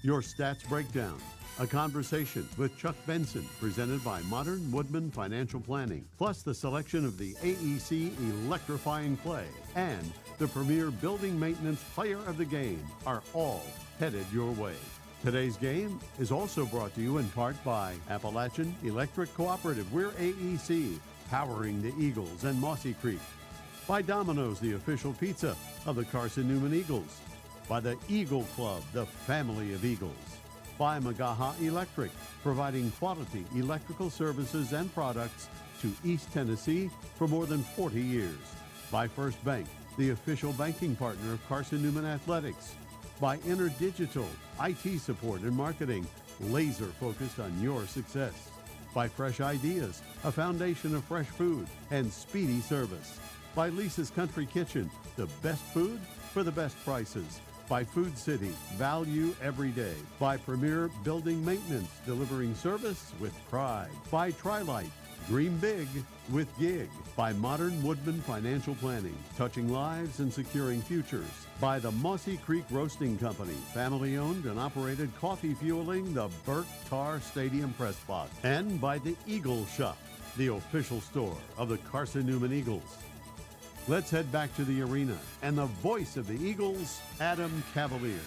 Your stats breakdown. A conversation with Chuck Benson, presented by Modern Woodman Financial Planning, plus the selection of the AEC Electrifying Clay and the premier building maintenance player of the game are all headed your way. Today's game is also brought to you in part by Appalachian Electric Cooperative. We're AEC, powering the Eagles and Mossy Creek. By Domino's, the official pizza of the Carson-Newman Eagles. By the Eagle Club, the family of Eagles. By Magaha Electric, providing quality electrical services and products to East Tennessee for more than 40 years. By First Bank, the official banking partner of Carson-Newman Athletics. By InterDigital, IT support and marketing, laser focused on your success. By Fresh Ideas, a foundation of fresh food and speedy service. By Lisa's Country Kitchen, the best food for the best prices. By Food City, value every day. By Premier Building Maintenance, delivering service with pride. By Trilight, dream big with gig. By Modern Woodman Financial Planning, touching lives and securing futures. By the Mossy Creek Roasting Company, family owned and operated, coffee fueling the Burt Tarr Stadium press box. And by the Eagle Shop, the official store of the Carson-Newman Eagles. Let's head back to the arena and the voice of the Eagles, Adam Cavalier.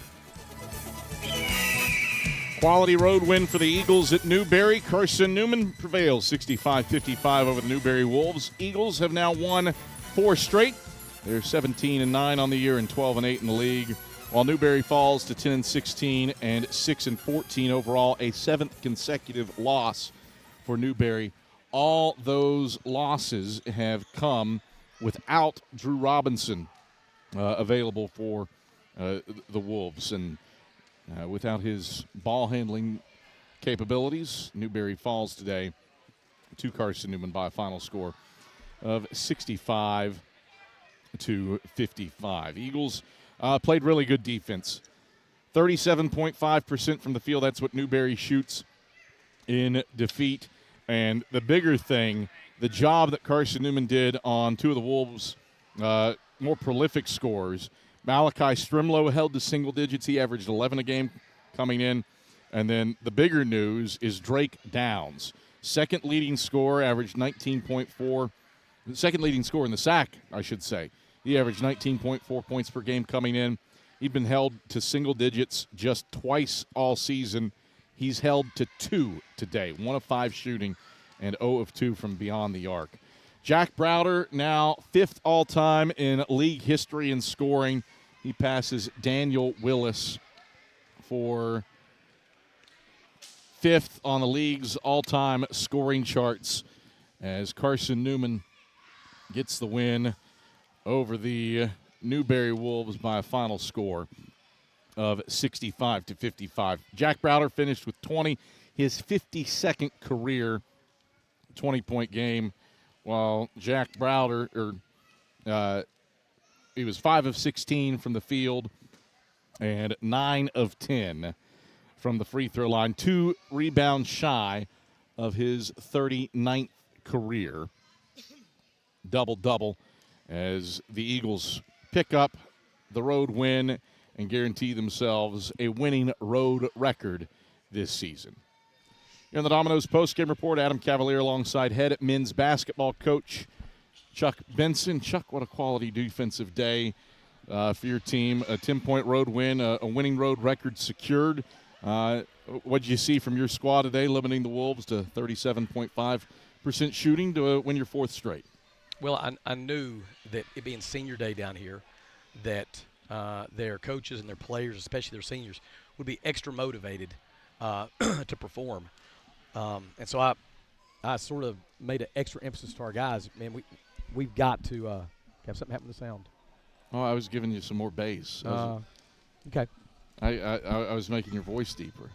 Quality road win for the Eagles at Newberry. Carson-Newman prevails 65-55 over the Newberry Wolves. Eagles have now won 4 straight. They're 17-9 on the year and 12-8 in the league, while Newberry falls to 10-16 and 6-14 overall, a 7th consecutive loss for Newberry. All those losses have come without Drew Robinson available for the Wolves. And without his ball handling capabilities, Newberry falls today to Carson-Newman by a final score of 65-55. Eagles played really good defense. 37.5% from the field. That's what Newberry shoots in defeat. And the bigger thing, the job that Carson-Newman did on 2 of the Wolves' more prolific scorers. Malachi Strimlow held to single digits. He averaged 11 a game coming in. And then the bigger news is Drake Downs. Second leading scorer, averaged 19.4. Second leading scorer in the sack, I should say. He averaged 19.4 points per game coming in. He'd been held to single digits just twice all season. He's held to 2 today, 1 of 5 shooting and 0 of 2 from beyond the arc. Jack Browder now 5th all-time in league history in scoring. He passes Daniel Willis for 5th on the league's all-time scoring charts as Carson-Newman gets the win over the Newberry Wolves by a final score of 65-55. Jack Browder finished with 20, his 52nd career 20-point game, while Jack Browder, he was 5 of 16 from the field and 9 of 10 from the free throw line, 2 rebounds shy of his 39th career double-double as the Eagles pick up the road win and guarantee themselves a winning road record this season. Here in the Domino's post-game report, Adam Cavalier alongside head men's basketball coach Chuck Benson. Chuck, what a quality defensive day for your team. A 10-point road win, a winning road record secured. what did you see from your squad today, limiting the Wolves to 37.5% shooting to win your fourth straight? Well, I knew that it being senior day down here, that their coaches and their players, especially their seniors, would be extra motivated to perform. And so I sort of made an extra emphasis to our guys. Man, we've got to have something happen to the sound. Oh, I was giving you some more bass. Okay. I was making your voice deeper.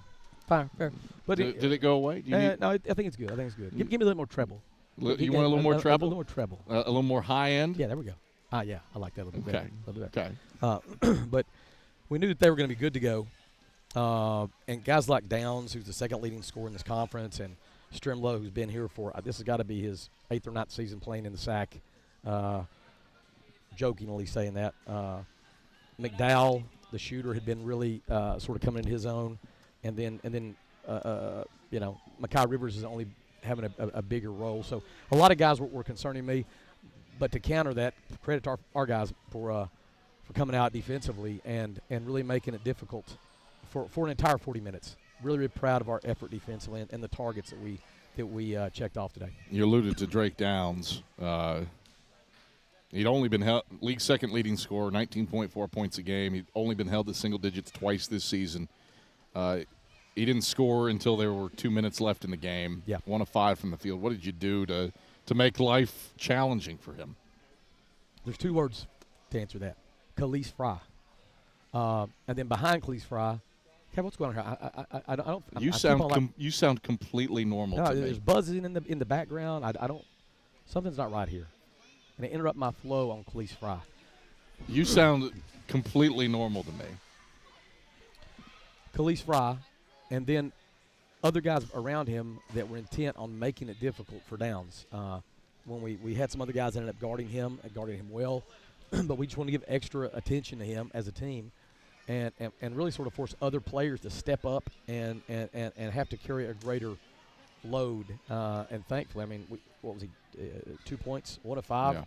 Fine, fair. But did it go away? No, I think it's good. Give me a little more treble. You want a little more treble? A little more treble. A little more high end? Yeah, there we go. Yeah, I like that a little bit better. Okay. But we knew that they were going to be good to go. And guys like Downs, who's the second leading scorer in this conference, and Strimlow, who's been here for this has got to be his 8th or 9th season playing in the SAC. Jokingly saying that. McDowell, the shooter, had been really sort of coming into his own, and then Mekhi Rivers is only having a bigger role. So a lot of guys were concerning me, but to counter that, credit to our guys for coming out defensively and really making it difficult for an entire 40 minutes. Really, really proud of our effort defensively and the targets that we checked off today. You alluded to Drake Downs. He'd only been league second leading scorer, 19.4 points a game. He'd only been held to single digits twice this season. He didn't score until there were 2 minutes left in the game. Yeah. 1 of 5 from the field. What did you do to make life challenging for him? There's 2 words to answer that. Khalees Fry. And then behind Khalees Fry, Kev, what's going on here? I don't. You sound completely normal to me. There's buzzing in the background. I don't. Something's not right here. And it interrupt my flow on Khalees Fry. You sound completely normal to me. Khalees Fry, and then other guys around him that were intent on making it difficult for Downs. When we had some other guys that ended up guarding him well, but we just want to give extra attention to him as a team and really sort of force other players to step up and have to carry a greater load. And thankfully, I mean, what was he, 2 points, 1 of 5? Yeah.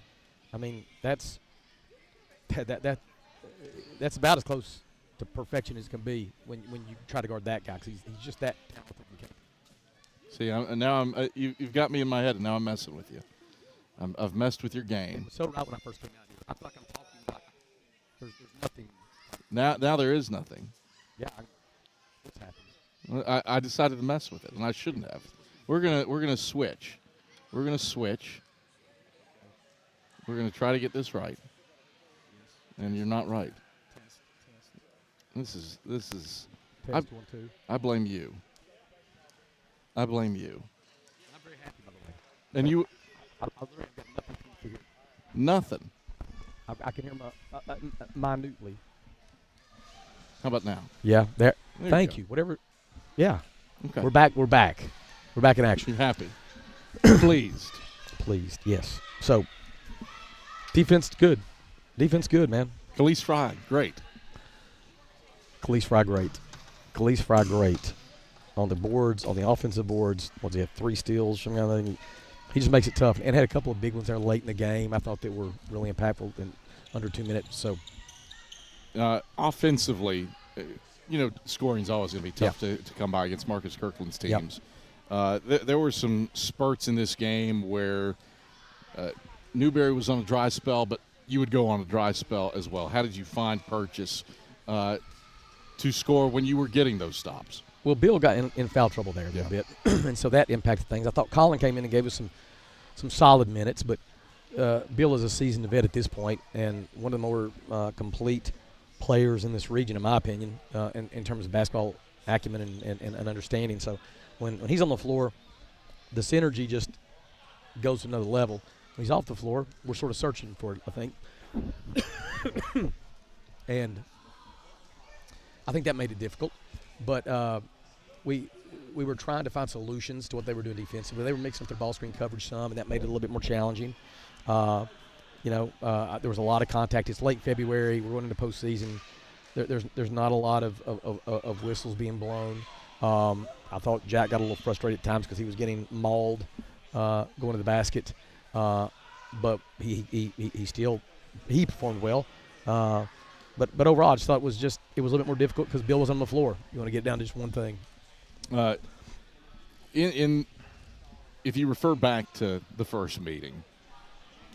I mean, that's about as close to perfection as can be when you try to guard that guy, because he's just that talented. See, you've got me in my head, and now I'm messing with you. I've messed with your game. It was so right when I first came out here. I feel like I'm talking about there's nothing. Now there is nothing. Yeah, what's happening? I decided to mess with it, and I shouldn't have. We're gonna switch. We're gonna switch. We're gonna try to get this right. And you're not right. This is. Test 1, 2. I blame you. I'm very happy, by the way. And you. I literally got nothing to hear. Nothing. I can hear minutely. How about now? Yeah. There. Thank you. Whatever. Yeah. Okay. We're back. We're back in action. You're happy. Pleased. Pleased. Yes. So. Defense good, man. Khalees Fry, great. Khalees Fry, great. On the boards, on the offensive boards, he had 3 steals from everything. He just makes it tough, and had a couple of big ones there late in the game. I thought that were really impactful in under 2 minutes. So, offensively, scoring is always going to be tough to come by against Marcus Kirkland's teams. Yep. There were some spurts in this game where Newberry was on a dry spell, but you would go on a dry spell as well. How did you find Purchase to score when you were getting those stops? Well, Bill got in foul trouble there a little bit, and so that impacted things. I thought Colin came in and gave us some solid minutes, but Bill is a seasoned vet at this point and one of the more complete players in this region, in my opinion, in terms of basketball acumen and understanding. So when he's on the floor, the synergy just goes to another level. When he's off the floor, we're sort of searching for it, I think. And I think that made it difficult. But we were trying to find solutions to what they were doing defensively. They were mixing up their ball screen coverage some, and that made it a little bit more challenging. There was a lot of contact. It's late February. We're going into postseason. There's not a lot of whistles being blown. I thought Jack got a little frustrated at times because he was getting mauled going to the basket. But he performed well. But overall, I just thought it was a little bit more difficult because Bill was on the floor. You want to get down to just one thing. If you refer back to the first meeting,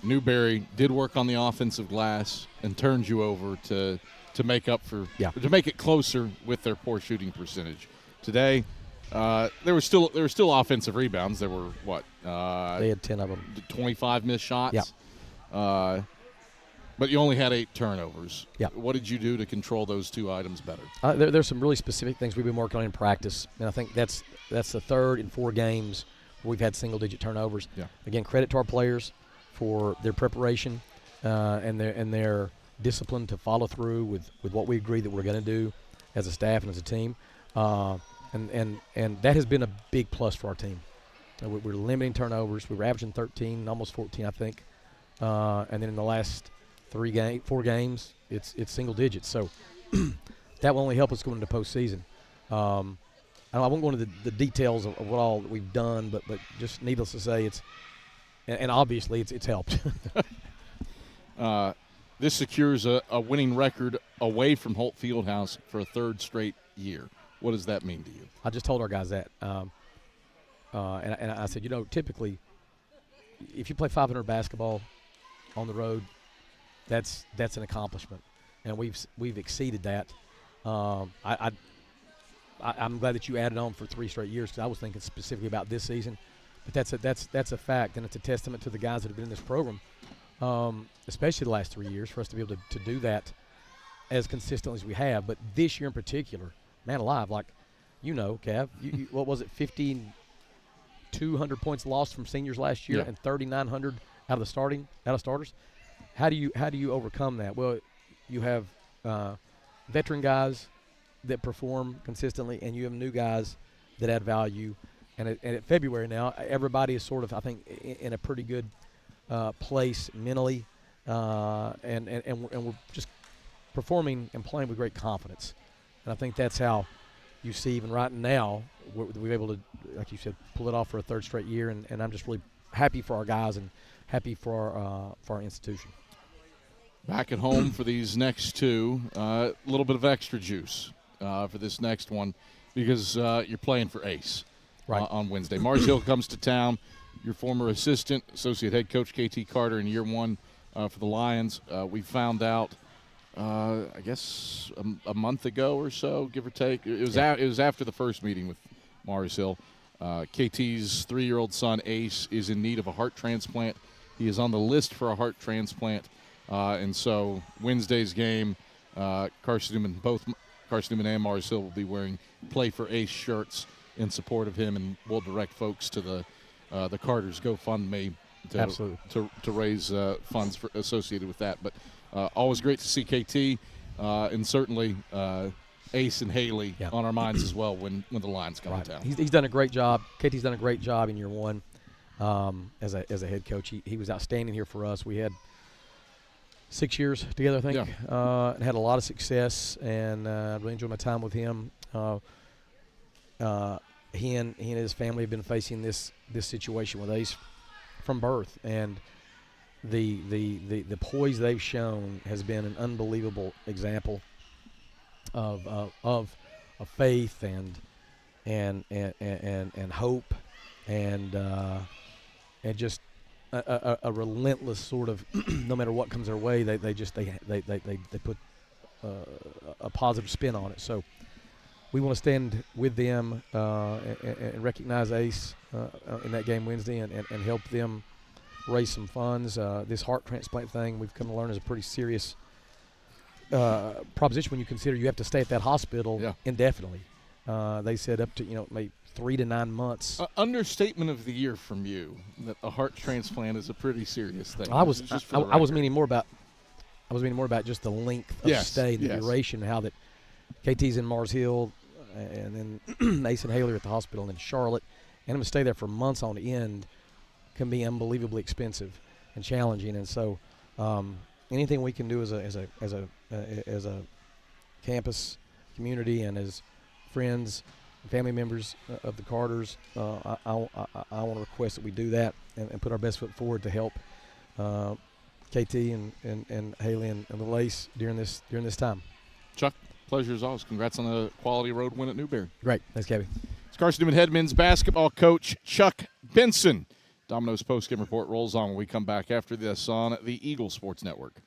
Newberry did work on the offensive glass and turned you over to make up for to make it closer with their poor shooting percentage. Today, there were still offensive rebounds. There were they had 10 of them, 25 missed shots. Yeah. But you only had 8 turnovers. Yeah. What did you do to control those 2 items better? There's some really specific things we've been working on in practice, and I think that's the third in 4 games where we've had single-digit turnovers. Yeah. Again, credit to our players for their preparation and their discipline to follow through with what we agree that we're going to do as a staff and as a team, and that has been a big plus for our team. We're limiting turnovers. We were averaging 13, almost 14, I think, and then in the last 4 games, it's single digits. So that will only help us go into postseason. I won't go into the details of what all that we've done, but just needless to say, and obviously it's helped. This secures a winning record away from Holt Fieldhouse for a 3rd straight year. What does that mean to you? I just told our guys that, and I said, typically, if you play 500 basketball on the road, that's an accomplishment, and we've exceeded that. I'm glad that you added on for 3 straight years, because I was thinking specifically about this season, but that's a fact, and it's a testament to the guys that have been in this program, especially the last 3 years, for us to be able to do that as consistently as we have. But this year in particular, man alive, Cav, what was it, 1,500 points lost from seniors last year, and 3,900 out of starters. How do you overcome that? Well, you have veteran guys that perform consistently, and you have new guys that add value. And at February now, everybody is sort of, I think, in a pretty good place mentally, and we're just performing and playing with great confidence. And I think that's how you see even right now we're able to, like you said, pull it off for a 3rd straight year. And I'm just really happy for our guys and happy for our institution. Back at home for these next 2, a little bit of extra juice for this next one, because you're playing for Ace on Wednesday. Mars Hill comes to town. Your former associate head coach KT Carter in year 1 for the Lions. We found out, I guess, a month ago or so, give or take. It was after the first meeting with Mars Hill. KT's 3-year-old son Ace is in need of a heart transplant. He is on the list for a heart transplant. And so Wednesday's game, Carson-Newman and Mars Hill will be wearing Play for Ace shirts in support of him, and we'll direct folks to the Carter's GoFundMe to raise funds associated with that. But always great to see KT, and certainly Ace and Haley on our minds as well when the Lions come to town. He's done a great job. KT's done a great job in year 1 as a head coach. He was outstanding here for us. We had 6 years together, I think, and had a lot of success, and I really enjoyed my time with him. He and his family have been facing this situation with Ace from birth, and the poise they've shown has been an unbelievable example of faith and hope and just a relentless sort of no matter what comes their way, they put a positive spin on it. So we want to stand with them and recognize Ace in that game Wednesday and help them raise some funds. This heart transplant thing we've come to learn is a pretty serious proposition when you consider you have to stay at that hospital indefinitely. They said up to maybe 3 to 9 months. Understatement of the year from you that a heart transplant is a pretty serious thing. I was meaning more about just the length of stay, the duration, how that KT's in Mars Hill, and then Ace and Haley are at the hospital, and then Charlotte, and I'm going to stay there for months on end can be unbelievably expensive and challenging. And so anything we can do as a campus community and as friends, family members of the Carters, I want to request that we do that and put our best foot forward to help KT and Haley and the Lace during this time. Chuck, pleasure as always. Congrats on the quality road win at Newberry. Great. Thanks, Kevin. Carson-Newman head men's basketball coach Chuck Benson. Domino's postgame report rolls on when we come back after this on the Eagle Sports Network.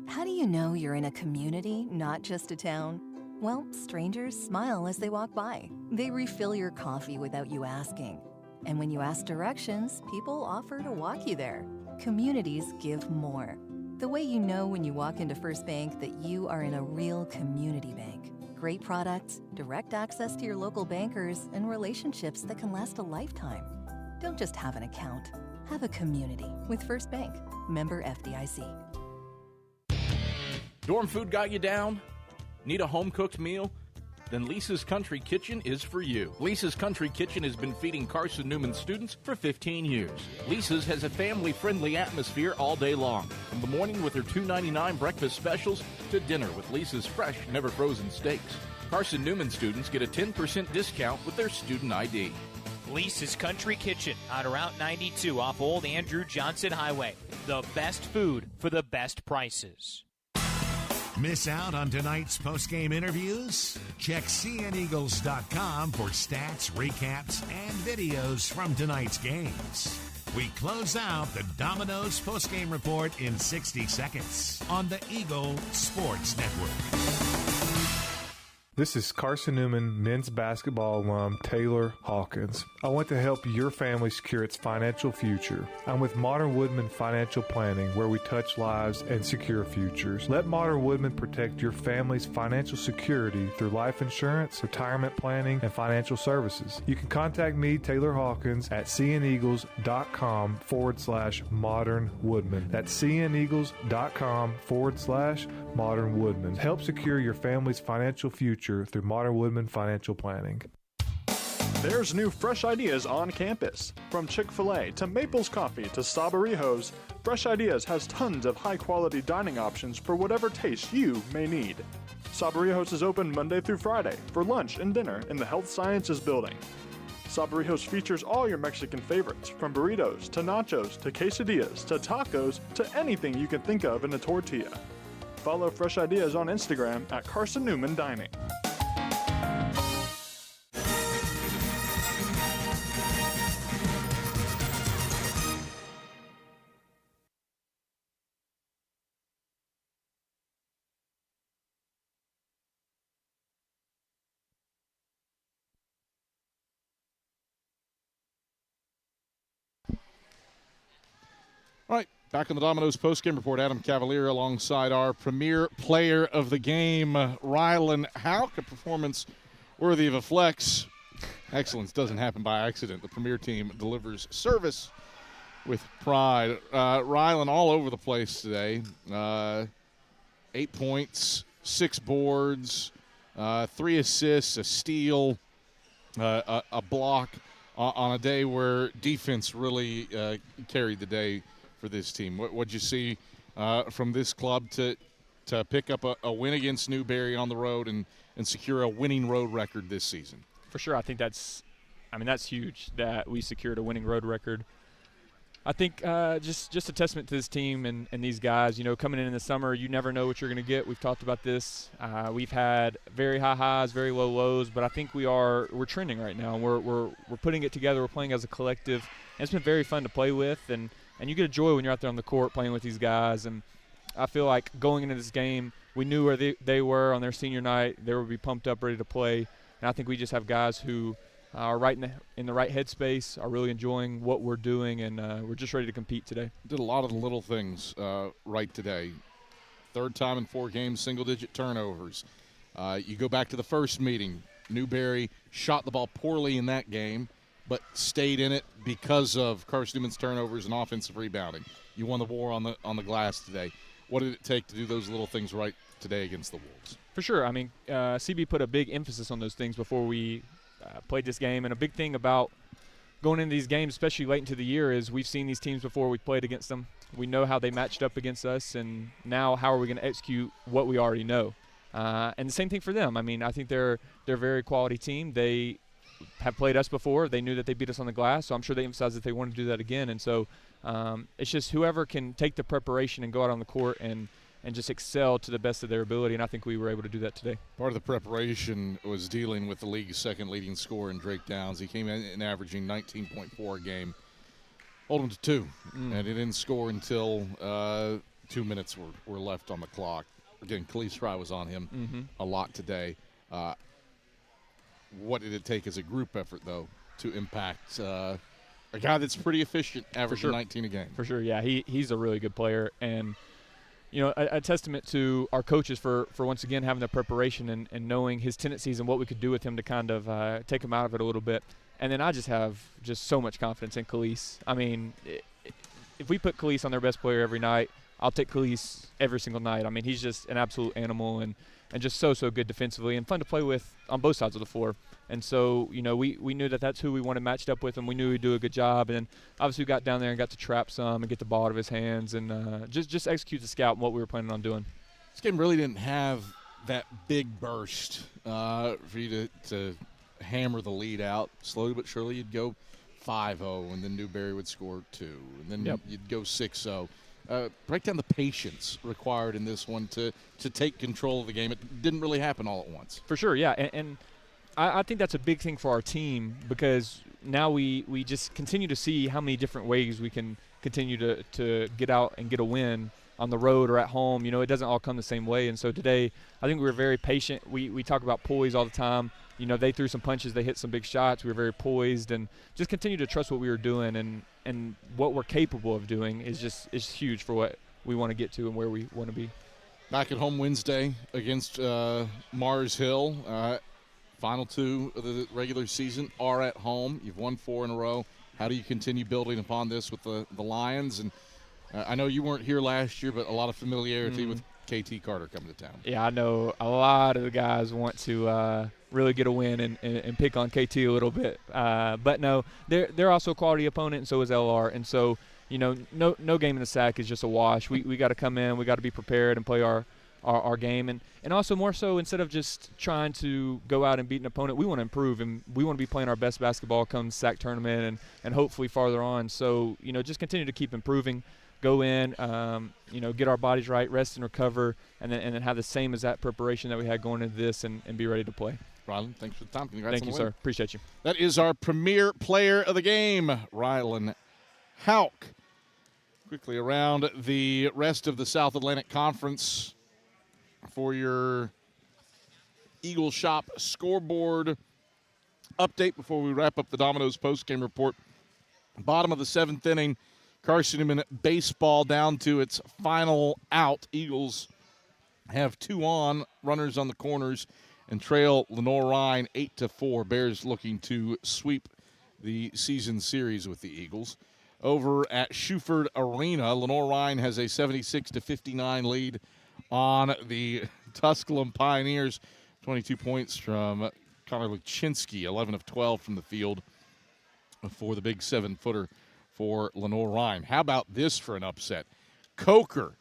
How do you know you're in a community, not just a town? Well, strangers smile as they walk by. They refill your coffee without you asking. And when you ask directions, people offer to walk you there. Communities give more. The way you know when you walk into First Bank that you are in a real community bank. Great products, direct access to your local bankers, and relationships that can last a lifetime. Don't just have an account. Have a community with First Bank. Member FDIC. Dorm food got you down? Need a home-cooked meal? Then Lisa's Country Kitchen is for you. Lisa's Country Kitchen has been feeding Carson-Newman students for 15 years. Lisa's has a family-friendly atmosphere all day long, from the morning with her $2.99 breakfast specials to dinner with Lisa's fresh, never-frozen steaks. Carson-Newman students get a 10% discount with their student ID. Lisa's Country Kitchen on Route 92 off Old Andrew Johnson Highway. The best food for the best prices. Miss out on tonight's post-game interviews? Check cneagles.com for stats, recaps, and videos from tonight's games. We close out the Domino's post-game report in 60 seconds on the Eagle Sports Network. This is Carson-Newman men's basketball alum Taylor Hawkins. I want to help your family secure its financial future. I'm with Modern Woodman Financial Planning, where we touch lives and secure futures. Let Modern Woodman protect your family's financial security through life insurance, retirement planning, and financial services. You can contact me, Taylor Hawkins, at cneagles.com/Modern Woodman. That's cneagles.com/Modern Woodman. Help secure your family's financial future through Modern Woodman Financial Planning. There's new fresh ideas on campus. From Chick-fil-A to Maples Coffee to Sabarijos, Fresh Ideas has tons of high-quality dining options for whatever taste you may need. Sabarijos is open Monday through Friday for lunch and dinner in the Health Sciences Building. Sabarijos features all your Mexican favorites, from burritos to nachos to quesadillas to tacos to anything you can think of in a tortilla. Follow Fresh Ideas on Instagram at Carson-Newman Dining. All right, back on the Domino's postgame report, Adam Cavalier alongside our premier player of the game, Rylan Houck. A performance worthy of a flex. Excellence doesn't happen by accident. The premier team delivers service with pride. Rylan all over the place today. 8 points, 6 boards, 3 assists, a steal, a block on a day where defense really carried the day for this team. What'd you see from this club to pick up a win against Newberry on the road and secure a winning road record this season? For sure, I think that's huge that we secured a winning road record. I think just a testament to this team and these guys. You know, coming in the summer, you never know what you're going to get. We've talked about this. We've had very high highs, very low lows, but I think we're trending right now. We're putting it together. We're playing as a collective, and it's been very fun to play with. And you get a joy when you're out there on the court playing with these guys. And I feel like going into this game, we knew where they were on their senior night. They would be pumped up, ready to play. And I think we just have guys who are right in the right headspace, are really enjoying what we're doing, and we're just ready to compete today. Did a lot of the little things right today. Third time in 4 games, single-digit turnovers. You go back to the first meeting. Newberry shot the ball poorly in that game, but stayed in it because of Carson-Newman's turnovers and offensive rebounding. You won the war on the glass today. What did it take to do those little things right today against the Wolves? For sure. I mean, CB put a big emphasis on those things before we played this game. And a big thing about going into these games, especially late into the year, is we've seen these teams before. We've played against them. We know how they matched up against us, and now how are we going to execute what we already know? And the same thing for them. I mean, I think they're a very quality team. They have played us before. They knew that they beat us on the glass, so I'm sure they emphasized that they want to do that again. And so it's just whoever can take the preparation and go out on the court and and just excel to the best of their ability, and I think we were able to do that today. Part of the preparation was dealing with the league's second leading scorer in Drake Downs. He came in averaging 19.4 a game. Hold him to 2, and he didn't score until 2 minutes were left on the clock. Again, Khalees Fry was on him a lot today. What did it take as a group effort, though, to impact a guy that's pretty efficient, averaging 19 a game? For sure, yeah. He's a really good player, and a testament to our coaches for once again having the preparation and knowing his tendencies and what we could do with him to kind of take him out of it a little bit. And then I just have so much confidence in Khalees. I mean, if we put Khalees on their best player every night, I'll take Khalees every single night. I mean, he's just an absolute animal and just so good defensively and fun to play with on both sides of the floor. And so, we knew that that's who we wanted matched up with, and we knew he'd do a good job. And then obviously we got down there and got to trap some and get the ball out of his hands and just execute the scout and what we were planning on doing. This game really didn't have that big burst for you to hammer the lead out. Slowly but surely you'd go 5-0, and then Newberry would score 2, and then you'd go 6-0. Break down the patience required in this one to take control of the game. It didn't really happen all at once. For sure, yeah. And I think that's a big thing for our team, because now we just continue to see how many different ways we can continue to get out and get a win on the road or at home. It doesn't all come the same way. And so today I think we were very patient. We talk about poise all the time. They threw some punches, they hit some big shots. We were very poised and just continue to trust what we were doing, and what we're capable of doing is huge for what we want to get to and where we want to be. Back at home Wednesday against Mars Hill. Final 2 of the regular season are at home. You've won 4 in a row. How do you continue building upon this with the Lions? And I know you weren't here last year, but a lot of familiarity with KT Carter coming to town. Yeah, I know a lot of the guys want to really get a win and pick on KT a little bit. But no, they're also a quality opponent, and so is LR. And so, no game in the SAC is just a wash. We got to come in, we got to be prepared and play our game. And also more so, instead of just trying to go out and beat an opponent, we want to improve, and we want to be playing our best basketball come SAC tournament and hopefully farther on. So, just continue to keep improving. Go in, get our bodies right, rest and recover, and then have the same as that preparation that we had going into this and be ready to play. Rylan, thanks for the time. Congrats. Thank you, sir. Appreciate you. That is our premier player of the game, Rylan Hauk. Quickly around the rest of the South Atlantic Conference for your Eagle Shop scoreboard update before we wrap up the Domino's postgame report. Bottom of the 7th inning, Carson-Newman baseball down to its final out. Eagles have 2 on, runners on the corners, and trail Lenore-Rhine 8-4. Bears looking to sweep the season series with the Eagles. Over at Shuford Arena, Lenore-Rhine has a 76-59 lead on the Tusculum Pioneers. 22 points from Connor Luczynski, 11 of 12 from the field for the big 7-footer for Lenore-Rhine. How about this for an upset? Coker,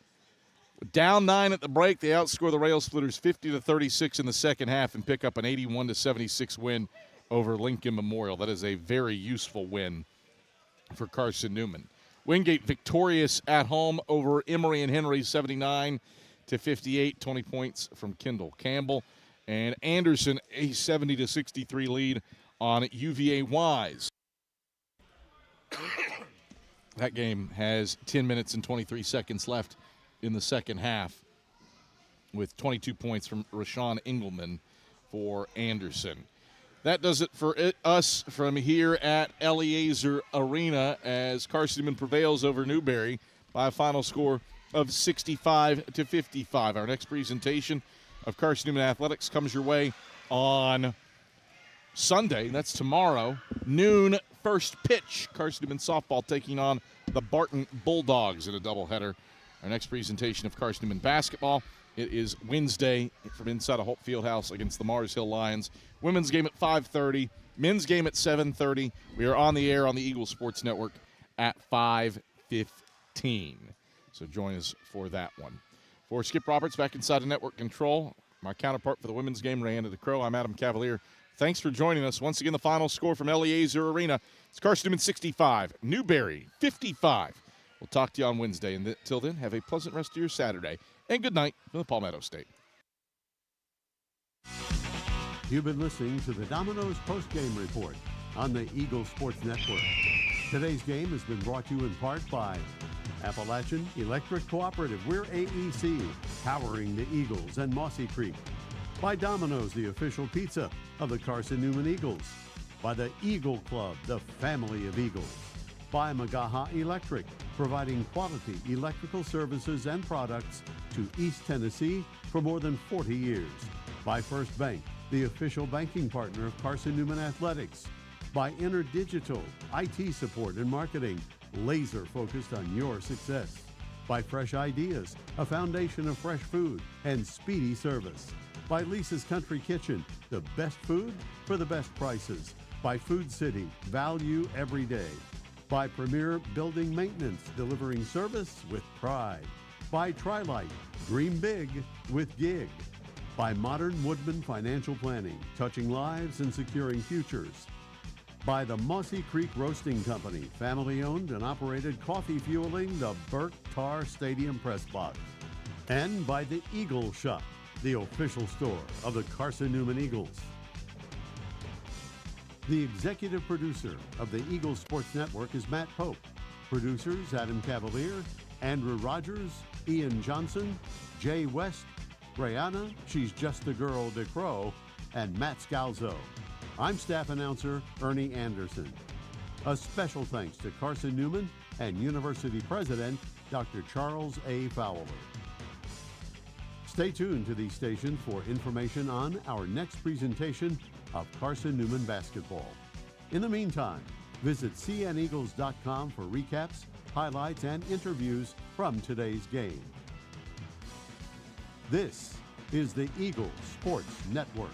down 9 at the break. They outscore the Rail Splitters 50-36 in the second half and pick up an 81-76 win over Lincoln Memorial. That is a very useful win for Carson-Newman. Wingate victorious at home over Emory and Henry 79-58. 20 points from Kendall Campbell. And Anderson a 70-63 lead on UVA Wise. That game has 10 minutes and 23 seconds left in the second half with 22 points from Rashawn Engelman for Anderson. That does it for us from here at Eliezer Arena as Carson-Newman prevails over Newberry by a final score of 65-55. Our next presentation of Carson-Newman Athletics comes your way on Sunday. That's tomorrow, noon. First pitch, Carson-Newman softball taking on the Barton Bulldogs in a doubleheader. Our next presentation of Carson-Newman basketball, it is Wednesday from inside a Holt Fieldhouse against the Mars Hill Lions. Women's game at 5:30, men's game at 7:30. We are on the air on the Eagle Sports Network at 5:15. So join us for that one. For Skip Roberts back inside of network control, my counterpart for the women's game, Rayanna DeCrow, I'm Adam Cavalier. Thanks for joining us. Once again, the final score from Eliezer Arena. It's Carson-Newman 65, Newberry 55. We'll talk to you on Wednesday. And until then, have a pleasant rest of your Saturday. and good night from the Palmetto State. You've been listening to the Domino's postgame report on the Eagle Sports Network. Today's game has been brought to you in part by Appalachian Electric Cooperative. We're AEC, powering the Eagles and Mossy Creek. By Domino's, the official pizza of the Carson-Newman Eagles. By the Eagle Club, the family of Eagles. By Magaha Electric, providing quality electrical services and products to East Tennessee for more than 40 years. By First Bank, the official banking partner of Carson-Newman Athletics. By InterDigital, IT support and marketing, laser focused on your success. By Fresh Ideas, a foundation of fresh food and speedy service. By Lisa's Country Kitchen, the best food for the best prices. By Food City, value every day. By Premier Building Maintenance, delivering service with pride. By Trilite, dream big with gig. By Modern Woodman Financial Planning, touching lives and securing futures. By the Mossy Creek Roasting Company, family-owned and operated, coffee fueling the Burke Tar Stadium press box. And by the Eagle Shop, the official store of the Carson-Newman Eagles. The executive producer of the Eagle Sports Network is Matt Pope. Producers Adam Cavalier, Andrew Rogers, Ian Johnson, Jay West, Brianna, she's just a girl, DeCrow, and Matt Scalzo. I'm staff announcer Ernie Anderson. A special thanks to Carson-Newman and University President Dr. Charles A. Fowler. Stay tuned to these stations for information on our next presentation of Carson-Newman basketball. In the meantime, visit cneagles.com for recaps, highlights, and interviews from today's game. This is the Eagle Sports Network.